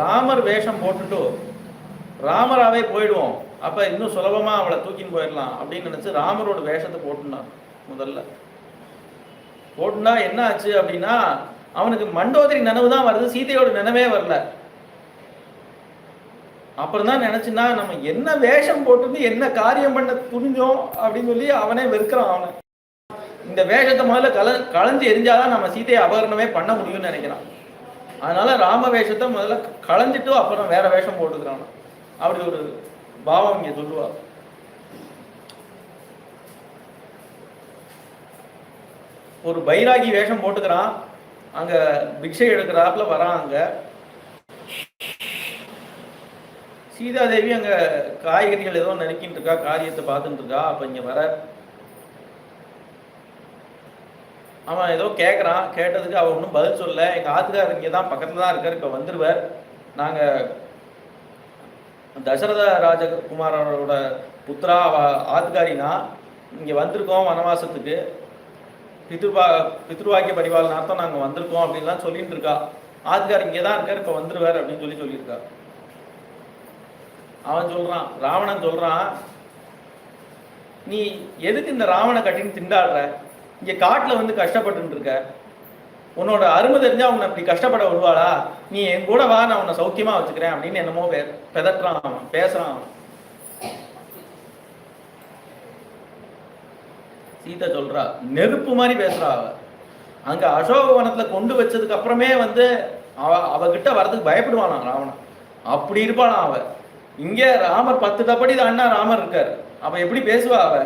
ராமர் வேஷம் போட்டுட்டு ராமராவே போயிடுவோம், அப்ப இன்னும் சுலபமா அவளை தூக்கின்னு போயிடலாம் அப்படின்னு நினைச்சு ராமரோட வேஷத்தை போட்டுனான். முதல்ல போட்டுனா என்ன ஆச்சு அப்படின்னா, அவனுக்கு மண்டோதரி நினைவு தான் வருது, சீதையோட நினைவே வரல. அப்புறம் தான் நினைச்சுன்னா நம்ம என்ன வேஷம் போட்டு என்ன காரியம் பண்ண துணிஞ்சோம் அப்படின்னு சொல்லி அவனே வெறுக்கிறான். அவனை இந்த வேஷத்தை முதல்ல களைஞ்சு எரிஞ்சாதான் நம்ம சீதையை அபகரணமே பண்ண முடியும்னு நினைக்கிறான். அதனால ராம வேஷத்தை முதல்ல களைஞ்சிட்டு அப்புறம் வேற வேஷம் போட்டுக்கிறான். அப்படி ஒரு பாவம் இங்க சொல்லுவா. ஒரு பைராகி வேஷம் போட்டுக்கிறான், அங்க பிக்ஷை எடுக்கிறாப்புல வரான். அங்க சீதாதேவி அங்க காய்கறிகள் ஏதோ நறுக்கிட்டு இருக்கா, காரியத்தை பார்த்துட்டு இருக்கா. அப்ப இங்க வர அவன் ஏதோ கேட்கறான். கேட்டதுக்கு அவன் ஒன்றும் பதில் சொல்ல. எங்க ஆத்துக்காரர் இங்கே தான் பக்கத்துல தான் இருக்காரு, இப்ப வந்துருவார். நாங்க தசரத ராஜகுமாரோட புத்திரா ஆத்துக்காரினா இங்க வந்திருக்கோம் வனவாசத்துக்கு, பித்ருவாக்கிய பரிபாலனார்த்தம் நாங்க வந்திருக்கோம் அப்படின்லாம் சொல்லிட்டு இருக்கா. ஆத்துக்கார் இங்கே தான் இருக்காரு, இப்ப வந்துருவார் அப்படின்னு சொல்லியிருக்கா. அவன் சொல்றான், ராவணன் சொல்றான், நீ எதுக்கு இந்த ராவணை கட்டின்னு திண்டாடுற, இங்க காட்டுல வந்து கஷ்டப்பட்டு இருக்க, உன்னோட அருமை தெரிஞ்சா உன்னை அப்படி கஷ்டப்பட விடுவாளா, நீ என் கூட வா, நான் உன்னை சௌக்கியமா வச்சுக்கிறேன் அப்படின்னு என்னமோ பெதற்றான். அவன் பேசுறான். சீதை சொல்றா, நெருப்பு மாதிரி பேசுறா. அவ அங்க அசோகவனத்துல கொண்டு வச்சதுக்கு அப்புறமே வந்து அவகிட்ட வர்றதுக்கு பயப்படுவானா ராவணன். அப்படி இருப்பானா அவ. இங்க ராமர் 10 தப்படி தாண்டா ராமர் இருக்காரு, அவ எப்படி பேசுவா அவ.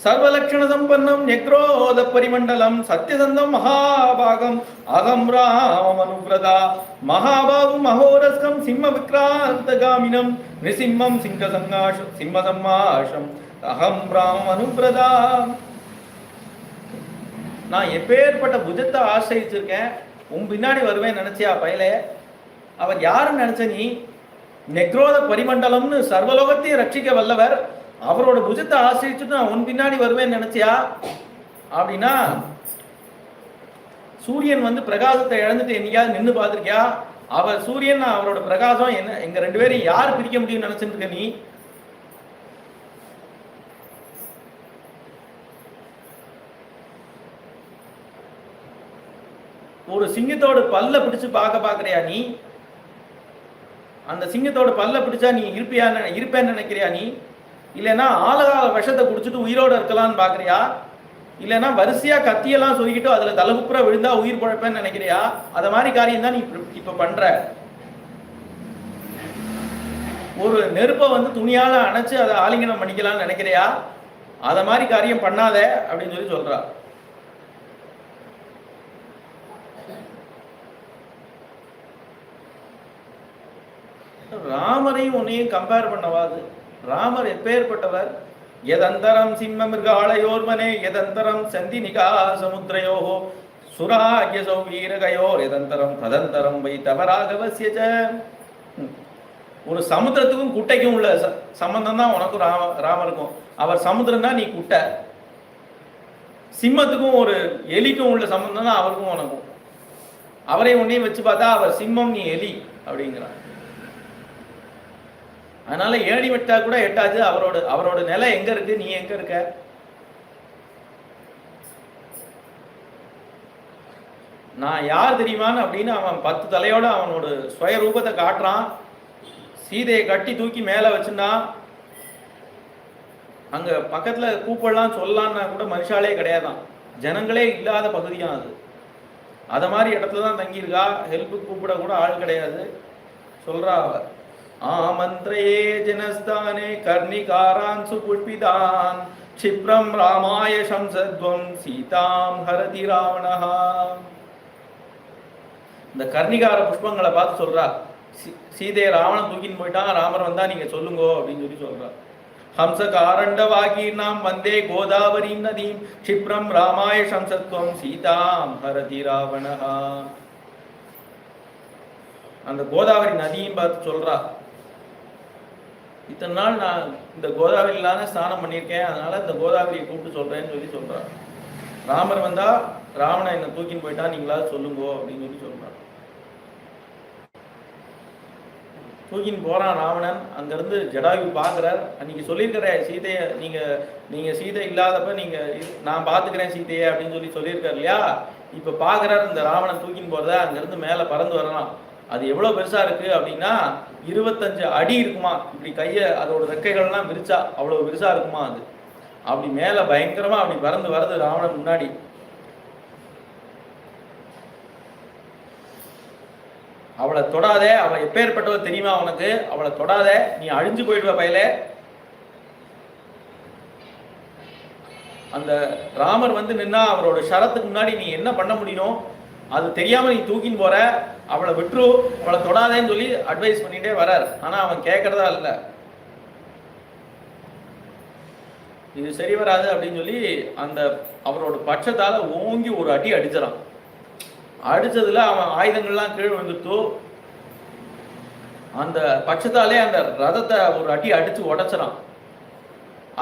சர்வலட்சண சம்பன்னம் நெக்ரோத பரிமண்டலம் சத்தியசந்தம் மகாபாகம் அகம் ராமம் அனுப்ரதா மகாபாகும் மகோரஸ்கம் சிம்ம விக்ராந்த காமினம் நிசிம்மம் சிங்க சங்காஷம் சிம்ம சம்மாஷம் அகம் ராமம் அனுப்ரதா. நான் எப்பேற்பட்ட புஜத்தை ஆசிரிச்சிருக்கேன், உன் பின்னாடி வருவேன் நினைச்சியா பயலே. அவர் யாருன்னு நினைச்ச நீ, நெக்ரோத பரிமண்டலம்னு சர்வலோகத்தையும் ரட்சிக்க வல்லவர், அவரோட புஜத்தை ஆசிரிச்சுட்டு நான் உன் பின்னாடி வருவேன்னு நினைச்சியா அப்படின்னா, சூரியன் வந்து பிரகாசத்தை இழந்துட்டு என்னைக்காவது நின்று பார்த்திருக்கியா? அவர் சூரியன் அவரோட பிரகாசம் என்ன, எங்க 2 பேரையும் யார் பிரிக்க முடியும்னு நினைச்சிட்டு இருக்க நீ. ஒரு சிங்கத்தோட பல்ல பிடிச்சு பாக்குறியா நீ? அந்த சிங்கத்தோட பல்ல பிடிச்சா நீ இருப்பேன்னு நினைக்கிறியா நீ? இல்லைன்னா ஆலகால விஷத்தை குடிச்சிட்டு உயிரோட இருக்கலாம்னு பாக்குறியா? இல்லைன்னா வரிசையா கத்தியெல்லாம் சொல்லிக்கிட்டு அதுல தலைகுப்புற விழுந்தா உயிர் பழப்பேன்னு நினைக்கிறியா? அத மாதிரி காரியம் தான் நீ இப்ப பண்ற. ஒரு நெருப்பை வந்து துணியால அணைச்சு அதை ஆலிங்கனம் பண்ணிக்கலாம்னு நினைக்கிறியா? அத மாதிரி காரியம் பண்ணாத அப்படின்னு சொல்றா. ராமரையும் உன்னையும் கம்பேர் பண்ணவாது. ராமர் எப்பேற்பட்டவர். எதந்தரம் சிம்ம மிருகாலயோர்மனே எதந்தரம் சந்தி நிகா சமுத்திரயோகோ சுராகிய சௌவீரகயோர் எதந்தரம் ததந்தரம் வை தவராகவசியச்ச. ஒரு சமுத்திரத்துக்கும் குட்டைக்கும் உள்ள சம்பந்தம் தான் உனக்கும் ராமருக்கும். அவர் சமுத்திரம் தான், நீ குட்டை. சிம்மத்துக்கும் ஒரு எலிக்கும் உள்ள சம்பந்தம் தான் அவருக்கும் உனக்கும். அவரை உன்னையும் வச்சு பார்த்தா அவர் சிம்மம், நீ எலி அப்படிங்கிறார். அதனால ஏணி விட்டா கூட எட்டாச்சு. அவரோட நிலை எங்க இருக்கு, நீ எங்க இருக்க? நான் யார் தெரியுமான்னு அப்படின்னு அவன் 10 தலையோட அவனோட சுய ரூபத்தை காட்டுறான். சீதையை கட்டி தூக்கி மேலே வச்சுட்டான். அங்க பக்கத்துல கூப்பிடலாம் சொல்லலாம்னா கூட மனுஷாலே கிடையாதான், ஜனங்களே இல்லாத பகுதியும் அது. அத மாதிரி இடத்துல தான் தங்கியிருக்கா. ஹெல்ப்புக்கு கூப்பிட கூட ஆள் கிடையாது. சொல்றா அவ, ஆமந்திரயே ஜனஸ்தானே கர்ணிகாரான் சுபுஷ்பிதான் க்ஷிப்ரம் ராமாய சம்சத்வம் சீதாம் ஹரதி ராவணஹா. இந்த கர்ணிகார புஷ்பங்களை பார்த்து சொல்றா, சீதையை ராவணன் தூக்கின்னு போயிட்டான், ராமர் வந்தா நீங்க சொல்லுங்கோ அப்படின்னு சொல்லி சொல்றா. ஹம்ச காரண்டவாகீர்ணாம் வந்தே கோதாவரி நதீம் க்ஷிப்ரம் ராமாய சம்சத்வம் சீதாம் ஹரதி ராவணஹா. அந்த கோதாவரி நதியும் பார்த்து சொல்றா, இத்தனை நாள் நான் இந்த கோதாவரியிலான ஸ்நானம் பண்ணியிருக்கேன், அதனால இந்த கோதாவரியை கூப்பிட்டு சொல்றேன்னு சொல்லி சொல்றா. ராமர் வந்தா ராவணன் என்ன தூக்கின்னு போயிட்டா, நீங்களாவது சொல்லுங்கோ அப்படின்னு சொல்லி சொல்றான். தூக்கின்னு போறான் ராவணன். அங்கிருந்து ஜடாயு பார்க்குறார். அன்னைக்கு சொல்லியிருக்கிற சீதையை நீங்க சீதை இல்லாதப்ப நீங்க நான் பார்த்துக்கிறேன் சீதையை அப்படின்னு சொல்லி சொல்லியிருக்காரு இல்லையா. இப்ப பார்க்குறாரு இந்த ராவணன் தூக்கின்னு போறத. அங்கிருந்து மேல பறந்து வரலாம். அது எவ்வளவு பெருசா இருக்கு அப்படின்னா 25 அடி இருக்குமா. இப்படி கையை அதோட ரெக்கைகள்லாம் விரிச்சா அவ்வளவு பெருசா இருக்குமா அது. அப்படி மேல பயங்கரமா அப்படி பறந்து வருது ராவணன் முன்னாடி. அவளை தொடாதே, அவள் எப்பேற்பட்டவ தெரியுமா அவனுக்கு, அவளை தொடாதே, நீ அழிஞ்சு போயிடுவ பயில. அந்த ராமர் வந்து நின்னா அவரோட ஷரத்துக்கு முன்னாடி நீ என்ன பண்ண முடியும், அது தெரியாம நீ தூக்கின்னு போற, அவளை விட்டுரு, அவளை தொடாதேன்னு சொல்லி அட்வைஸ் பண்ணிட்டே வரார். ஆனா அவன் கேட்கறதா இல்லை, இது சரி வராது அப்படின்னு சொல்லி அந்த அவரோட பட்சத்தால ஓங்கி ஒரு அடி அடிச்சிடான். அடிச்சதுல அவன் ஆயுதங்கள்லாம் கீழே விழுந்துட்டு அந்த பட்சத்தாலே அந்த ரதத்தை ஒரு அடி அடிச்சு உடைச்சிடான்.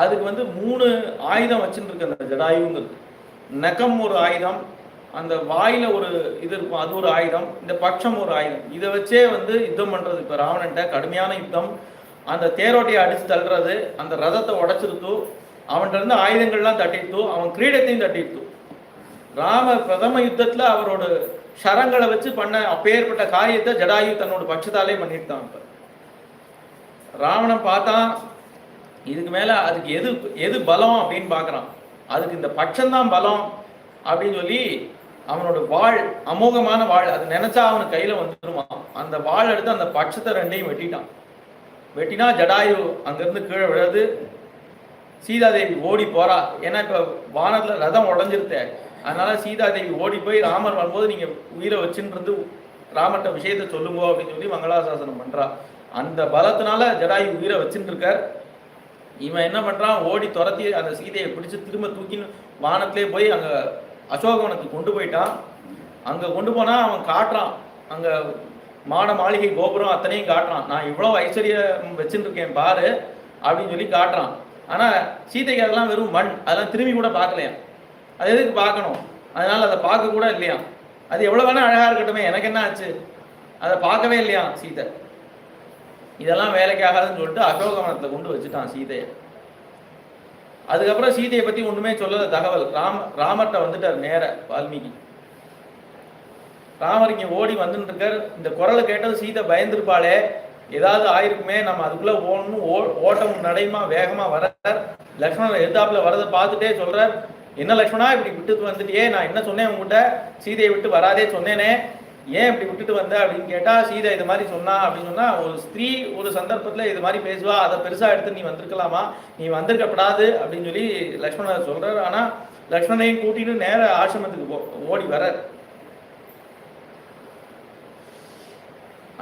அதுக்கு வந்து 3 ஆயுதம் வச்சுட்டு இருக்கு அந்த ஜடாயுங்கிறது. நகம் ஒரு ஆயுதம், அந்த வாயில ஒரு இது இருக்கும் அது ஒரு ஆயுதம், இந்த பட்சம் ஒரு ஆயுதம். இதை வச்சே வந்து யுத்தம் பண்றது. இப்ப ராவணன்ட்ட கடுமையான யுத்தம். அந்த தேரோட்டையை அடிச்சு தள்ளுறது, அந்த ரதத்தை உடைச்சிருத்து, அவன்கிட்ட இருந்து ஆயுதங்கள்லாம் தட்டிட்டு, அவன் கிரீடத்தையும் தட்டிட்டு. ராமர் பிரதம யுத்தத்துல அவரோட ஷரங்களை வச்சு பண்ண அப்பேற்பட்ட காரியத்தை ஜடாயு தன்னோட பட்சத்தாலே பண்ணிட்டான். இப்ப ராவணன் பார்த்தான், இதுக்கு மேல அதுக்கு எது பலம் அப்படின்னு பாக்குறான். அதுக்கு இந்த பட்சம்தான் பலம் அப்படின்னு சொல்லி அவனோட வாழ், அமோகமான வாழ், அது நினைச்சா அவனுக்கு கையில வந்துருமா. அந்த வாழ் எடுத்து அந்த பட்சத்தை ரெண்டையும் வெட்டிட்டான். வெட்டினா ஜடாயு அங்கிருந்து கீழே விழுது. சீதாதேவி ஓடி போறா. ஏன்னா இப்ப வானத்துல ரதம் உடஞ்சிருத்த, அதனால சீதாதேவி ஓடி போய் ராமர் வரும்போது நீங்க உயிரை வச்சுன்றது ராமர்கிட்ட விஷயத்த சொல்லுங்க அப்படின்னு சொல்லி மங்களாசாசனம் பண்றா. அந்த பலத்தினால ஜடாயு உயிரை வச்சுட்டு இருக்கார். இவன் என்ன பண்றான், ஓடி துரத்தி அந்த சீதையை பிடிச்சு திரும்ப தூக்கின்னு வானத்திலே போய் அங்க அசோகவனத்துக்கு கொண்டு போயிட்டான். அங்க கொண்டு போனா அவன் காட்டுறான், அங்க மாட மாளிகை கோபுரம் அத்தனையும் காட்டுறான். நான் இவ்வளவு ஐஸ்வர்யம் வச்சுட்டு இருக்கேன் பாரு அப்படின்னு சொல்லி காட்டுறான். ஆனா சீதைக்கு அதெல்லாம் வெறும் மண், அதெல்லாம் திரும்பி கூட பார்க்கலையா. அது எதுக்கு பார்க்கணும், அதனால அதை பார்க்க கூட இல்லையா. அது எவ்வளவு வேணா அழகா இருக்கட்டுமே, எனக்கு என்ன ஆச்சு, அதை பார்க்கவே இல்லையா சீதை. இதெல்லாம் வேலைக்கு ஆகாதுன்னு சொல்லிட்டு அசோகவனத்தை கொண்டு வச்சுட்டான் சீதையை. அதுக்கப்புறம் சீதையை பத்தி ஒண்ணுமே சொல்லல தகவல். ராமர்கிட்ட வந்துட்டார் நேர வால்மீகி. ராமர் இங்க ஓடி வந்துட்டு இருக்கார். இந்த குரலை கேட்டது சீதை பயந்துருப்பாளே, ஏதாவது ஆயிருக்குமே, நம்ம அதுக்குள்ள ஓடணும், ஓட்டம் நடைமா வேகமா வர. லக்ஷ்மணர் எதிர்த்தாப்புல வரதை பார்த்துட்டே சொல்றார், என்ன லக்ஷ்மணா இப்படி விட்டுட்டு வந்துட்டியே, நான் என்ன சொன்னேன் உங்ககிட்ட, சீதையை விட்டு வராதே சொன்னேனே, ஏன் இப்படி விட்டுட்டு வந்த அப்படின்னு கேட்டா, சீதை இது மாதிரி சொன்னா அப்படின்னு சொன்னா, ஒரு ஸ்திரீ ஒரு சந்தர்ப்பத்துல இது மாதிரி பேசுவா, அதை பெருசா எடுத்து நீ வந்திருக்கலாமா, நீ வந்திருக்கப்படாது அப்படின்னு சொல்லி லக்ஷ்மணர் சொல்றாரு. ஆனா லக்ஷ்மணையும் கூட்டிட்டு நேர ஆசிரமத்துக்கு ஓடி வர.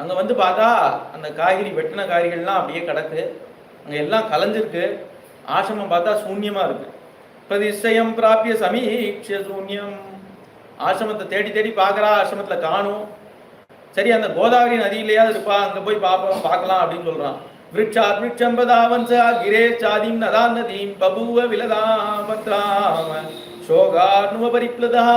அங்க வந்து பார்த்தா அந்த காய்கறி வெட்டின காய்கறிகள்லாம் அப்படியே கிடக்கு, அங்க எல்லாம் கலைஞ்சிருக்கு. ஆசிரமம் பார்த்தா சூன்யமா இருக்கு. பிரதிஷ்டயம் பிராபிய சமீக்ஷ சூன்யம். ஆசிரமத்தை தேடி தேடி பார்க்கறா, ஆசிரமத்துல காணும். சரி அந்த கோதாவரி நதியிலேயாவது இருப்பா, அங்க போய் பார்க்கலாம் அப்படின்னு சொல்றான். விருட்சாத் விருட்சம் பதாவன்சா கிரே சாதிம் நதா நதீம் பபுவ விலதாம் பத்ராம சோகார்னுவ பரிப்ளதா.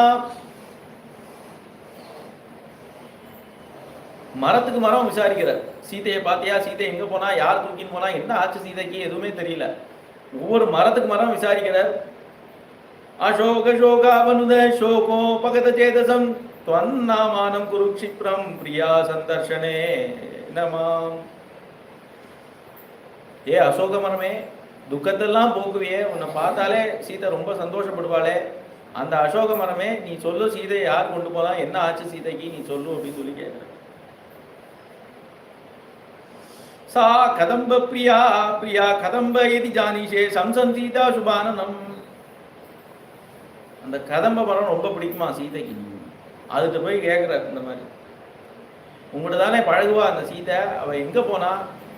மரத்துக்கு மரம் விசாரிக்கிறார். சீதையை பார்த்தியா, சீதை எங்க போனா, யார் தூக்கின்னு போனா, என்ன ஆச்சு சீதைக்கு, எதுவுமே தெரியல. ஒவ்வொரு மரத்துக்கு மரம் விசாரிக்கிறார். அசோக சோகாவனுத சோகோ பகத சேதசம் त्वन्नामानं कुरु क्षिप्रं प्रिया सन्दर्शने नमाम्. ஏ அசோக மரமே, துக்கத்தெல்லாம் போக்குவியே, உன்னை பார்த்தாலே சீதை ரொம்ப சந்தோஷப்படுவாளே, அந்த அசோக மரமே நீ சொல்லு, சீதை யார் கொண்டு போலாம், என்ன ஆச்சு சீதைக்கு நீ சொல்லு அப்படின்னு சொல்லி கேட்குற. சா கதம்ப பிரியா பிரியா கதம்ப எதி ஜானிஷே சம்சம் சீதா சுபானனம். அந்த கதம்ப மரம் ரொம்ப பிடிக்குமா சீதைக்கு, அதுக்கு போய் கேட்குற. இந்த மாதிரி உங்கள்கிட்ட தானே பழகுவா அந்த சீதை, அவள் எங்கே போனா,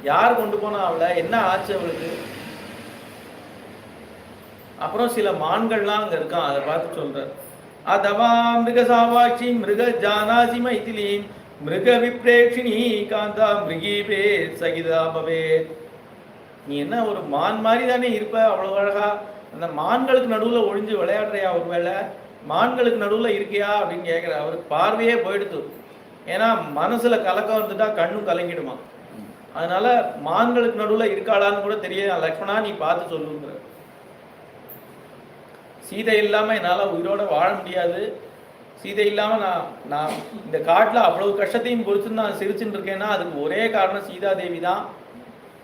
யார் கொண்டு போனா அவளை, என்ன ஆச்சு அவளுக்கு. அப்புறம் சில மான்கள்லாம் அங்கே இருக்கான், அதை பார்த்து சொல்கிறார். அதவா மிருக சாவாட்சி மிருக ஜானாசி மைதிலீம் மிருக விப்ரேக்ஷினி காந்தா மிருகீபே சகிதா பவே. நீ என்ன ஒரு மான் மாதிரி தானே இருப்ப, அவ்வளோ அழகா, அந்த மான்களுக்கு நடுவில் ஒழிஞ்சு விளையாடுறியா, ஒரு வேளை மான்களுக்கு நடுவில் இருக்கியா அப்படின்னு கேட்குற. அவருக்கு பார்வையே போயிடுது, ஏன்னா மனசில் கலக்கம் வந்துட்டா கண்ணும் கலங்கிடுமா. அதனால மான்களுக்கு நடுவில் இருக்காளான்னு கூட தெரியல. லக்ஷ்மணா நீ பார்த்து சொல்லுங்கிற. சீதை இல்லாமல் என்னால் உயிரோட வாழ முடியாது, சீதை இல்லாமல் நான் இந்த காட்டில் அவ்வளவு கஷ்டத்தையும் பொறுத்து நான் சிரிச்சுட்டு இருக்கேன்னா அதுக்கு ஒரே காரணம் சீதா தேவி தான்.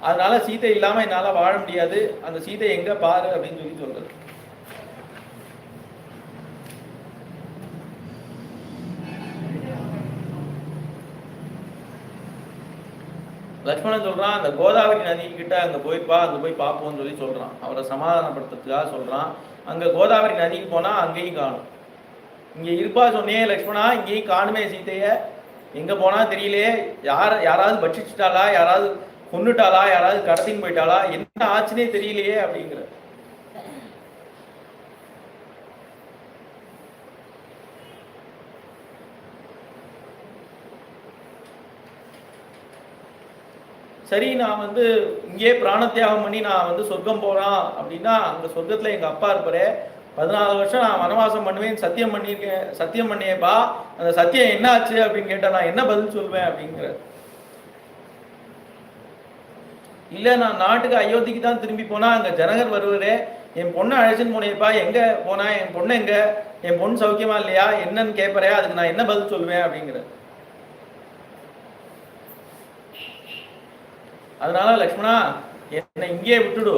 அதனால சீதை இல்லாமல் என்னால் வாழ முடியாது, அந்த சீதை எங்கே பாரு அப்படின்னு சொல்லி சொல்றது. லக்ஷ்மணன் சொல்றான், அந்த கோதாவரி நதி கிட்ட அங்கே போய்ப்பா, அங்கே போய் பார்ப்போம்னு சொல்லி சொல்றான். அவரை சமாதானப்படுத்துறதுக்காக சொல்றான். அங்கே கோதாவரி நதிக்கு போனால் அங்கேயும் காணும். இங்கே இருப்பா சொன்னே லக்ஷ்மணா, இங்கேயும் காணுமே சீதையை, எங்கே போனால் தெரியலையே, யாராவது பட்சிச்சுட்டாளா, யாராவது கொண்டுட்டாளா, யாராவது கடத்தின்னு போயிட்டாளா, என்ன ஆச்சுன்னே தெரியலையே அப்படிங்கிற. சரி, நான் இங்கே பிராணத்தியாகம் பண்ணி நான் சொர்க்கம் போகிறான் அப்படின்னா, அங்கே சொர்க்கத்தில் எங்கள் அப்பா இருப்பாரு, 14 வருஷம் நான் வனவாசம் பண்ணுவேன் சத்தியம் பண்ணியிருக்கேன், சத்தியம் பண்ணியேப்பா, அந்த சத்தியம் என்ன ஆச்சு அப்படின்னு கேட்டால் நான் என்ன பதில் சொல்வேன் அப்படிங்கிற. இல்லை, நான் நாட்டுக்கு அயோத்திக்கு தான் திரும்பி போனால் அங்கே ஜனகர் வருவாரு, என் பொண்ணை அழைச்சின்னு போனேப்பா, எங்கே போனா, என் பொண்ணு எங்கே, என் பொண்ணு சௌக்கியமா இல்லையா என்னன்னு கேட்பறே, அதுக்கு நான் என்ன பதில் சொல்வேன் அப்படிங்கிற. அதனால லக்ஷ்மணா என்னை இங்கேயே விட்டுடு,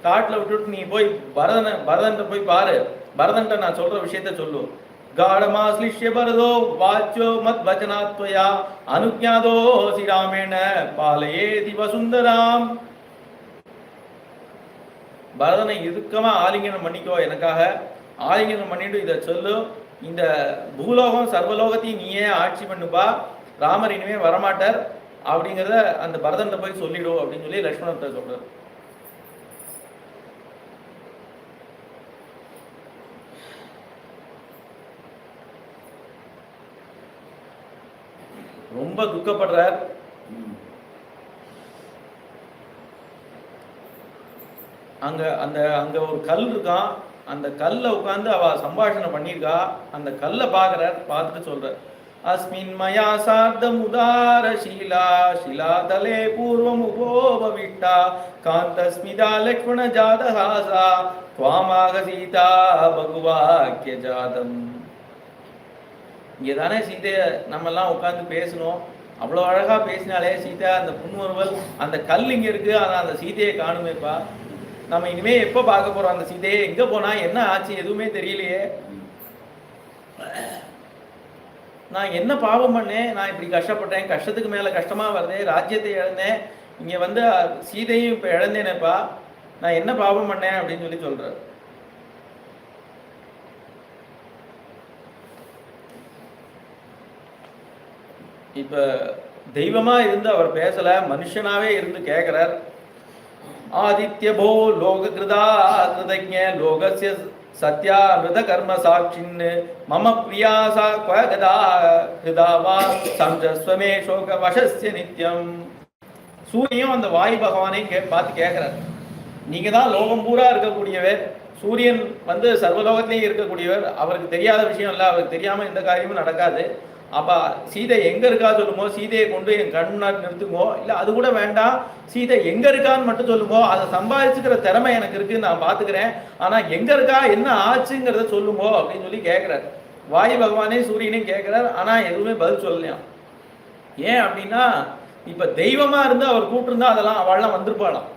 காட்டில் விட்டுட்டு நீ போய் பரதன்ட்ட போய் பாரு, பரதன்ட்ட நான் சொல்ற விஷயத்த சொல்லு. காடமாஸ்லிஷ்ய பரதோ வாச்சோ மத் வச்சனாத்வயா அனுஜாதோ ஸ்ரீராமேண பாலயேதி வசுந்தராம். பரதனை இறுக்கமா ஆலிங்கனம் பண்ணிக்கோ, எனக்காக ஆலிங்கனம் பண்ணிட்டு இதை சொல்லு, இந்த பூலோகம் சர்வலோகத்தையும் நீயே ஆட்சி பண்ணுப்பா, ராமர் இனிமே வரமாட்டார் அப்படிங்கிறத அந்த பரதன்ட்ட போய் சொல்லிடும் அப்படின்னு சொல்லி லக்ஷ்மணத்தை சொல்றாரு. ரொம்ப துக்கப்படுறார். அங்க ஒரு கல் இருக்கான், அந்த கல்ல உட்கார்ந்து அவ சம்பாஷணை பண்ணியிருக்கா, அந்த கல்லை பார்க்கிறார். பார்த்துட்டு சொல்றார், अस्मिन् मया सार्धमुदारशीला शिलातले पूर्वमुपोपविष्टा कान्तस्मिता लक्ष्मणजातहासा त्वामागसीता பகுவாக்கியஜாதம். இங்கே தானே சீதையை நம்மெல்லாம் உட்காந்து பேசணும், அவ்வளோ அழகாக பேசினாலே சீதா, அந்த புன்முறுவல், அந்த கல் இங்கே இருக்கு, ஆனால் அந்த சீதையை காணுமேப்பா. நம்ம இனிமேல் எப்போ பார்க்க போகிறோம் அந்த சீதையை, எங்கே போனா, என்ன ஆச்சு, எதுவுமே தெரியலையே. நான் என்ன பாவம் பண்ணேன், நான் இப்படி கஷ்டப்பட்டேன், கஷ்டத்துக்கு மேலே கஷ்டமாக வருதே, ராஜ்யத்தை இழந்தேன், இங்கே சீதையும் இப்போ இழந்தேனேப்பா, நான் என்ன பாவம் பண்ணேன் அப்படின்னு சொல்லி சொல்கிறார். இப்போ தெய்வமாக இருந்து அவர் பேசலை, மனுஷனாகவே இருந்து கேட்குறார். ஆதித்ய போ லோக கிருதா கிருதஜ்ஞ லோகஸ்ய சத்யா மிருத கர்ம சாட்சின் மம பிரியாசா குவகதா ஹிருதாவா சம்ஜஸ்வமே சோக வசஸ்ய நித்யம். சூரியனும் அந்த வாயு பகவானையும் பார்த்து கேட்குறார், நீங்கள் தான் லோகம் பூரா இருக்கக்கூடியவர், சூரியன் சர்வலோகத்திலேயும் இருக்கக்கூடியவர், அவருக்கு தெரியாத விஷயம் இல்லை, அவருக்கு தெரியாமல் எந்த காரியமும் நடக்காது. அப்போ சீதை எங்கே இருக்கா சொல்லுமோ, சீதையை கொண்டு என் கண்ணாடி நிறுத்துங்கோ, இல்லை அது கூட வேண்டாம், சீதை எங்கே இருக்கான்னு மட்டும் சொல்லுங்கோ, அதை சம்பாதிச்சுக்கிற திறமை எனக்கு இருக்குன்னு நான் பார்த்துக்கிறேன், ஆனால் எங்கே இருக்கா என்ன ஆச்சுங்கிறத சொல்லுங்கோ அப்படின்னு சொல்லி கேட்குறாரு. வாயு பகவானே சூரியனையும் கேட்கிறார், ஆனா எதுவுமே பதில் சொல்லலையாம். ஏன் அப்படின்னா, இப்ப தெய்வமா இருந்து அவர் கூப்பிட்டுருந்தா அதெல்லாம் அவள்லாம் வந்திருப்பாளாம்.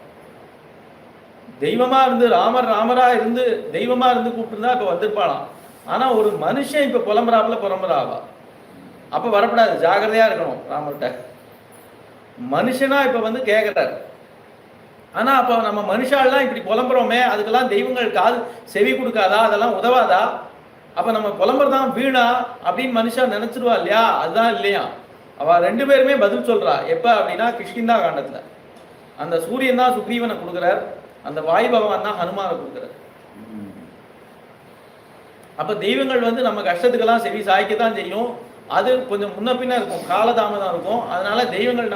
தெய்வமா இருந்து ராமரா இருந்து தெய்வமா இருந்து கூப்பிட்டுருந்தா இப்ப வந்திருப்பாளாம். ஆனா ஒரு மனுஷன் இப்ப புலம்புறாவா, அப்ப வரக்கூடாது, ஜாகிரதையா இருக்கணும் ராமர்கிட்ட. மனுஷனா இப்ப வந்து கேட்கிறார். ஆனா அப்ப நம்ம மனுஷாலாம் இப்படி புலம்புறோமே, அதுக்கெல்லாம் தெய்வங்கள் காது செவி கொடுக்காதா, அதெல்லாம் உதவாதா? அப்ப நம்ம புலம்புறதான் வீணா அப்படின்னு மனுஷா நினைச்சிருவா இல்லையா? அதுதான் இல்லையா. அவ 2 பேருமே பதில் சொல்றா. எப்ப அப்படின்னா கிஷ்கிந்தா காண்டத்துல அந்த சூரியன் தான் சுக்ரீவனை கொடுக்குறார், அந்த வாயு பகவான் தான் ஹனுமானை கொடுக்குறார். அப்ப தெய்வங்கள் வந்து நம்ம கஷ்டத்துக்கெல்லாம் செவி சாய்க்கத்தான் செய்யும். அது கொஞ்சம் முன்ன பின்ன இருக்கும், காலதாமதம் இருக்கும். அதனால தெய்வங்கள்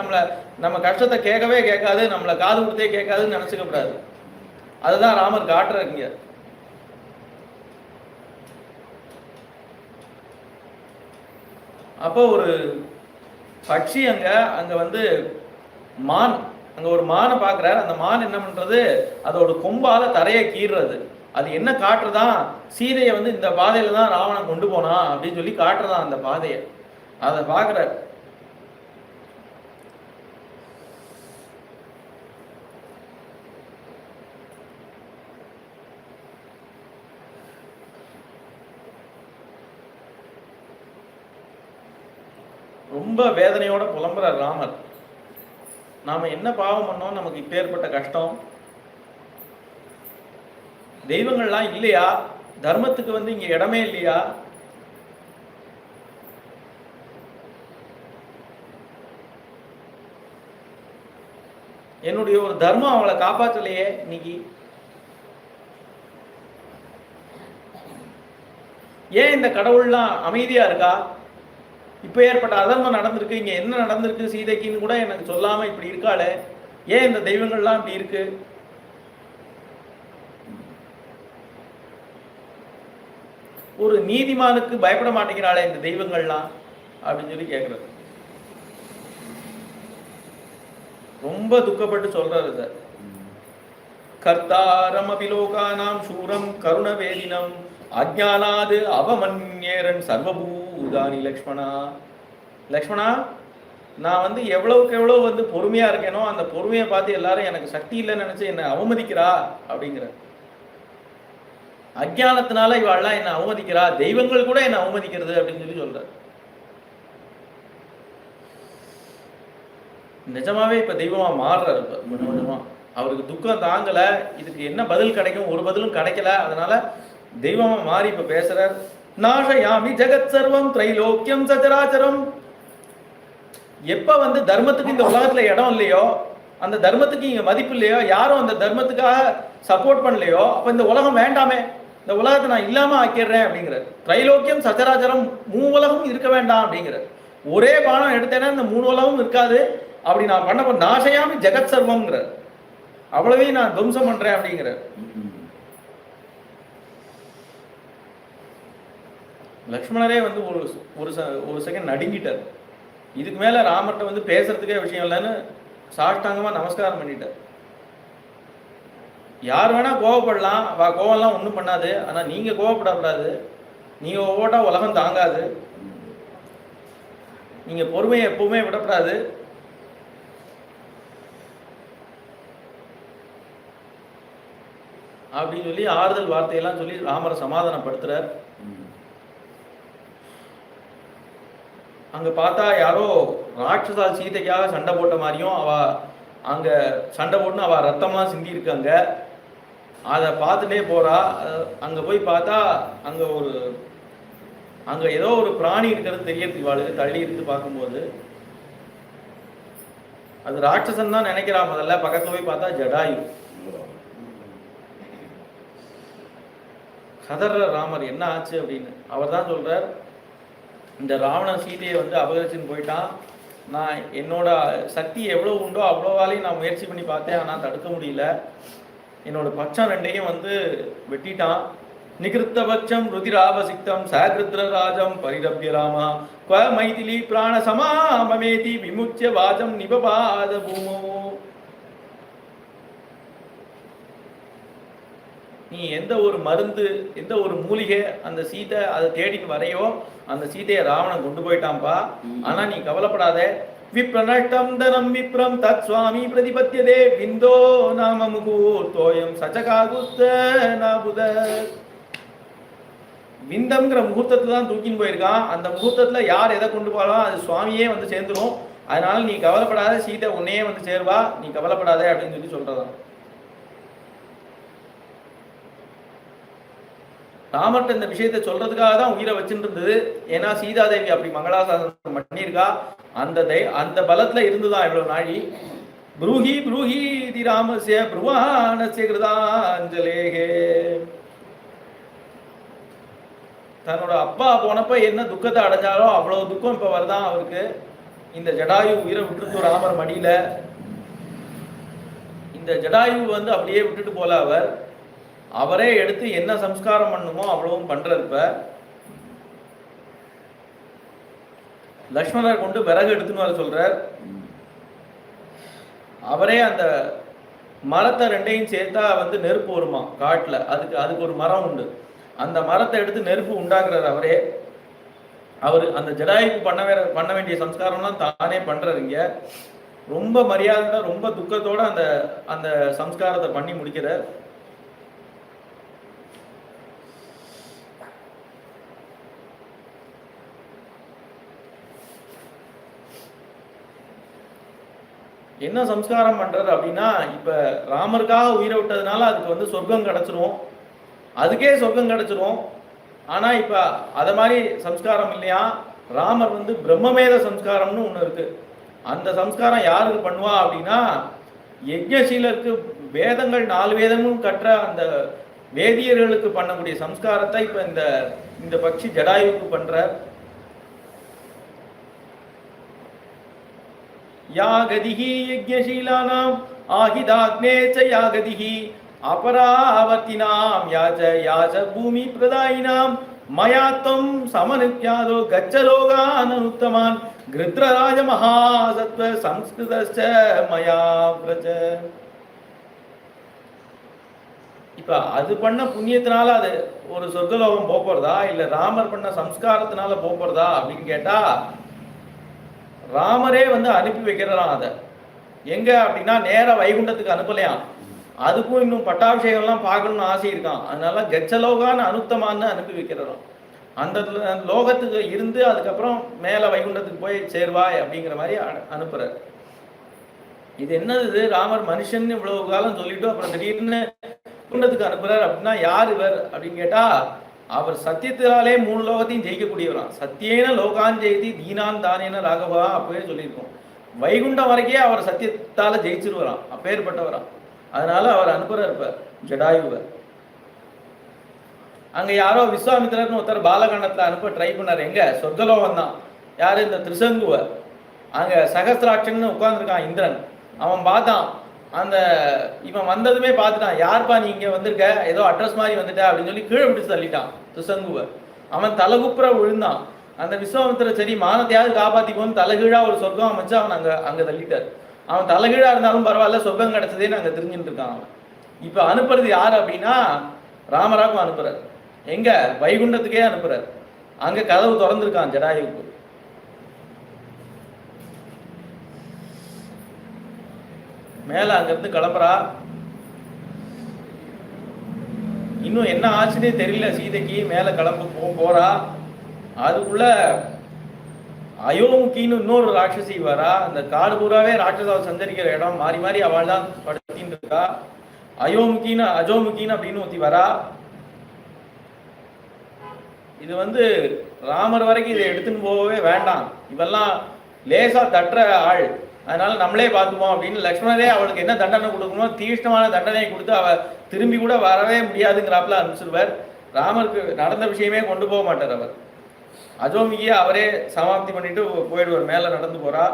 நம்ம கஷ்டத்தை கேட்கவே கேட்காது, நம்மளை காது கொடுத்தே கேட்காதுன்னு நினைச்சுக்கப்படாது. அதுதான் ராமர் காட்டுறீங்க. அப்போ ஒரு பட்சி அங்க வந்து மான், அங்க ஒரு மானை பார்க்குறாரு. அந்த மான் என்ன பண்றது, அதோட கொம்பால தரையை கீறுறது. அது என்ன காட்டுறதான், சீதையை வந்து இந்த பாதையில தான் ராவணன் கொண்டு போனான் அப்படின்னு சொல்லி காட்டுறதான் அந்த பாதையை. அதை பார்க்குறார். ரொம்ப வேதனையோட புலம்புறார் ராமர். நாம என்ன பாவம் பண்ணோம், நமக்கு இப்பேற்பட்ட கஷ்டம்? தெய்வங்கள்லாம் இல்லையா? தர்மத்துக்கு வந்து இங்க இடமே இல்லையா? என்னுடைய ஒரு தர்மம் அவளை காப்பாற்றலையே இன்னைக்கு. ஏன் இந்த கடவுள்லாம் அமைதியா இருக்கா? இப்ப ஏற்பட்ட அதர்மம் நடந்திருக்கு, இங்க என்ன நடந்திருக்கு சீதைக்குன்னு கூட எனக்கு சொல்லாம இப்படி இருக்காளே, ஏன் இந்த தெய்வங்கள்லாம் இப்படி இருக்கு? ஒரு நீதிமானுக்கு பயப்பட மாட்டேங்கிறாளே இந்த தெய்வங்கள்லாம் அப்படின்னு சொல்லி கேட்கறது. ரொம்ப துக்கப்பட்டு சொல்றாரு சார். கர்த்தாரம் அபிலோகானாம் சூரம் கருண வேதினம் அஜ்ஞானாது அவமன்யேரன் சர்வபூதானி லக்ஷ்மணா. லக்ஷ்மணா, நான் வந்து எவ்வளவுக்கு எவ்வளவு வந்து பொறுமையா இருக்கேனோ அந்த பொறுமையை பார்த்து எல்லாரும் எனக்கு சக்தி இல்லைன்னு நினைச்சு என்னை அவமதிக்கிறா அப்படிங்கிற. அஜ்ஞானத்தினால இவாள்லாம் என்னை அவமதிக்கிறா, தெய்வங்கள் கூட என்னை அவமதிக்கிறது அப்படின்னு சொல்லி சொல்றாரு. நிஜமாவே இப்ப தெய்வமா மாறுறாரு. கொஞ்சம் கொஞ்சமா அவருக்கு துக்கம் தாங்கல, இதுக்கு என்ன பதில் கிடைக்கும், ஒரு பதிலும் கிடைக்கல. அதனால தெய்வமா மாறி இப்ப பேசுறார். நாஷயாமி ஜெகத் சர்வம் திரைலோக்கியம் சச்சராச்சரம். எப்ப வந்து தர்மத்துக்கு இந்த உலகத்துல இடம் இல்லையோ, அந்த தர்மத்துக்கு இங்க மதிப்பு இல்லையோ, யாரும் அந்த தர்மத்துக்காக சப்போர்ட் பண்ணலையோ, அப்ப இந்த உலகம் வேண்டாமே, இந்த உலகத்தை நான் இல்லாம ஆக்கிடுறேன் அப்படிங்கிற. திரைலோக்கியம் சச்சராச்சரம், 3 உலகம் இருக்க வேண்டாம் அப்படிங்கிற. ஒரே பானம் எடுத்தேன்னா இந்த 3 உலகம் இருக்காது. அப்படி நான் பண்ண நாசையாமி ஜெகத் சர்வம்ங்கிற, அவ்வளவையும் நான் துவம்சம் பண்றேன் அப்படிங்கிற. லக்ஷ்மணரே வந்து ஒரு செகண்ட் நடுங்கிட்டார். இதுக்கு மேல ராமர்கிட்ட வந்து பேசுறதுக்கே விஷயம் இல்லைன்னு சாஷ்டாங்கமா நமஸ்காரம் பண்ணிட்டார். யார் வேணா கோவப்படலாம், கோவம்லாம் ஒன்றும் பண்ணாது. ஆனா நீங்க கோவப்படக்கூடாது, நீங்க ஓட்டா உலகம் தாங்காது, நீங்க பொறுமையை எப்பவுமே விடக்கூடாது. அப்படின்னு சொல்லி ஆறுதல் வார்த்தையெல்லாம் சொல்லி ராமரை சமாதானப்படுத்துறார். அங்க பார்த்தா யாரோ ராட்சசா சீதைக்காக சண்டை போட்ட மாதிரியும், அவ அங்க சண்டை போட்டுன்னு அவ ரத்தம்லாம் சிந்தி இருக்காங்க. அதை பார்த்துட்டே போறா. அங்க போய் பார்த்தா அங்க ஏதோ ஒரு பிராணி இருக்கிறது தெரியறது இவாளுக்கு, தள்ளி இருந்து பார்க்கும்போது. அது ராட்சசன் தான் நினைக்கிறா முதல்ல. பக்கத்துல போய் பார்த்தா ஜடாயு. கதற ராமர், என்ன ஆச்சு அப்படின்னு. அவர் தான் சொல்றார், இந்த ராவணன் சீதையை வந்து அபகரிச்சுன்னு போயிட்டான். நான் என்னோட சக்தி எவ்வளோ உண்டோ அவ்வளோவாலையும் நான் முயற்சி பண்ணி பார்த்தேன், ஆனால் தடுக்க முடியல. என்னோட பட்சம் 2ஐயும் வந்து வெட்டிட்டான். நிகிருத்த பட்சம் ருதிராபசிக்தம் சகிருத்ர ராஜம் பரிரப்ய ராமா குவ மைதிலி பிராண சமாமமேதி விமுச்சிய வாஜம் நிபபாத பூமோ. நீ எந்த ஒரு மருந்து எந்த ஒரு மூலிகை அந்த சீதை அதை தேடின்னு வரையோ அந்த சீதையை ராவணன் கொண்டு போயிட்டான்பா. ஆனா நீ கவலைப்படாத. விப்ரநஷ்டம் தனம் விப்ரம் தத் சுவாமி பிரதிபத்தியதே விந்தோ நாம முகூர்த்தோயம் சச்சகாகுஸ்த நாபுத. விந்தம்ங்கிற முகூர்த்தத்துல தான் தூக்கின்னு போயிருக்கான். அந்த முகூர்த்தத்துல யார் எதை கொண்டு போகலாம் அது சுவாமியே வந்து சேர்ந்துடும். அதனால நீ கவலைப்படாத, சீதை உன்னையே வந்து சேருவா, நீ கவலைப்படாத அப்படின்னு சொல்லி சொல்றதான். ராமர்ட்ட இந்த விஷயத்தை சொல்றதுக்காக தான் உயிரை வச்சுட்டு இருந்தது. ஏன்னா சீதாதேவி அப்படி மங்களாசாசனம் பண்ணியிருக்கா. அந்த பலத்துல இருந்துதான் இவ்வளவு நாழி. ப்ரூஹி ப்ரூஹி தி ராமஸ்ய ப்ருவாணஸ்ய கிருதாஞ்சலேகே. தன்னோட அப்பா போனப்ப என்ன துக்கத்தை அடைஞ்சாலோ அவ்வளவு துக்கம் இப்ப வருதான் அவருக்கு. இந்த ஜடாயு உயிரை விட்டுட்டு ராமர் மடியில. இந்த ஜடாயு வந்து அப்படியே விட்டுட்டு போல அவரே எடுத்து என்ன சம்ஸ்காரம் பண்ணுமோ அவ்வளவும் பண்றப்ப லக்ஷ்மணர் கொண்டு விறகு எடுத்துன்னு வர சொல்றார். அவரே அந்த மரத்தை ரெண்டையும் சேர்த்தா வந்து நெருப்பு வருமா காட்டுல. அதுக்கு ஒரு மரம் உண்டு. அந்த மரத்தை எடுத்து நெருப்பு உண்டாக்குறார் அவரே. அவர் அந்த ஜடாயுக்கு பண்ண வேண்டிய சம்ஸ்காரம்லாம் தானே பண்றாரு. இங்க ரொம்ப மரியாதை ரொம்ப துக்கத்தோட அந்த சம்ஸ்காரத்தை பண்ணி முடிக்கிறார். என்ன சம்ஸ்காரம் பண்றது அப்படின்னா, இப்ப ராமருக்காக உயிரை விட்டதுனால அதுக்கு வந்து சொர்க்கம் கிடைச்சிரும். அதுக்கே சொர்க்கம் கிடைச்சிரும். ஆனா இப்ப அத மாதிரி சம்ஸ்காரம் இல்லையா. ராமர் வந்து பிரம்மமேத சம்ஸ்காரம்னு ஒண்ணு இருக்கு. அந்த சம்ஸ்காரம் யாருக்கு பண்ணுவா அப்படின்னா, யஜ்ஞசீலருக்கு வேதங்கள் 4 வேதமும் கற்ற அந்த வேதியர்களுக்கு பண்ணக்கூடிய சம்ஸ்காரத்தை இப்ப இந்த பட்சி ஜடாயுவுக்கு பண்ற. யாகதிஹி யஜ்ஞசீலானாம் ஆஹிதாக்னே ச யாகதிஹி அபராவர்த்தினாம் யாஜ பூமி பிரதாயினாம் மயாத்தம் சமனுக்யாதோ கச்சலோகானனுத்தமான் கிருத்ரராஜ மகாசத்வ சம்ஸ்கிருதஸ்ச மயா பிரஜ. இப்ப அது பண்ண புண்ணியத்தினால அது ஒரு சொர்க்கலோகம் போறதா இல்ல ராமர் பண்ண சம்ஸ்காரத்தினால போறதா அப்படின்னு கேட்டா, ராமரே வந்து அனுப்பி வைக்கிறான். அதை எங்க அப்படின்னா நேர வைகுண்டத்துக்கு அனுப்பலையாம். அதுக்கும் இன்னும் பட்டாபிஷேகம்லாம் பார்க்கணும்னு ஆசை இருக்கான். அதனால கச்சலோகான்னு அனுத்தமான்னு அனுப்பி வைக்கிறான். அந்த லோகத்துக்கு இருந்து அதுக்கப்புறம் மேல வைகுண்டத்துக்கு போய் சேர்வாய் அப்படிங்கிற மாதிரி அனுப்புறாரு. இது என்னது, ராமர் மனுஷன் இவ்வளவு காலம் சொல்லிட்டு அப்புறம் திடீர்னு வைகுண்டத்துக்கு அனுப்புறாரு அப்படின்னா யார் இவர் அப்படின்னு கேட்டா, அவர் சத்தியத்தினாலே 3 லோகத்தையும் ஜெயிக்கக்கூடியவரான். சத்தியேன லோகான் ஜெயித்தி தீனான் தானேன ராகவா அப்பவே சொல்லியிருக்கோம். வைகுண்டம் வரைக்கே அவர் சத்தியத்தால ஜெயிச்சிருவரான், அப்பேற்பட்டவரான். அதனால அவர் அனுப்புறாரு ஜடாயுவை. அங்க யாரோ விஸ்வாமித்திரர்னு ஒருத்தர் பாலகண்டத்துல அனுப்ப ட்ரை பண்ணாரு. எங்க சொர்க்கலோகம் தான். யாரு, இந்த திரிசங்குவ. அங்க சகசிராட்சன்னு உட்கார்ந்துருக்கான் இந்திரன். அவன் பார்த்தான். இவன் வந்ததுமே பார்த்துட்டான். யார்ப்பா நீ இங்க வந்திருக்க, ஏதோ அட்ரஸ் மாதிரி வந்துட்ட அப்படின்னு சொல்லி கீழே விட்டு தள்ளிட்டான் திரிசங்குவ. அவன் தலைகுப்புற விழுந்தான். அந்த விஸ்வாமித்திரர் சரி மானத்தையாவது காப்பாத்திப்போன்னு தலைகீழா ஒரு சொர்க்கம் அமைச்சு அவன் அங்க தள்ளிட்டார். அவன் தலைகீழா இருந்தாலும் பரவாயில்ல, சொர்க்கம் கிடைச்சதேன்னு அங்க தெரிஞ்சுட்டு இருக்கான் அவன். இப்ப அனுப்புறது யாரு அப்படின்னா ராமராக்கும் அனுப்புறாரு. எங்க வைகுண்டத்துக்கே அனுப்புறாரு. அங்க கதவு திறந்திருக்கான் ஜடாயுக்கு. மேல அங்கிருந்து கிளம்புறா. இன்னும் என்ன ஆச்சுன்னே தெரியல சீதைக்கு. மேல கிளம்ப போறா. அதுக்குள்ள அயோமுக்கின்னு இன்னொரு ராட்சசி வரா. அந்த காடு பூராவே ராட்சசாவை சஞ்சரிக்கிற இடம் மாறி மாறி அவள் தான் படுத்தின்னு இருக்கா. அஜோமுக்கின்னு அப்படின்னு ஒருத்தி வரா. இது வந்து ராமர் வரைக்கும் இதை எடுத்துன்னு போகவே வேண்டாம், இவெல்லாம் லேசா தட்டுற ஆள், அதனால நம்மளே பார்த்துப்போம் அப்படின்னு லக்ஷ்மணரே அவளுக்கு என்ன தண்டனை கொடுக்கணும் தீஷ்ணமான தண்டனையை கொடுத்து அவ திரும்பி கூட வரவே முடியாதுங்கிறாப்புல அனுப்பிச்சிருவார். ராமருக்கு நடந்த விஷயமே கொண்டு போக மாட்டார் அவர். அஜோமிகியை அவரே சமாப்தி பண்ணிட்டு போயிடுவார். மேல நடந்து போறா.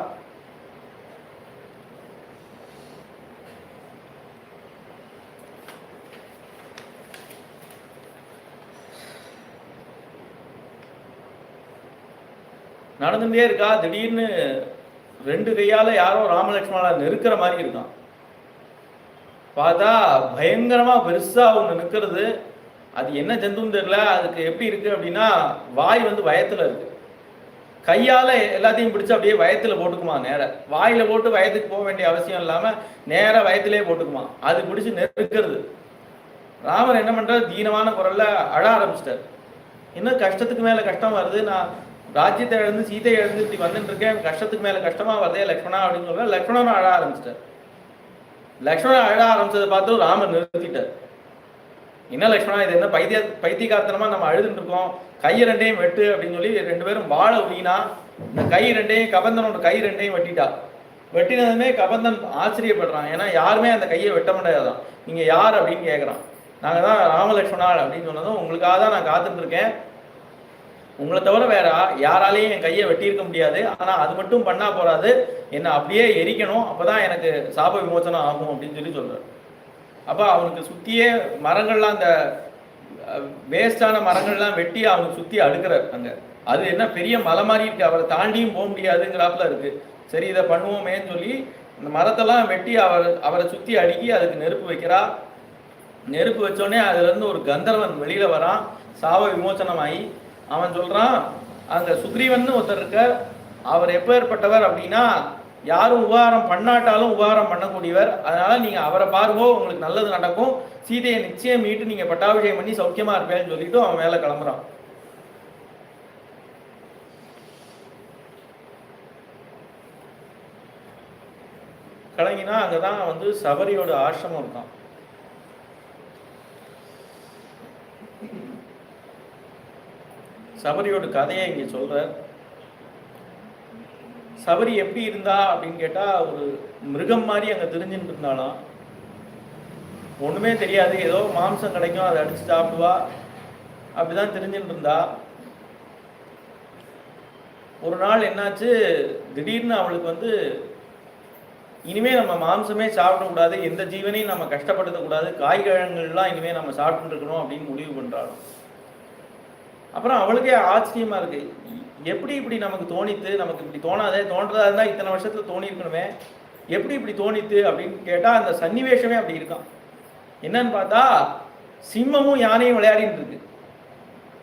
நடந்துட்டே இருக்கா. திடீர்னு 2 கையால யாரோ ராமலட்சுமணா நெருக்கிற மாதிரி இருக்கான். பார்த்தா பயங்கரமா பெருசா ஒன்று நிற்கிறது. அது என்ன ஜந்துன்னு தெரியல. அதுக்கு எப்படி இருக்கு அப்படின்னா, வாய் வந்து வயத்துல இருக்கு. கையால எல்லாத்தையும் பிடிச்சு அப்படியே வயத்துல போட்டுக்குமா. நேர வாயில போட்டு வயத்துக்கு போக வேண்டிய அவசியம் இல்லாம நேர வயத்திலே போட்டுக்குமா. அது பிடிச்சு நெருக்கிறது. ராமர் என்ன பண்றாரு, தீனமான குரல்ல அழ ஆரம்பிச்சிட்டார். இன்னும் கஷ்டத்துக்கு மேல கஷ்டம் வருது, நான் ராஜ்யத்தை இழந்து சீதையை இழந்து இப்படி வந்துட்டு இருக்கேன், கஷ்டத்துக்கு மேல கஷ்டமா வருதே லக்ஷ்மணா அப்படின்னு சொல்ல லக்ஷ்மணனும் அழ ஆரம்பிச்சிட்டார். லக்ஷ்மணன் அழ ஆரம்பிச்சதை பார்த்து ராமர் நிறுத்திட்டார். என்ன லக்ஷ்மணா, இது என்ன பைத்தியகார்த்தனமா நம்ம அழுதுட்டு இருக்கோம், கையை ரெண்டையும் வெட்டு அப்படின்னு சொல்லி 2 பேரும் வாழ உயினா இந்த கை ரெண்டையும் கபந்தனோட கை ரெண்டையும் வெட்டிட்டா. வெட்டினதுமே கபந்தன் ஆச்சரியப்படுறான். ஏன்னா யாருமே அந்த கையை வெட்ட முடியாதான். நீங்க யார் அப்படின்னு கேட்குறான். நாங்கள் தான் ராமலக்ஷ்மணால் அப்படின்னு சொன்னதும், உங்களுக்காக தான் நான் காத்துட்டு இருக்கேன், உங்களை தவிர வேற யாராலையும் என் கையை வெட்டியிருக்க முடியாது, ஆனால் அது மட்டும் பண்ணா போறாது, என்னை அப்படியே எரிக்கணும், அப்போதான் எனக்கு சாப விமோசனம் ஆகும் அப்படின்னு சொல்லி சொல்றாரு. அப்போ அவனுக்கு சுற்றியே மரங்கள்லாம், அந்த வேஸ்டான மரங்கள்லாம் வெட்டி அவனுக்கு சுற்றி அடுக்கிறார் அங்கே. அது என்ன பெரிய மலை மாதிரி இருக்கு, அவரை தாண்டியும் போக முடியாதுங்கிறாப்புல இருக்கு. சரி இதை பண்ணுவோமேன்னு சொல்லி அந்த மரத்தெல்லாம் வெட்டி அவரை சுற்றி அடுக்கி அதுக்கு நெருப்பு வைக்கிறா. நெருப்பு வச்சோடனே அதுலேருந்து ஒரு கந்தர்வன் வெளியில வரான், சாப விமோசனமாகி. அவன் சொல்றான், அங்க சுக்ரீவன் ஒருத்தர் இருக்க, அவர் எப்பேற்பட்டவர் அப்படின்னா யாரும் உபகாரம் பண்ணாட்டாலும் உபகாரம் பண்ணக்கூடியவர், அதனால நீங்க அவரை பாருங்கோ, உங்களுக்கு நல்லது நடக்கும், சீதையை நிச்சயம் மீட்டு நீங்க பட்டாபிஷேகம் பண்ணி சௌக்கியமா இருப்பேன்னு சொல்லிட்டு அவன் மேல கிளம்புறான். கிளங்கினா அங்கதான் வந்து சபரியோட ஆசிரமம் இருக்கான். சபரியோட கதையை இங்க சொல்ற. சபரி எப்படி இருந்தா அப்படின்னு கேட்டா, ஒரு மிருகம் மாதிரி அங்க தெரிஞ்சுட்டு இருந்தாலாம். ஒண்ணுமே தெரியாது, ஏதோ மாம்சம் கிடைக்கும் அதை அடிச்சு சாப்பிடுவா, அப்படிதான் தெரிஞ்சுட்டு இருந்தா. ஒரு நாள் என்னாச்சு, திடீர்னு அவளுக்கு வந்து இனிமே நம்ம மாம்சமே சாப்பிடக்கூடாது, எந்த ஜீவனையும் நம்ம கஷ்டப்படுத்தக்கூடாது, காய்கழங்கள்லாம் இனிமே நம்ம சாப்பிட்டு இருக்கணும் அப்படின்னு முடிவு பண்றாலும். அப்புறம் அவளுக்கே ஆச்சரியமா இருக்கு, எப்படி இப்படி நமக்கு தோணித்து, நமக்கு இப்படி தோணாதே, தோன்றதா இருந்தா இத்தனை வருஷத்துல தோணிருக்கணுமே, எப்படி இப்படி தோணித்து அப்படின்னு கேட்டா அந்த சன்னிவேஷமே அப்படி இருக்கான். என்னன்னு பார்த்தா, சிம்மமும் யானையும் விளையாடிட்டு இருக்கு,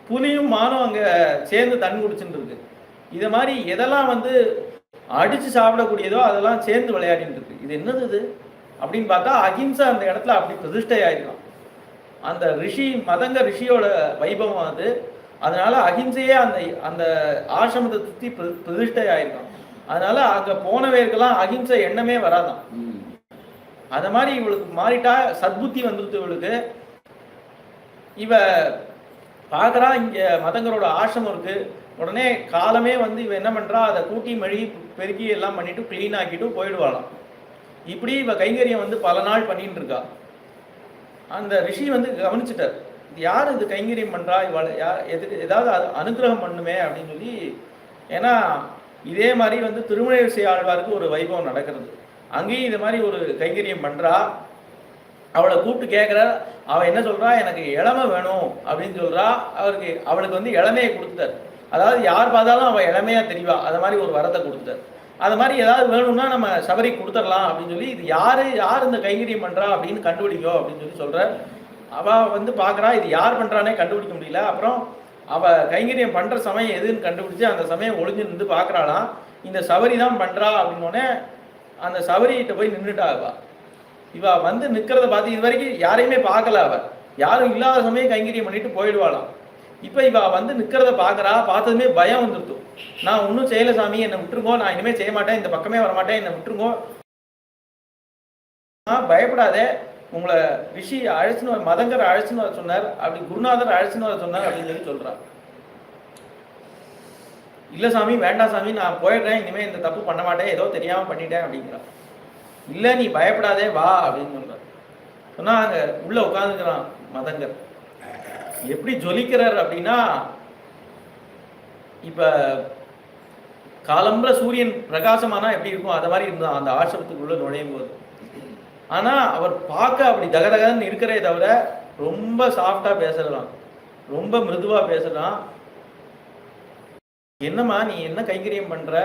புலியும் மானும் அங்க சேர்ந்து தண்ணி குடிச்சுட்டு இருக்கு. இதை மாதிரி எதெல்லாம் வந்து அடிச்சு சாப்பிடக்கூடியதோ அதெல்லாம் சேர்ந்து விளையாடிட்டு இருக்கு. இது என்னது இது அப்படின்னு பார்த்தா, அகிம்சா அந்த இடத்துல அப்படி பிரதிஷ்டை ஆயிருக்கான். அந்த ரிஷி மதங்க ரிஷியோட வைபவம் அது. அதனால அகிம்சையே அந்த அந்த ஆசிரமத்தை சுற்றி பிரதிஷ்டை ஆயிருக்கான். அதனால அங்க போனவர்களுக்கெல்லாம் அகிம்சை எண்ணமே வராதான். அத மாதிரி இவளுக்கு மாறிட்டா, சத்புத்தி வந்துருது இவளுக்கு. இவ பார்க்குறா, இங்க மதங்கரோட ஆசிரமம் இருக்கு. உடனே காலமே வந்து இவ என்ன பண்றா, அதை கூட்டி மழி பெருக்கி எல்லாம் பண்ணிட்டு கிளீன் ஆக்கிட்டு போயிடுவாளாம். இப்படி இவ கைங்கரியம் வந்து பல நாள் பண்ணிட்டு இருக்கா. அந்த ரிஷி வந்து கவனிச்சுட்டார், இது யார் இது கைங்கரியம் பண்றா, இவள் எதுக்கு ஏதாவது அனுகிரகம் பண்ணுமே அப்படின்னு சொல்லி. ஏன்னா இதே மாதிரி வந்து திருமணி ஆழ்வாருக்கு ஒரு வைபவம் நடக்கிறது, அங்கேயும் இது மாதிரி ஒரு கைங்கரியம் பண்றா. அவளை கூப்பிட்டு கேட்குற, அவள் என்ன சொல்றா, எனக்கு இளமை வேணும் அப்படின்னு சொல்றா. அவளுக்கு வந்து இளமையை கொடுத்துட்டார். அதாவது யார் பார்த்தாலும் அவள் இளமையா தெரியவா, அது மாதிரி ஒரு வரத்தை கொடுத்துட்டார். அது மாதிரி ஏதாவது வேணும்னா நம்ம சபரி கொடுத்துடலாம் அப்படின்னு சொல்லி, இது யார் இந்த கைங்கரியம் பண்றா அப்படின்னு கண்டுபிடிக்கோ அப்படின்னு சொல்லி சொல்ற. அவ வந்து பார்க்குறா, இது யார் பண்றானே கண்டுபிடிக்க முடியல. அப்புறம் அவ கைங்கரியம் பண்ற சமயம் எதுன்னு கண்டுபிடிச்சு அந்த சமயம் ஒளிஞ்சு நின்று பார்க்குறாளாம். இந்த சபரி தான் பண்றா அப்படின்னோடனே அந்த சபரிகிட்ட போய் நின்றுட்டா. இவ வந்து நிற்கிறத பார்த்து இது வரைக்கும் யாரையுமே பார்க்கல, அவ யாரும் இல்லாத சமயம் கைங்கரியம் பண்ணிட்டு போயிடுவாளாம். இப்போ இவ வந்து நிற்கிறத பார்க்குறா. பார்த்ததுமே பயம் வந்துருத்து, நான் ஒன்றும் செய்யலை சாமி, என்னை விட்டுருங்கோ, நான் இனிமேல் செய்ய மாட்டேன், இந்த பக்கமே வரமாட்டேன், என்னை விட்டுருங்கோ. பயப்படாதே, உங்களை ரிஷி அழைச்சின்னு வர, மதங்கர் அழைச்சின்னு வர சொன்னார், அப்படி குருநாதர் அழைச்சின்னு வர சொன்னார் அப்படின்னு சொல்லி சொல்றா. இல்லை சாமி, வேண்டாம் சாமி, நான் போயிடுறேன், இனிமேல் இந்த தப்பு பண்ண மாட்டேன், ஏதோ தெரியாமல் பண்ணிட்டேன் அப்படிங்கிறா. இல்லை நீ பயப்படாதே வா அப்படின்னு சொல்றார். சொன்னா அங்க உள்ள உட்காந்துக்கிறான் மதங்கர். எப்படி ஜொலிக்கிறார் அப்படின்னா, இப்ப காலம்புற சூரியன் பிரகாசமானா எப்படி இருக்கும் அதை மாதிரி இருந்தான் அந்த ஆசிரமத்துக்குள்ள நுழையும் போது. ஆனா அவர் பார்க்க அப்படி தகதகன்னு இருக்கிறதே தவிர ரொம்ப சாஃப்டா பேசுறான், ரொம்ப மிருதுவா பேசுறான். என்னம்மா நீ என்ன கைங்கரியம் பண்ற,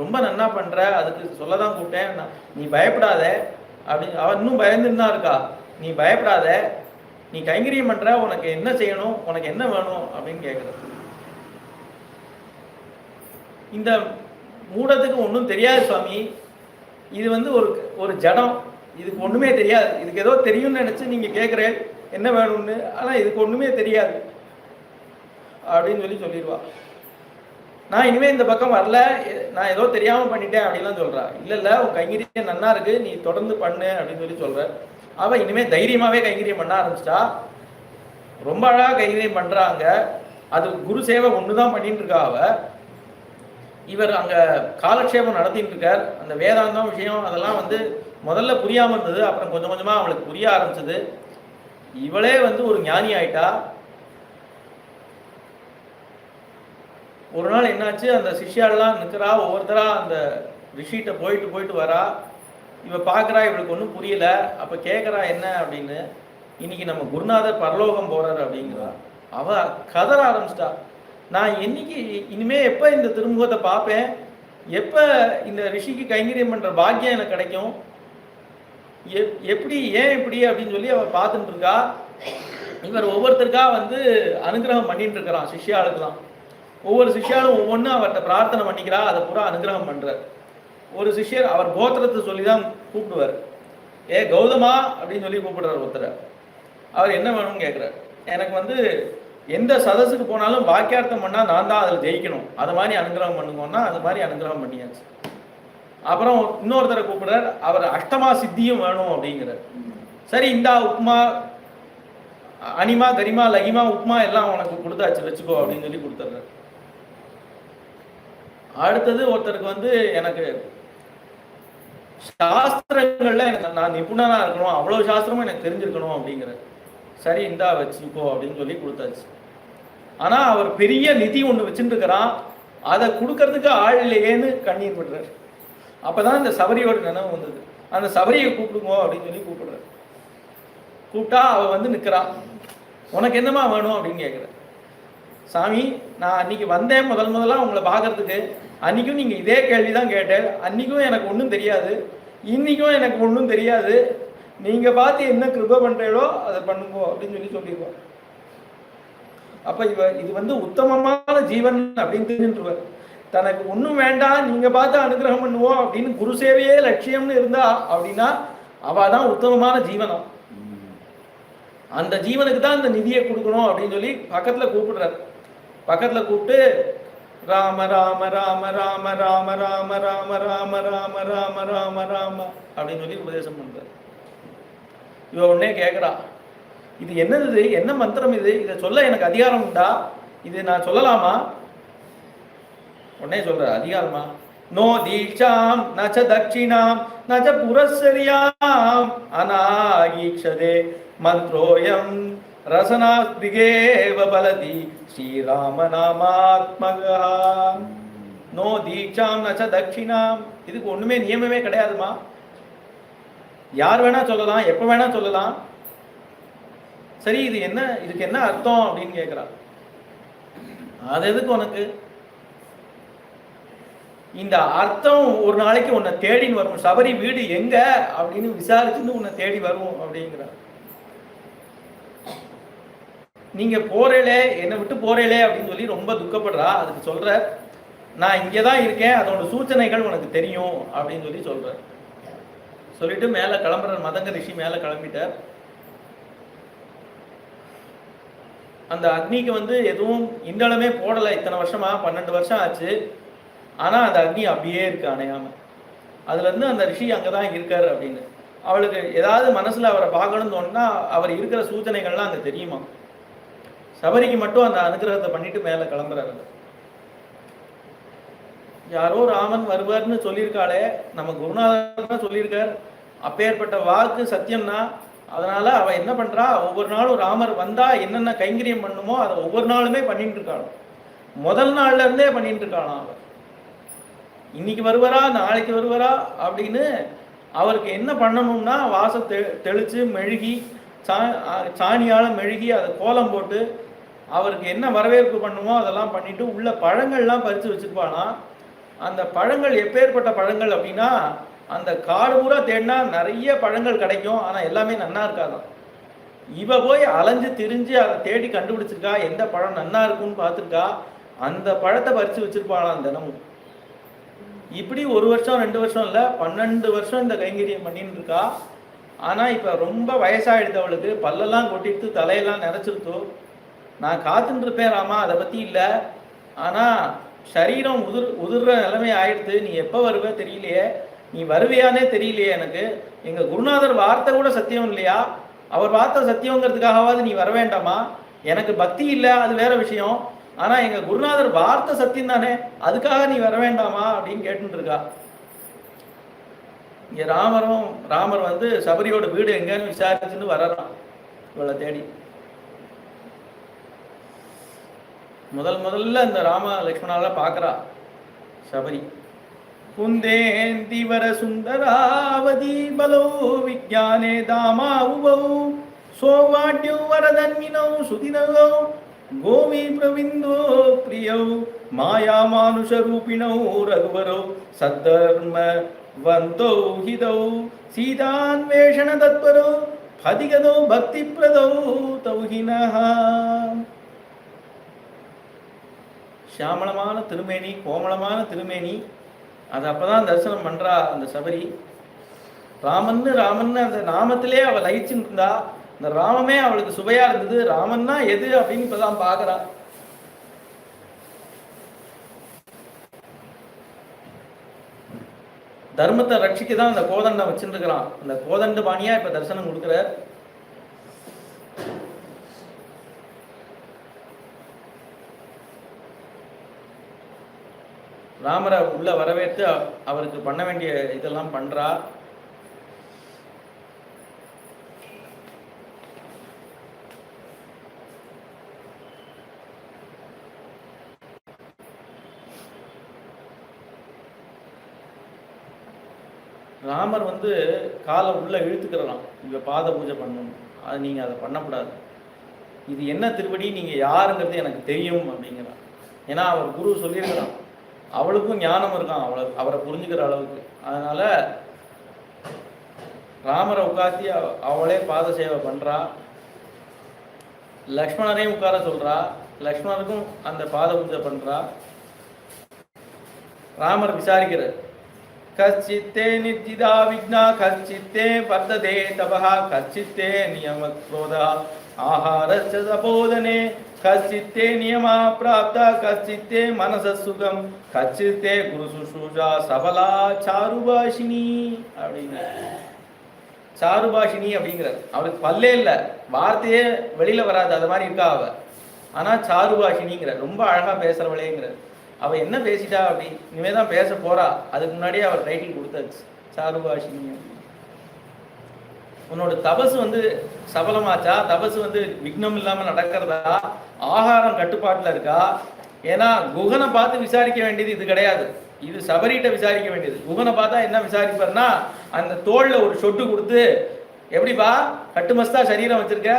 ரொம்ப நன்னா பண்ற, அதுக்கு சொல்லதான் கூப்பிட்டேன், நீ பயப்படாத, அப்படின்னு அவன் இன்னும் பயந்துன்னு தான் இருக்கா. நீ பயப்படாத, நீ கைங்கரியம் பண்ற, உனக்கு என்ன செய்யணும், உனக்கு என்ன வேணும் அப்படின்னு கேட்குற. இந்த மூடத்துக்கு ஒன்றும் தெரியாது சுவாமி, இது வந்து ஒரு ஒரு ஜடம், இதுக்கு ஒன்றுமே தெரியாது, இதுக்கு ஏதோ தெரியும்னு நினச்சி நீங்கள் கேட்குறேன் என்ன வேணும்னு, ஆனால் இதுக்கு ஒன்றுமே தெரியாது அப்படின்னு சொல்லிடுவா. நான் இனிமேல் இந்த பக்கம் வரல, நான் ஏதோ தெரியாமல் பண்ணிட்டேன் அப்படின்லாம் சொல்கிறா. இல்லை உன் கைங்கரியம் நன்னா இருக்கு, நீ தொடர்ந்து பண்ணு அப்படின்னு சொல்கிற. அவள் இனிமேல் தைரியமாகவே கைங்கரியம் பண்ண ஆரம்பிச்சிட்டா. ரொம்ப அழகாக கைங்கரியம் பண்ணுறாங்க. அது குரு சேவை ஒன்று தான் பண்ணிட்டு இருக்கா அவள். இவர் அங்கே காலக்ஷேபம் நடத்திட்டு இருக்கார். அந்த வேதாந்தம் விஷயம் அதெல்லாம் வந்து முதல்ல புரியாமல் இருந்தது, அப்புறம் கொஞ்சம் கொஞ்சமாக அவளுக்கு புரிய ஆரம்பிச்சது. இவளே வந்து ஒரு ஞானி ஆயிட்டா. ஒரு நாள் என்னாச்சு, அந்த சிஷ்யாலெலாம் நிற்கிறா, ஒவ்வொருத்தரா அந்த ரிஷிகிட்ட போயிட்டு வரா. இவ பார்க்குறா, இவளுக்கு ஒன்றும் புரியல. அப்போ கேட்குறா என்ன அப்படின்னு. இன்னைக்கு நம்ம குருநாதர் பரலோகம் போகிறார் அப்படிங்கிறா. அவள் கதற ஆரம்பிச்சிட்டா. நான் என்னைக்கு இனிமே எப்போ இந்த திருமுகத்தை பார்ப்பேன், எப்போ இந்த ரிஷிக்கு கைங்கரியம் பண்ணுற பாக்கியம் எனக்கு கிடைக்கும், எப்படி ஏன் இப்படி அப்படின்னு சொல்லி அவள் பார்த்துட்டு இருக்கா. இவர் ஒவ்வொருத்தருக்கா வந்து அனுகிரகம் பண்ணிட்டு இருக்கிறான் சிஷ்யாளுக்கெல்லாம். ஒவ்வொரு சிஷ்யாலும் ஒவ்வொன்றும் அவர்கிட்ட பிரார்த்தனை பண்ணிக்கிறா, அதை பூரா அனுகிரகம் பண்ணுறார். ஒரு சிஷ்யர் அவர் கோத்திரத்தை சொல்லி தான் கூப்பிடுவார். ஏ கௌதமா அப்படின்னு சொல்லி கூப்பிடுறார் ஒருத்தரை. அவர் என்ன வேணும்னு கேட்குறார். எனக்கு வந்து எந்த சதஸுக்கு போனாலும் பாக்கியார்த்தம் பண்ணால் நான் தான் அதில் ஜெயிக்கணும், அது மாதிரி அனுகிரகம் பண்ணுங்கன்னா அது மாதிரி அனுகிரகம் பண்ணியாச்சு. அப்புறம் இன்னொருத்தரை கூப்பிடுறார், அவர் அஷ்டமா சித்தியும் வேணும் அப்படிங்கிறார். சரி இந்தா உப்மா, அனிமா கரிமா லகிமா உப்மா எல்லாம் உனக்கு கொடுத்தாச்சு வச்சுக்கோ அப்படின்னு சொல்லி கொடுத்துட்றாரு. அடுத்தது ஒருத்தருக்கு வந்து எனக்கு சாஸ்திரங்கள்ல எனக்கு நான் நிபுணனா இருக்கணும், அவ்வளவு சாஸ்திரமும் எனக்கு தெரிஞ்சிருக்கணும் அப்படிங்கிற. சரி இந்தா வச்சுக்கோ அப்படின்னு சொல்லி கொடுத்தாச்சு. ஆனா அவர் பெரிய நிதி ஒண்ணு வச்சுட்டு இருக்கிறான், அதை கொடுக்கறதுக்கு ஆள் இல்லையேன்னு கண்ணீர் விடுறாரு. அப்பதான் இந்த சபரியோட நினைவு வந்தது. அந்த சபரியை கூப்பிடுங்க அப்படின்னு சொல்லி கூப்பிடுறாரு. கூப்பிட்டா அவ வந்து நிற்கிறான். உனக்கு என்னமா வேணும் அப்படின்னு கேட்குற. சாமி நான் அன்னைக்கு வந்தேன் முதலாக உங்களை பார்க்கறதுக்கு, அன்னைக்கும் நீங்கள் இதே கேள்வி தான் கேட்டேன், அன்னைக்கும் எனக்கு ஒன்றும் தெரியாது, இன்னைக்கும் எனக்கு ஒன்றும் தெரியாது, நீங்கள் பார்த்து என்ன கிருபை பண்ணுறீங்களோ அதை பண்ணுங்கோ அப்படின்னு சொல்லிடுவோம். அப்போ இது வந்து உத்தமமான ஜீவன் அப்படின்னு தெரிஞ்சுருவார். தனக்கு ஒன்றும் வேண்டாம், நீங்கள் பார்த்து அனுகிரகம் பண்ணுவோம் அப்படின்னு குரு சேவையே லட்சியம்னு இருந்தா அப்படின்னா அவள் தான் உத்தமமான ஜீவனம். அந்த ஜீவனுக்கு தான் இந்த நிதியை கொடுக்கணும் அப்படின்னு சொல்லி பக்கத்தில் கூப்பிடுறார். பக்கத்தில் கூப்பிட்டு ராம ராம ராம ராம ராம ராம ராம ராம ராம ராம ராம ராம அப்படின்னு சொல்லி உபதேசம் பண்றார். இவ உடனே கேட்குறா, இது என்னது, என்ன மந்திரம் இது, இதை சொல்ல எனக்கு அதிகாரம் உண்டா, இது நான் சொல்லலாமா? உடனே சொல்ற, அதிகாரமா? நோ தீட்சாம் நச்ச தட்சிணாம் நச்ச புரஸ்ஸரியாம் அநாகீக்ஷதே மந்த்ரோயம் ரசனாஸ்திகேவ பலதி ஸ்ரீராமநாமாத்மகா. நோ தீட்சாம் நச்ச தட்சிணாம், இதுக்கு ஒண்ணுமே நியமமே கிடையாதுமா. யார் வேணா சொல்லலாம், எப்ப வேணா சொல்லலாம். சரி இது என்ன, இதுக்கு என்ன அர்த்தம் அப்படின்னு கேட்கிறா. அது எதுக்கு உனக்கு? இந்த அர்த்தம் ஒரு நாளைக்கு உன்னை தேடின்னு வரும். சபரி வீடு எங்க அப்படின்னு விசாரிச்சுன்னு உன்னை தேடி வரும் அப்படிங்கிற. நீங்க போறேலே, என்னை விட்டு போறேலே அப்படின்னு சொல்லி ரொம்ப துக்கப்படுறா. அதுக்கு சொல்ற, நான் இங்கேதான் இருக்கேன், அதோட சூச்சனைகள் உனக்கு தெரியும் அப்படின்னு சொல்லி சொல்ற. சொல்லிட்டு மேல கிளம்புற மதங்க ரிஷி மேல கிளம்பிட்டார். அந்த அக்னிக்கு வந்து எதுவும் இண்டளமே போடலை. இத்தனை வருஷமா 12 வருஷம் ஆச்சு. ஆனா அந்த அக்னி அப்படியே இருக்கு அணையாம. அதுல இருந்து அந்த ரிஷி அங்கதான் இருக்காரு அப்படின்னு அவளுக்கு ஏதாவது மனசுல அவரை பார்க்கணும்னு தோணுனா அவர் இருக்கிற சூச்சனைகள்லாம் அங்க தெரியுமா. சபரிக்கு மட்டும் அந்த அனுகிரகத்தை பண்ணிட்டு மேல கிளம்புறாரு. யாரோ ராமன் வருவார்னு சொல்லியிருக்காளே, நம்ம குருநாதர் சொல்லியிருக்கார், அப்பேற்பட்ட வாக்கு சத்தியம்னா. அதனால அவ என்ன பண்றா, ஒவ்வொரு நாளும் ராமர் வந்தா என்னென்ன கைங்கரியம் பண்ணுமோ அதை ஒவ்வொரு நாளுமே பண்ணிட்டு இருக்காளாம். முதல் நாள்ல இருந்தே பண்ணிட்டு இருக்காளாம். அவ இன்னைக்கு வருவாரா நாளைக்கு வருவாரா அப்படின்னு அவருக்கு என்ன பண்ணணும்னா வாச தெளிச்சு மெழுகி சாணியால மெழுகி அதை கோலம் போட்டு அவருக்கு என்ன வரவேற்பு பண்ணுமோ அதெல்லாம் பண்ணிட்டு உள்ள பழங்கள்லாம் பறித்து வச்சுருப்பானா. அந்த பழங்கள் எப்பேற்பட்ட பழங்கள் அப்படின்னா அந்த காடு பூரா தேடினா நிறைய பழங்கள் கிடைக்கும், ஆனா எல்லாமே நன்னா இருக்காதான். இவ போய் அலைஞ்சு திரிஞ்சு அதை தேடி கண்டுபிடிச்சிருக்கா, எந்த பழம் நன்னா இருக்குன்னு பார்த்துருக்கா, அந்த பழத்தை பறிச்சு வச்சிருப்பாளாம் தினமும். இப்படி 1 வருஷம் 2 வருஷம் இல்லை, 12 வருஷம் இந்த கைங்கரியம் பண்ணிட்டு இருக்கா. ஆனா இப்ப ரொம்ப வயசாயிடுத்தவளுக்கு, பல்லெல்லாம் கொட்டிட்டு தலையெல்லாம் நிறைச்சிருத்தோ. நான் காத்துட்டு இருப்பேன் ராமா, அதை பத்தி இல்லை, ஆனா சரீரம் உதிர்ற நிலைமை ஆயிடுத்து, நீ எப்போ வருவ தெரியலையே, நீ வருவியானே தெரியலையே எனக்கு. எங்க குருநாதர் வார்த்தை கூட சத்தியம் இல்லையா, அவர் வார்த்தை சத்தியங்கிறதுக்காகவாது நீ வர வேண்டாமா? எனக்கு பக்தி இல்லை, அது வேற விஷயம், ஆனா எங்க குருநாதர் வார்த்தை சத்தியம் தானே, அதுக்காக நீ வர வேண்டாமா அப்படின்னு கேட்டுட்டு இருக்கா. இங்க ராமர் வந்து சபரியோட வீடு எங்கன்னு விசாரிச்சுன்னு வரறான் இவளை தேடி. முதல்ல இந்த ராம லக்ஷ்மணால பாக்குறா சபரி. குந்தேந்திவர சுந்தராவதி பலோ விஜானே தாமா உபௌ சோவாட்யோ வரதன்வினௌ சுதினௌ கோவி பிரவிந்தோ பிரியௌ மாயா மானுஷ ரூபிணௌ ரகுவரௌ சத்தர்ம வந்தோ ஹிதௌ சீதான்வேஷண தத்பரோ பதிகதோ பக்தி பிரதௌ தௌஹினஹ. சியாமளமான திருமேனி, கோமளமான திருமேனி, அது அப்பதான் தரிசனம் பண்றா அந்த சபரி. ராமன்னு அந்த நாமத்திலே அவள் லயிச்சுட்டு இருந்தா. இந்த ராமமே அவளுக்கு சுவையா இருந்தது. ராமன்னா எது அப்படின்னு இப்பதான் பாக்குறா. தர்மத்தை ரட்சிக்க தான் அந்த கோதண்டம் வச்சுருக்கிறான். அந்த கோதண்ட பாணியா இப்ப தரிசனம் கொடுக்கிறார். ராமரை உள்ள வரவேற்று அவருக்கு பண்ண வேண்டிய இதெல்லாம் பண்றா. ராமர் வந்து காலை உள்ள இழுத்துக்கிறலாம், இங்க பாத பூஜை பண்ணணும், அது நீங்க அதை பண்ணக்கூடாது, இது என்ன திருப்படி, நீங்க யாருங்கிறது எனக்கு தெரியும் அப்படிங்கிறான். ஏன்னா அவர் குரு சொல்லியிருக்கிறான், அவளுக்கும் ஞானம் இருக்கான் அவரை புரிஞ்சுக்கிற அளவுக்கு. அதனால ராமரை உட்காத்தி அவளே பாத சேவை பண்றா. லக்ஷ்மணரையும் உட்கார சொல்றா, லக்ஷ்மணருக்கும் அந்த பாத பூஜை பண்றா. ராமர் விசாரிக்கிறார். கச்சித்தே நித்திதா விக்னா கச்சித்தே பர்ததே தபஹா கச்சித்தே நியம க்ரோதா ஆஹாரஸ்ய சபோதனே கச்சித்தே நியமா பிராப்தா கச்சித்தே மனச சுகம் கச்சித்தே குரு சுஷ்ரூஷா சபலா சாருபாஷினி அப்படிங்கிற. சாருபாஷினி அப்படிங்கிறார். அவளுக்கு பல்லே இல்லை, வார்த்தையே வெளியில வராது, அது மாதிரி இருக்கா அவ. ஆனா சாருபாஷினிங்கிற, ரொம்ப அழகா பேசுறவளேங்கிற. அவ என்ன பேசிட்டா அப்படி, இனிமேதான் பேச போறா, அதுக்கு முன்னாடியே அவர் டைட்டில் கொடுத்தாச்சு சாருபாஷினி. உன்னோட தபசு வந்து சபலமாச்சா, தபசு வந்து விக்னம் இல்லாம நடக்கிறதா, ஆகாரம் கட்டுப்பாட்டுல இருக்கா? ஏன்னா குகனை பார்த்து விசாரிக்க வேண்டியது இது கிடையாது, இது சபரிட்ட விசாரிக்க வேண்டியது. குகனை பார்த்தா என்ன விசாரிப்பார்னா, அந்த தோல்ல ஒரு சொட்டு கொடுத்து, எப்படிப்பா கட்டுமஸ்தா சரீரம் வச்சிருக்க,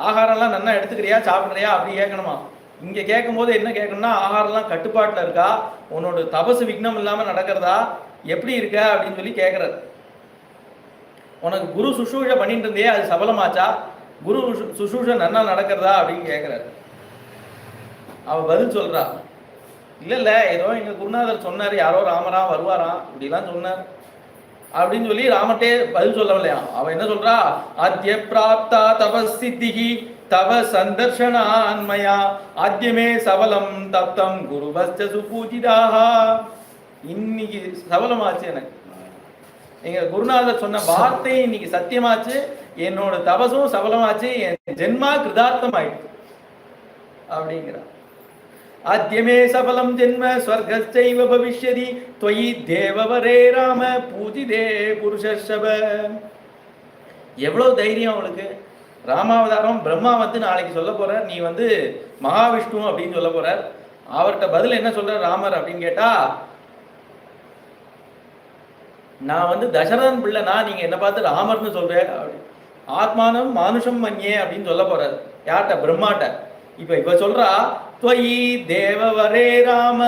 ஆகாரம்லாம் நல்லா எடுத்துக்கிறியா, சாப்பிட்றியா அப்படி கேட்கணுமா. இங்க கேட்கும் போது என்ன கேட்கணும்னா, ஆகாரம்லாம் கட்டுப்பாட்டுல இருக்கா, உன்னோட தபசு விக்னம் இல்லாம நடக்கிறதா, எப்படி இருக்க அப்படின்னு சொல்லி கேட்கறது. உனக்கு குரு சுஷ்ரூஷை பண்ணிட்டு இருந்தே, அது சபலமாச்சா, குரு சுஷ்ரூஷை நன்னா நடக்கிறதா அப்படின்னு கேட்கிறாரு. அவ பதில் சொல்றா, இல்ல ஏதோ எங்க குருநாதர் சொன்னார், யாரோ ராமரா வருவாராம் இப்படிலாம் சொன்னார் அப்படின்னு சொல்லி ராமட்டே பதில் சொல்லலையா. அவ என்ன சொல்றா, ஆத்ய பிராப்தா தபசித்திகி தவ சந்தர்ஷனான்மயா ஆத்யமே சபலம் தப்தம் குருவஸ்ய சுபூஜிதாக. இன்னைக்கு சபலமாச்சு, எனக்கு எங்க குருநாதர் சொன்ன வார்த்தை இன்னைக்கு சத்தியமாச்சு, என்னோட தபசும் சபலமாச்சு, என் ஜென்மா கிருதார்த்தம் ஆயிடுச்சு அப்படிங்கிறார். ஆத்யமே சபலம் ஜென்ம ஸ்வர்கஸ்சைவ பவிஷ்யதி त्वयि தேவவரே ராம பூஜிதே புருஷர்ஷப. எவ்வளவு தைரியம் அவளுக்கு. ராமாவதாரம் பிரம்மா வந்து நாளைக்கு சொல்ல போறார், நீ வந்து மகாவிஷ்ணு அப்படின்னு சொல்ல போறார். அவர்கிட்ட பதில் என்ன சொல்றார் ராமர் அப்படின்னு கேட்டா, நான் வந்து தசரதன் பிள்ளைனா, நீங்க என்ன பார்த்து ராமர்னு சொல்றேன், ஆத்மானம் மானுஷம் மன்யே அப்படின்னு சொல்ல போறாரு. யார்கிட்ட? பிரம்மாட்ட. இப்ப சொல்றா, त्वयि தேவவரே ராம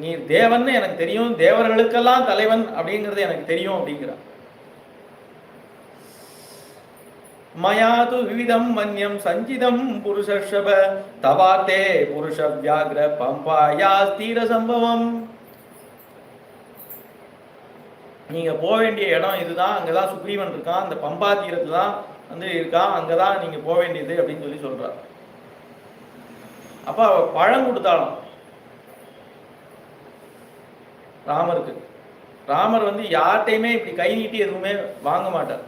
நீர் தேவன் எனக்கு தெரியும், தேவர்களுக்கெல்லாம் தலைவன் அப்படிங்கிறது எனக்கு தெரியும் அப்படிங்கிறார். மயாது விவிதம் மன்யம் சஞ்சிதம் புருஷர்ஷப தவார்த்தே புருஷ வியாக்ர பம்பாயா தீர சம்பவம். நீங்க போக வேண்டிய இடம் இதுதான், அங்கதான் சுக்ரீவன் இருக்கான், அந்த பம்பா தீரத்துல தான் வந்து இருக்கான், அங்கதான் நீங்க போக வேண்டியது அப்படின்னு சொல்லி சொல்றார். அப்ப பழம் கொடுத்தாலும் ராமருக்கு, ராமர் வந்து யார்கிட்டையுமே இப்படி கை நீட்டி எதுவுமே வாங்க மாட்டார்.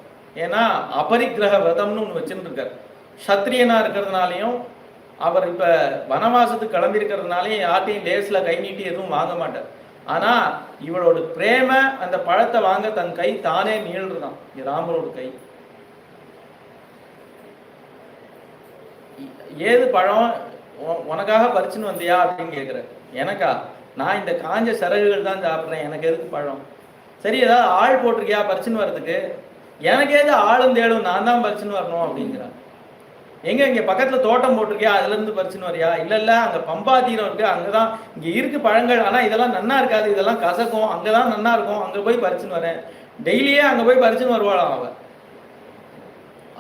ஏன்னா அபரிக்கிரக விரதம்னு ஒன்று வச்சுட்டு இருக்கார். சத்திரியனா இருக்கிறதுனாலையும் அவர் இப்ப வனவாசத்துக்கு கிளம்பி இருக்கிறதுனாலையும் யார்ட்டையும் லேஸ்ல கை நீட்டி எதுவும் வாங்க மாட்டார். ஆனா இவளோட பிரேம அந்த பழத்தை வாங்க தன் கை தானே நீள்றதான் ராமரோட கை. ஏது பழம் உனக்காக பறிச்சுன்னு வந்தியா அப்படின்னு கேட்குற. எனக்கா? நான் இந்த காஞ்ச சரகுகள் தான் சாப்பிட்றேன், எனக்கு எதுக்கு பழம்? சரி, ஏதாவது ஆள் போட்டிருக்கியா பறிச்சுன்னு வர்றதுக்கு? எனக்கு ஏது ஆளும் தேடும், நான் தான் பறிச்சுன்னு வரணும் அப்படிங்கிறான். எங்க இங்க பக்கத்துல தோட்டம் போட்டிருக்கியா, அதுல இருந்து பறிச்சுன்னு வரியா? இல்ல அங்க பம்பா தீரம் இருக்கு, அங்கதான் இங்க இருக்கு பழங்கள், ஆனா இதெல்லாம் நன்னா இருக்காது, இதெல்லாம் கசக்கும், அங்கதான் நன்னா இருக்கும், அங்க போய் பறிச்சுன்னு வரேன். டெய்லியே அங்க போய் பறிச்சுன்னு வருவாளாம் அவ.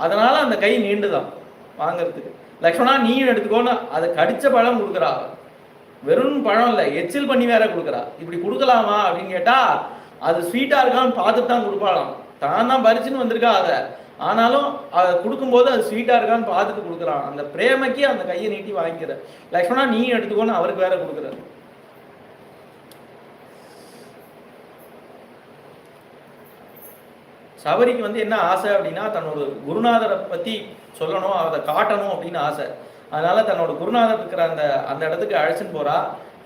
அதனால அந்த கை நீண்டுதான் வாங்கறதுக்கு. லக்ஷ்மணா நீயும் எடுத்துக்கோன்னு அதை கடிச்ச பழம் கொடுக்குறா. வெறும் பழம் இல்லை, எச்சில் பண்ணி வேற கொடுக்குறா. இப்படி கொடுக்கலாமா அப்படின்னு கேட்டா அது ஸ்வீட்டா இருக்கான்னு பார்த்துட்டு தான் கொடுப்பாளாம். தான் தான் பறிச்சுன்னு வந்திருக்கா அதை, ஆனாலும் அதை கொடுக்கும்போது அது ஸ்வீட்டா இருக்கான்னு பார்த்துட்டு கொடுக்குறான். அந்த பிரேமைக்கு அந்த கையை நீட்டி வாங்கிக்கிற. லக்ஷ்மணா நீயும் எடுத்துக்கோன்னு அவருக்கு வேற கொடுக்குறாரு. சபரிக்கு வந்து என்ன ஆசை அப்படின்னா தன்னோட குருநாதரை பத்தி சொல்லணும், அதை காட்டணும் அப்படின்னு ஆசை. அதனால தன்னோட குருநாதர் இருக்கிற அந்த இடத்துக்கு அழைச்சின்னு போறா.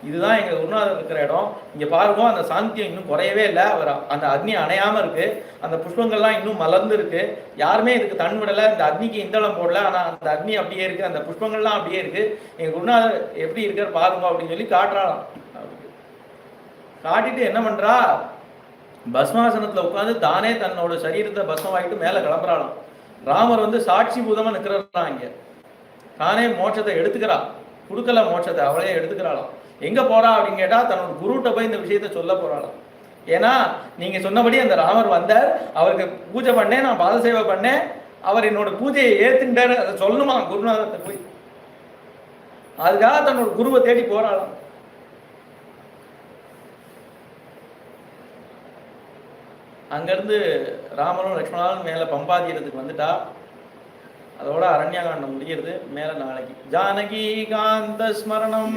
இதுதான் எங்க குருநாதர் இருக்கிற இடம், இங்க பாருங்க அந்த சாந்தியம் இன்னும் குறையவே இல்லை, அவர் அந்த அக்னி அணையாம இருக்கு, அந்த புஷ்பங்கள்லாம் இன்னும் மலர்ந்து இருக்கு, யாருமே இதுக்கு தன் விடலை, இந்த அக்னிக்கு இந்தளம் போடல, ஆனா அந்த அக்னி அப்படியே இருக்கு, அந்த புஷ்பங்கள்லாம் அப்படியே இருக்கு, எங்க குருநாதர் எப்படி இருக்கார் பாருங்க அப்படின்னு சொல்லி காட்டுறாளாம். காட்டிட்டு என்ன பண்றா, பஸ்மாசனத்துல உட்காந்து தானே தன்னோட சரீரத்தை பஸ்மமாயிட்டு மேல கிளம்புறாளாம். ராமர் வந்து சாட்சி பூதமா நிற்கிறான். இங்க தானே மோட்சத்தை எடுத்துக்கிறா, கொடுக்கல மோட்சத்தை, அவளே எடுத்துக்கிறாளாம். எங்க போறா அப்படின்னு கேட்டா தன்னோட குருட்ட போய் இந்த விஷயத்த சொல்ல போறாளாம். ஏன்னா நீங்க சொன்னபடி அந்த ராமர் வந்தார், அவருக்கு பூஜை பண்ணேன், நான் பாத சேவை பண்ணேன், அவர் என்னோட பூஜையை ஏத்துட்டாரு, அதை சொல்லணுமா குருநாதத்தை போய். அதுக்காக தன்னோட குருவை தேடி போறாளாம். அங்கிருந்து ராமரும் லக்ஷ்மணாலும் மேல பம்பாதீரத்துக்கு வந்துட்டா. அதோட அரண்யகாண்டம் முடிகிறது. மேல நாளைக்கு ஜானகி காந்த ஸ்மரணம்.